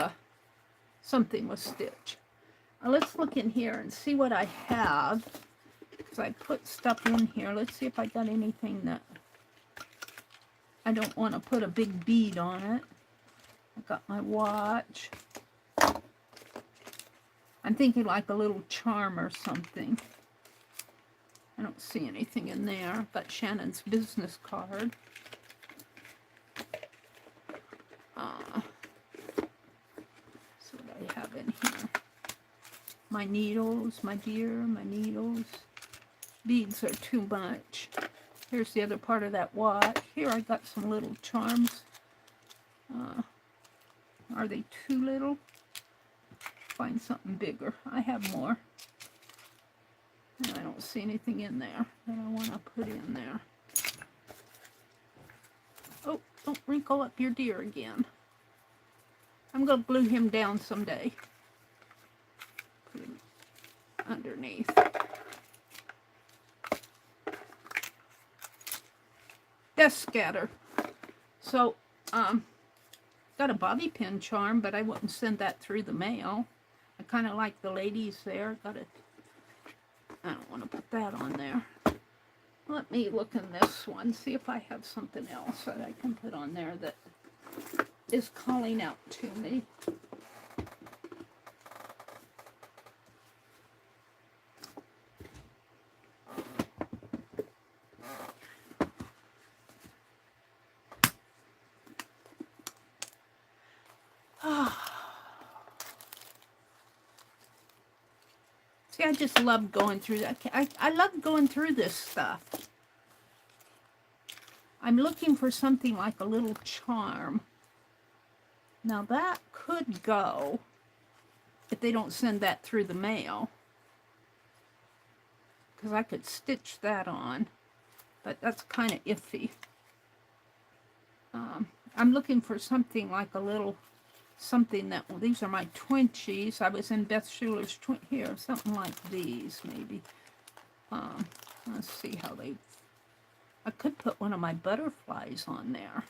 something with stitch. Now let's look in here and see what I have. Because I put stuff in here. Let's see if I got anything that I don't want to put a big bead on it. I got my watch. I'm thinking like a little charm or something. I don't see anything in there. Got Shannon's business card. So what do I have in here? My needles, my dear, my needles. Beads are too much. Here's the other part of that watch. Here I got some little charms. Are they too little? Find something bigger. I have more. And I don't see anything in there that I want to put in there. Oh, don't wrinkle up your deer again. I'm going to glue him down someday. Put him underneath. Desk scatter. So, got a bobby pin charm, but I wouldn't send that through the mail. I kind of like the ladies there. I don't want to put that on there. Let me look in this one, see if I have something else that I can put on there that is calling out to me. See, I just love going through that. I love going through this stuff. I'm looking for something like a little charm. Now that could go if they don't send that through the mail. Because I could stitch that on. But that's kind of iffy. I'm looking for something like a little, something that, well, these are my twinchies. I was in Beth Schuler's here, something like these, maybe. Let's see how they, I could put one of my butterflies on there.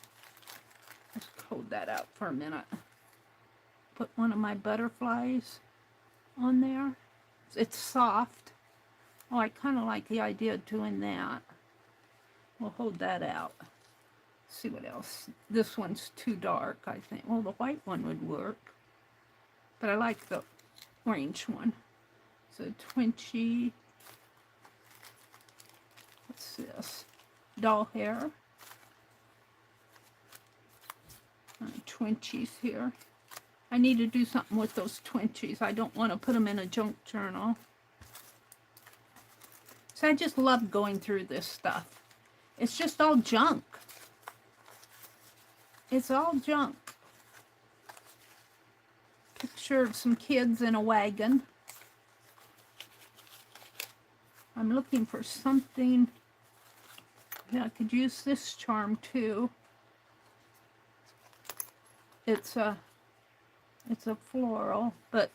Let's hold that out for a minute. Put one of my butterflies on there. It's soft. Oh, I kind of like the idea of doing that. We'll hold that out. See what else. This one's too dark, I think. Well, the white one would work. But I like the orange one. So twinchy. What's this? Doll hair. Twinchies here. I need to do something with those twinchies. I don't want to put them in a junk journal. So I just love going through this stuff. It's just all junk. It's all junk. Picture of some kids in a wagon. I'm looking for something. Yeah, I could use this charm too. It's a floral, but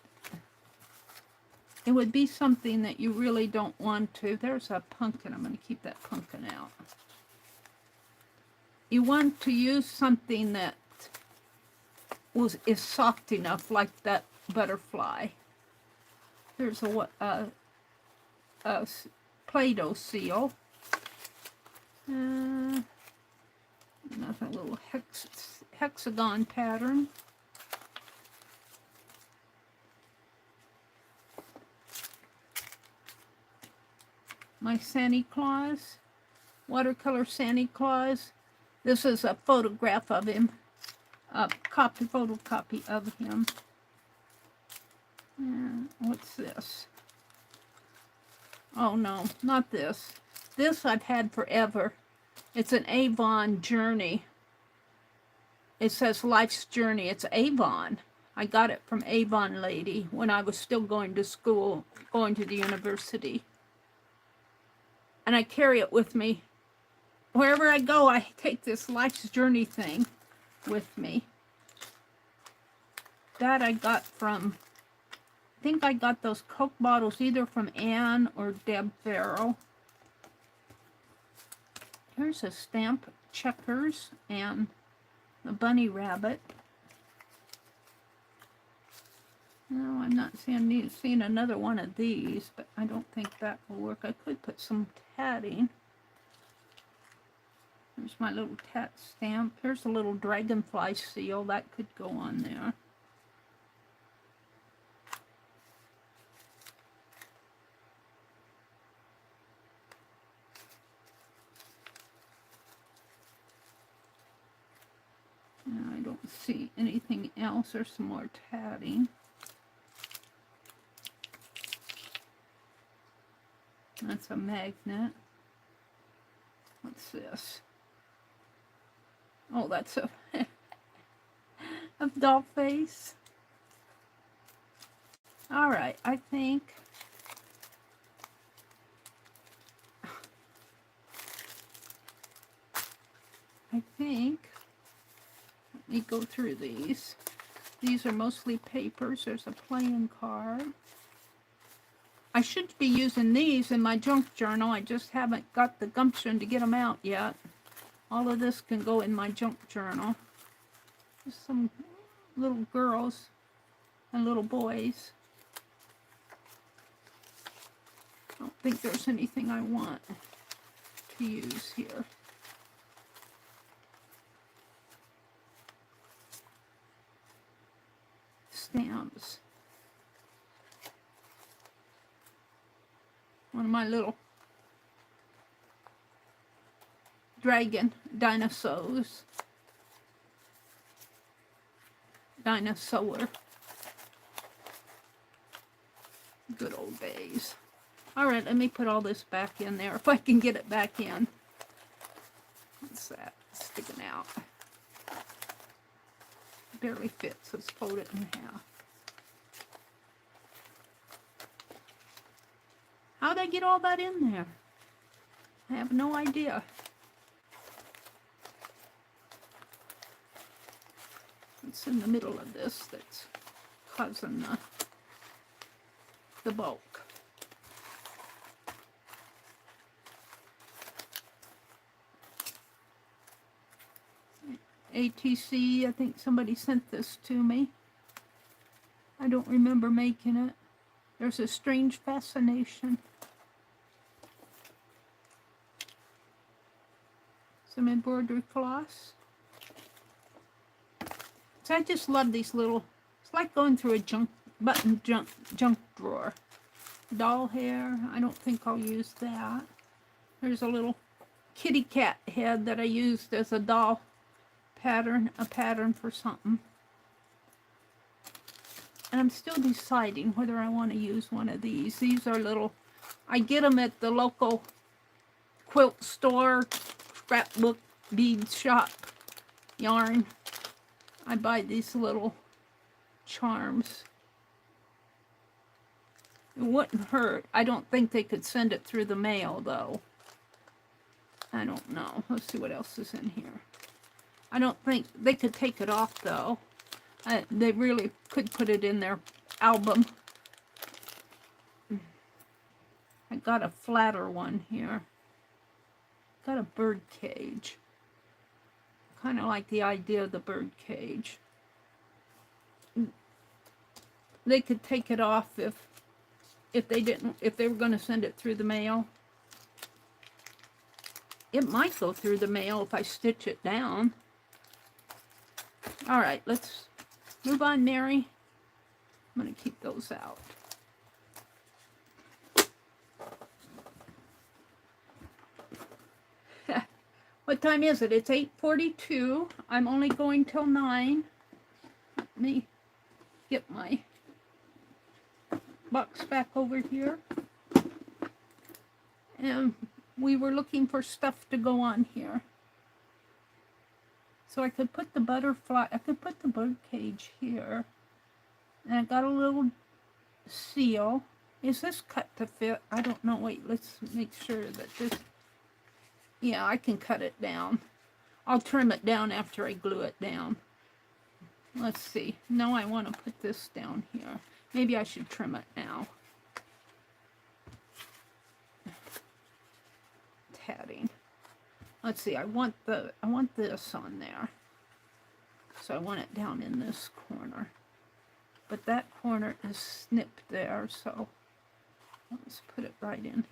it would be something that you really don't want to. There's a pumpkin. I'm going to keep that pumpkin out. You want to use something that is soft enough, like that butterfly. There's a Play-Doh seal. Another little hexagon pattern. My Santa Claus, watercolor Santa Claus. This is a photograph of him, a photocopy of him. What's this? Oh no, not this. This I've had forever. It's an Avon journey. It says Life's Journey. It's Avon. I got it from Avon Lady when I was still going to school, going to the university. And I carry it with me. Wherever I go, I take this Life's Journey thing with me. That I got from, I think I got those Coke bottles either from Anne or Deb Farrell. Here's a stamp, checkers, and the bunny rabbit. No, I'm not seeing another one of these, but I don't think that will work. I could put some tatting. There's my little tat stamp. Here's a little dragonfly seal. That could go on there. No, I don't see anything else. There's some more tatting. That's a magnet. What's this? Oh, that's a doll face. All right, I think let me go through these. These are mostly papers. There's a playing card. I should be using these in my junk journal. I just haven't got the gumption to get them out yet. All of this can go in my junk journal. There's some little girls and little boys. I don't think there's anything I want to use here. Stamps. One of my little dragon dinosaurs. Dinosaur. Good old days. days. All right, let me put all this back in there if I can get it back in. What's that sticking out? Barely fits. Let's fold it in half. How'd I get all that in there? I have no idea. It's in the middle of this that's causing the bulk. ATC, I think somebody sent this to me. I don't remember making it. There's a strange fascination. Some embroidery floss. So I just love these little, it's like going through a junk drawer. Doll hair, I don't think I'll use that. There's a little kitty cat head that I used as a doll pattern, a pattern for something. And I'm still deciding whether I want to use one of these. These are little, I get them at the local quilt store, scrapbook, bead shop, yarn. I buy these little charms. It wouldn't hurt. I don't think they could send it through the mail, though. I don't know. Let's see what else is in here. I don't think they could take it off, though. They really could put it in their album. I got a flatter one here. Got a bird cage. Kind of like the idea of the bird cage. They could take it off if they were going to send it through the mail. It might go through the mail if I stitch it down. All right, let's move on, Mary. I'm going to keep those out. What time is it? It's 8:42. I'm only going till 9. Let me get my box back over here. And we were looking for stuff to go on here. So I could put the butterfly, I could put the bird cage here. And I got a little seal. Is this cut to fit? I don't know. Wait, let's make sure that this... Yeah, I can cut it down. I'll trim it down after I glue it down. Let's see. No, I want to put this down here. Maybe I should trim it now. Tatting. Let's see. I want this on there. So I want it down in this corner. But that corner is snipped there, so let's put it right in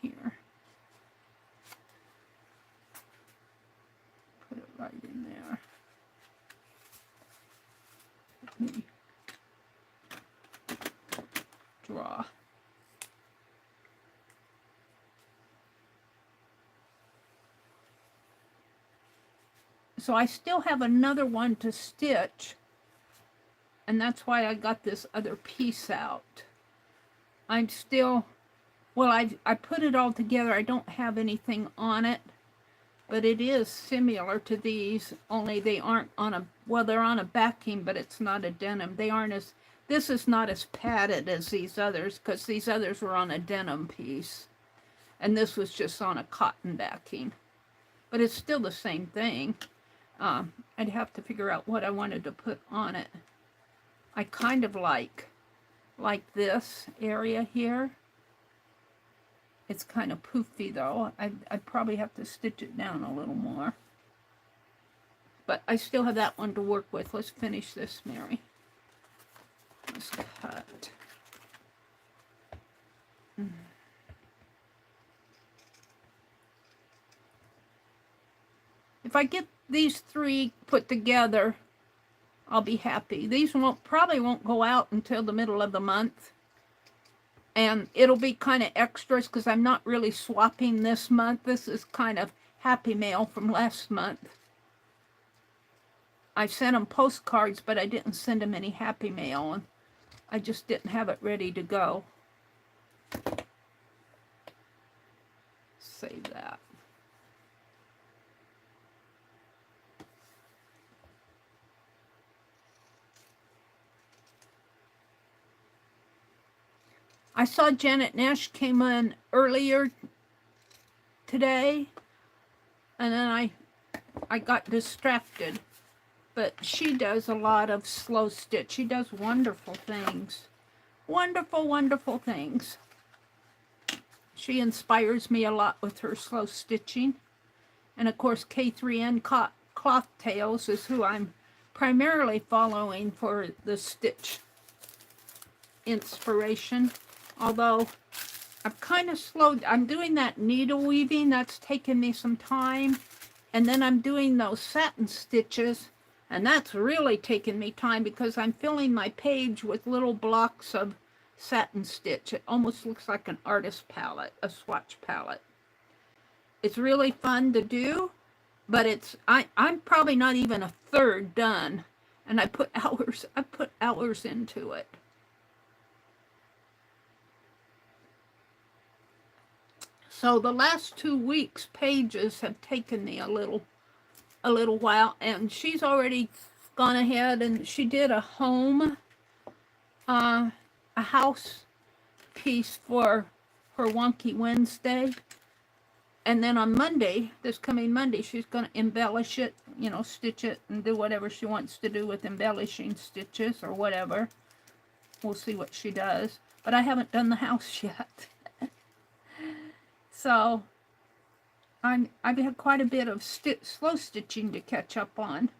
here. Put it right in there. Let me draw. So I still have another one to stitch, and that's why I got this other piece out. I'm still, well, I put it all together. I don't have anything on it, but it is similar to these, only they aren't on a, well, they're on a backing, but it's not a denim. They aren't as, this is not as padded as these others, because these others were on a denim piece, and this was just on a cotton backing. But it's still the same thing. I'd have to figure out what I wanted to put on it. I kind of like this area here. It's kind of poofy though. I'd probably have to stitch it down a little more. But I still have that one to work with. Let's finish this, Mary. Let's cut. If I get these three put together, I'll be happy. These probably won't go out until the middle of the month. And it'll be kind of extras because I'm not really swapping this month. This is kind of Happy Mail from last month. I sent them postcards, but I didn't send them any Happy Mail. And I just didn't have it ready to go. Save that. I saw Janet Nash came in earlier today, and then I got distracted. But she does a lot of slow stitch. She does wonderful things. Wonderful, wonderful things. She inspires me a lot with her slow stitching. And of course, K3N Cloth Tales is who I'm primarily following for the stitch inspiration. Although I've kind of slowed, I'm doing that needle weaving, that's taken me some time. And then I'm doing those satin stitches, and that's really taken me time because I'm filling my page with little blocks of satin stitch. It almost looks like an artist palette, a swatch palette. It's really fun to do, but I'm probably not even a third done, and I put hours into it. So the last 2 weeks pages have taken me a little while, and she's already gone ahead and she did a home, a house piece for her Wonky Wednesday. And then on Monday, this coming Monday, she's going to embellish it, you know, stitch it and do whatever she wants to do with embellishing stitches or whatever. We'll see what she does. But I haven't done the house yet. So I've had quite a bit of slow stitching to catch up on.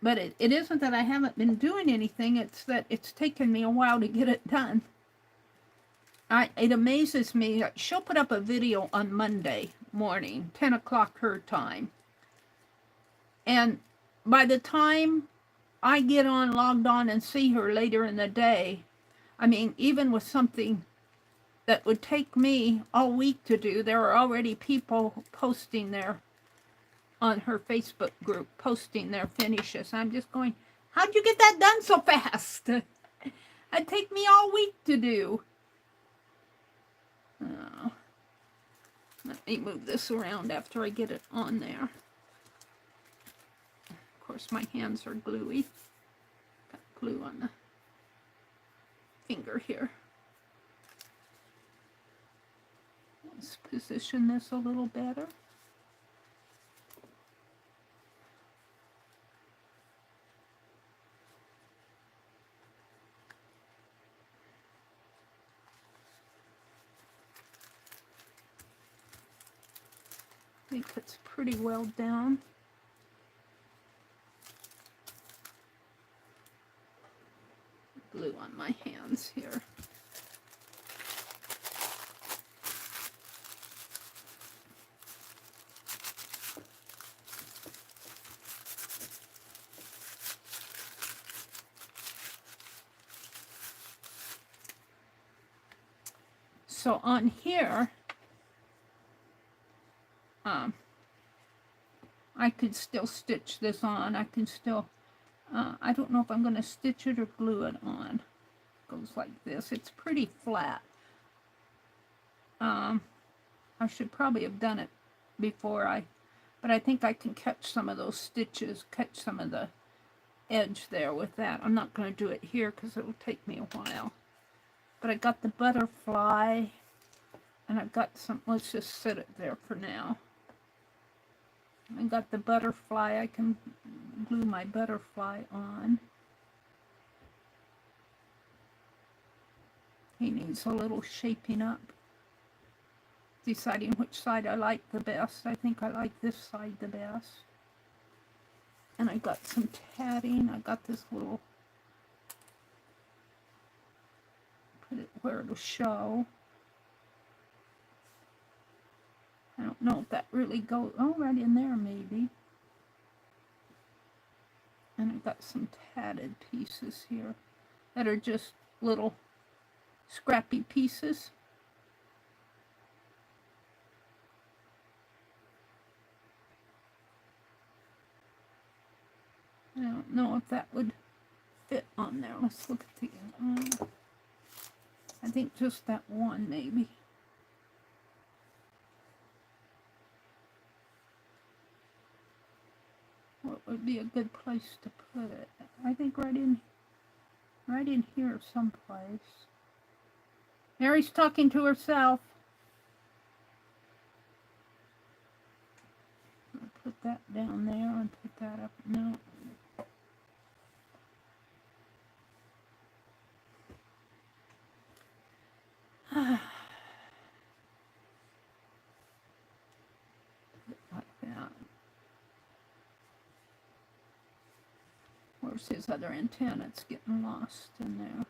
But it isn't that I haven't been doing anything, it's that it's taken me a while to get it done. It amazes me. She'll put up a video on Monday morning, 10 o'clock her time. And by the time I get logged on and see her later in the day, I mean, even with something that would take me all week to do, there are already people posting on her Facebook group, posting their finishes. I'm just going, how'd you get that done so fast? It'd take me all week to do. Oh. Let me move this around after I get it on there. Of course, my hands are gluey. Got glue on the finger here. Let's position this a little better. I think it's pretty well down. Glue on my hands here. So on here, I could still stitch this on. I can still, I don't know if I'm going to stitch it or glue it on. It goes like this. It's pretty flat. I should probably have done it before but I think I can catch some of those stitches, catch some of the edge there with that. I'm not going to do it here because it'll take me a while. But I got the butterfly, and I've got some, let's just set it there for now. I got the butterfly, I can glue my butterfly on. He needs a little shaping up. Deciding which side I like the best. I think I like this side the best. And I got some tatting. I got this little, put it where it'll show. I don't know if that really goes, oh, right in there maybe. And I've got some tatted pieces here that are just little scrappy pieces. I don't know if that would fit on there. Let's look at the, I think just that one maybe. What would be a good place to put it? I think right in here someplace. Mary's talking to herself. I'll put that down there and put that up. No. Like that. Where's his other antenna? It's getting lost in there.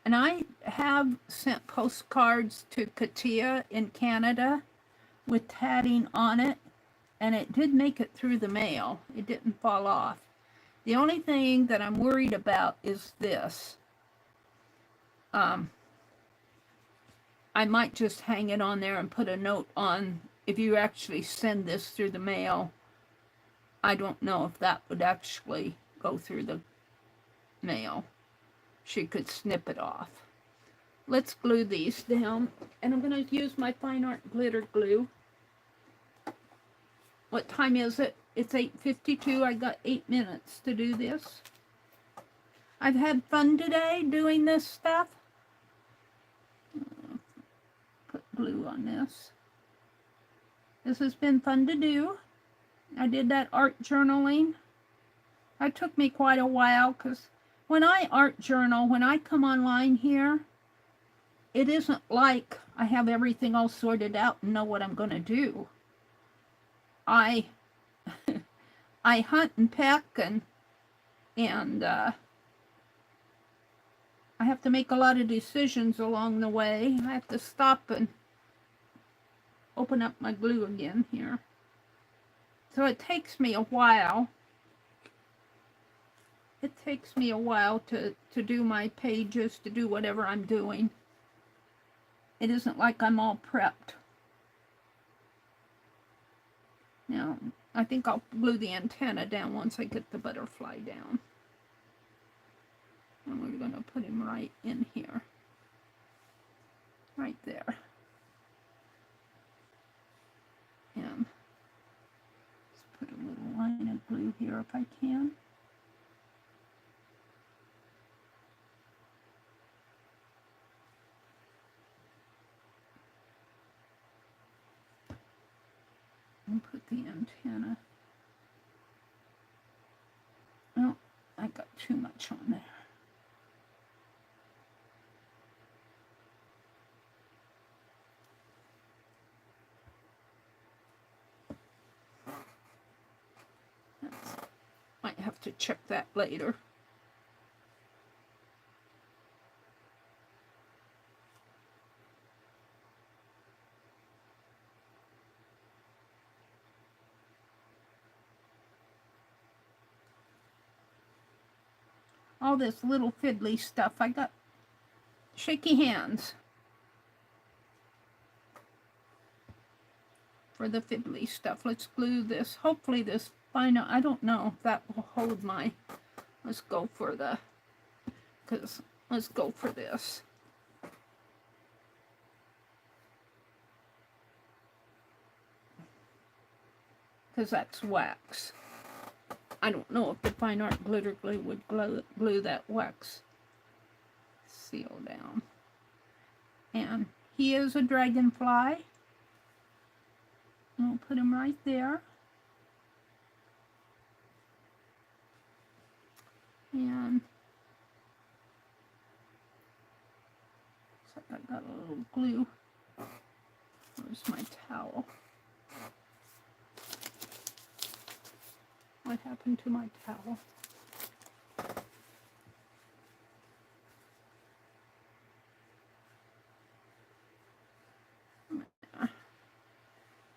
And I have sent postcards to Katia in Canada with tatting on it, and it did make it through the mail. It didn't fall off. The only thing that I'm worried about is this. I might just hang it on there and put a note on, if you actually send this through the mail, I don't know if that would actually go through the mail. She could snip it off. Let's glue these down, and I'm going to use my fine art glitter glue. What time is it? It's 8:52. I got 8 minutes to do this. I've had fun today doing this stuff. Put glue on this. This has been fun to do. I did that art journaling. That took me quite a while, because when I art journal, when I come online here, it isn't like I have everything all sorted out and know what I'm going to do. I hunt and peck, and I have to make a lot of decisions along the way. I have to stop and open up my glue again here. So it takes me a while. It takes me a while to do my pages, to do whatever I'm doing. It isn't like I'm all prepped. Now, I think I'll glue the antenna down once I get the butterfly down. And we're going to put him right in here. Right there. And let's put a little line of glue here if I can. And put the antenna. Oh, I got too much on there. Might have to check that later. All this little fiddly stuff. I got shaky hands for the fiddly stuff. Let's glue this. Hopefully this final, I don't know if that will hold my, let's go for the, because let's go for this. Because that's wax. I don't know if the fine art glitter glue would glue that wax seal down. And he is a dragonfly. We'll put him right there. And looks like I got a little glue. Where's my towel? What happened to my towel?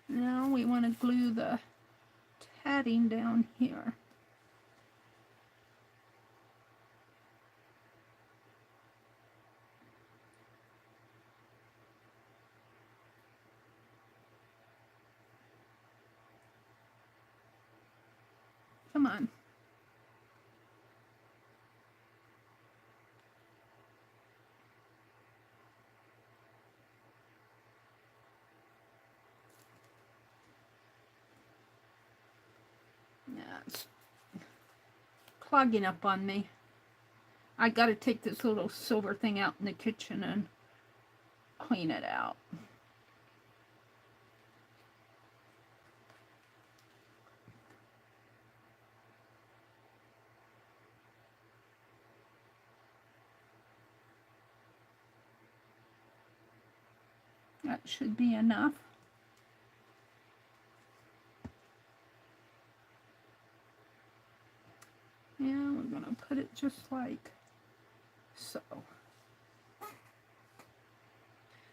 Now we want to glue the tatting down here. Come on. it's clogging up on me. I got to take this little silver thing out in the kitchen and clean it out. That should be enough. Yeah, we're going to put it just like so.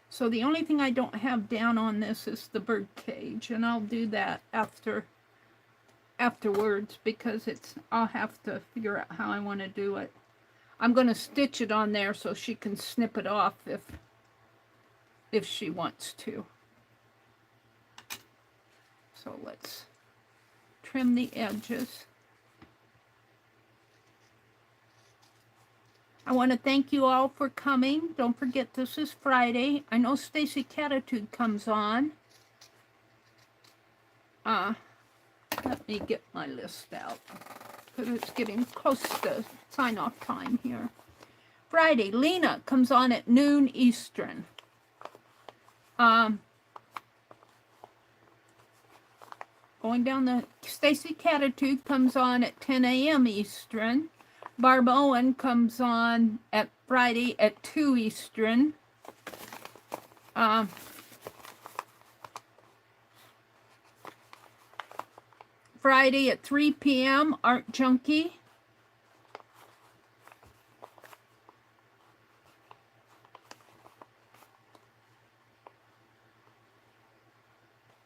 So the only thing I don't have down on this is the bird cage, and I'll do that afterwards because I'll have to figure out how I want to do it. I'm going to stitch it on there so she can snip it off if she wants to. So let's trim the edges. I want to thank you all for coming. Don't forget, this is Friday. I know Stacy Catitude comes on. Let me get my list out because it's getting close to sign-off time here. Friday, Lena comes on at noon Eastern. Going down the Stacy Catitude comes on at 10 a.m. Eastern. Barb Owen comes on at Friday at 2 Eastern. Friday at 3 p.m. Art Junkie.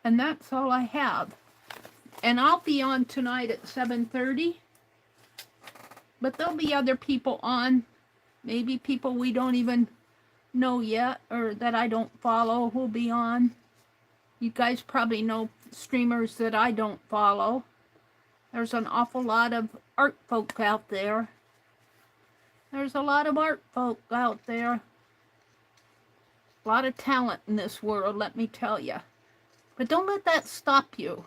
And that's all I have. And I'll be on tonight at 7:30. But there'll be other people on, maybe people we don't even know yet or that I don't follow who'll be on. You guys probably know streamers that I don't follow. There's an awful lot of art folk out there. There's a lot of art folk out there. A lot of talent in this world, let me tell you. But don't let that stop you.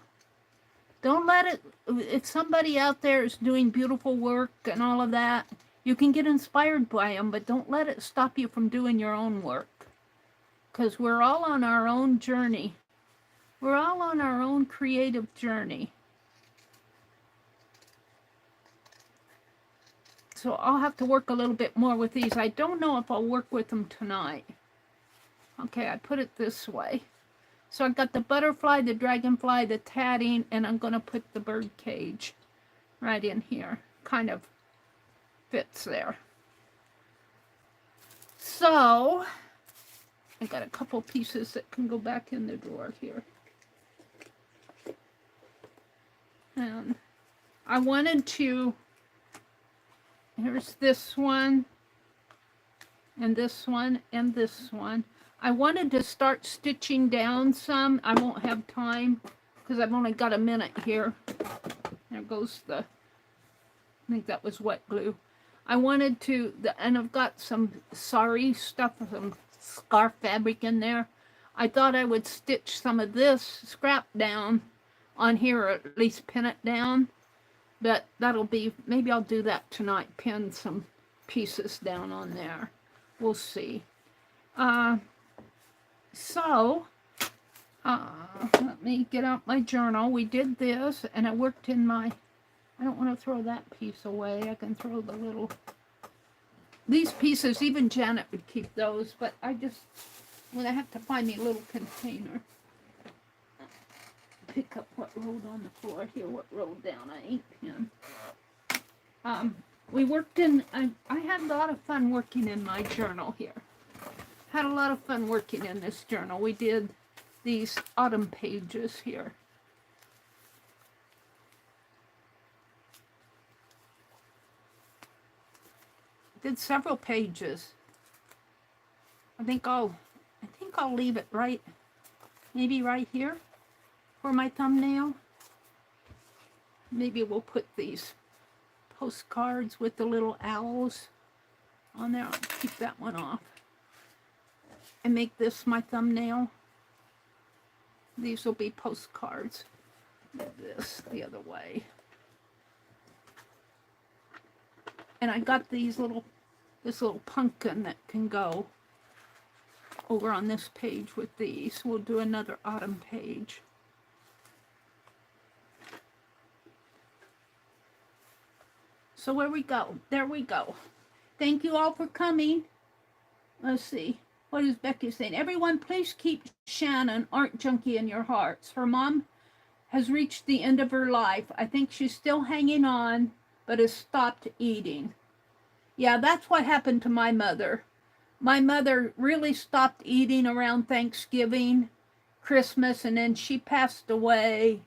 Don't let it, if somebody out there is doing beautiful work and all of that, you can get inspired by them, but don't let it stop you from doing your own work. Because we're all on our own journey. We're all on our own creative journey. So I'll have to work a little bit more with these. I don't know if I'll work with them tonight. Okay, I put it this way. So I've got the butterfly, the dragonfly, the tatting, and I'm going to put the bird cage right in here. Kind of fits there. So I got a couple pieces that can go back in the drawer here. And I wanted to, here's this one, and this one, and this one. I wanted to start stitching down some. I won't have time because I've only got a minute here. There goes the, I think that was wet glue. I wanted to, and I've got some sari stuff, some scarf fabric in there. I thought I would stitch some of this scrap down on here, or at least pin it down. But that'll be, maybe I'll do that tonight, pin some pieces down on there. We'll see. So, let me get out my journal. We did this, and I worked in my, I don't want to throw that piece away. I can throw the little, these pieces, even Janet would keep those, but I just, when I have to find me a little container. Pick up what rolled on the floor here, what rolled down, an ink pen. We worked in, I had a lot of fun working in my journal here. Had a lot of fun working in this journal. We did these autumn pages here. Did several pages. I think I'll leave it right, maybe right here for my thumbnail. Maybe we'll put these postcards with the little owls on there. I'll keep that one off. And make this my thumbnail. These will be postcards. This the other way. And I got this little pumpkin that can go over on this page with these. We'll do another autumn page. So where we go? There we go. Thank you all for coming. Let's see. What is Becky saying? Everyone, please keep Shannon, Art Junkie, in your hearts. Her mom has reached the end of her life. I think she's still hanging on, but has stopped eating. Yeah, that's what happened to my mother. My mother really stopped eating around Thanksgiving, Christmas, and then she passed away.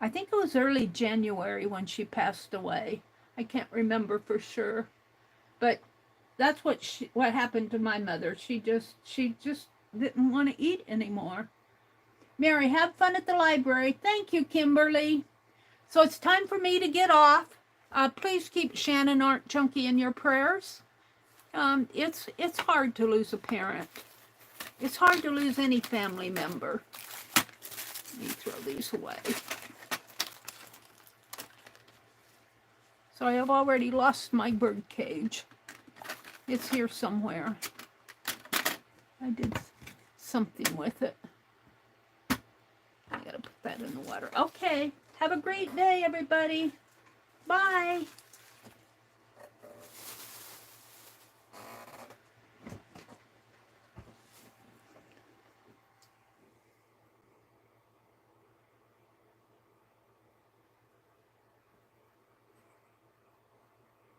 I think it was early January when she passed away. I can't remember for sure. But that's what happened to my mother. She just didn't want to eat anymore. Mary, have fun at the library. Thank you, Kimberly. So it's time for me to get off. Please keep Shannon, Art Junkie, in your prayers. It's hard to lose a parent. It's hard to lose any family member. Let me throw these away. So I have already lost my bird cage. It's here somewhere. I did something with it. I gotta put that in the water. Okay, have a great day, everybody. Bye.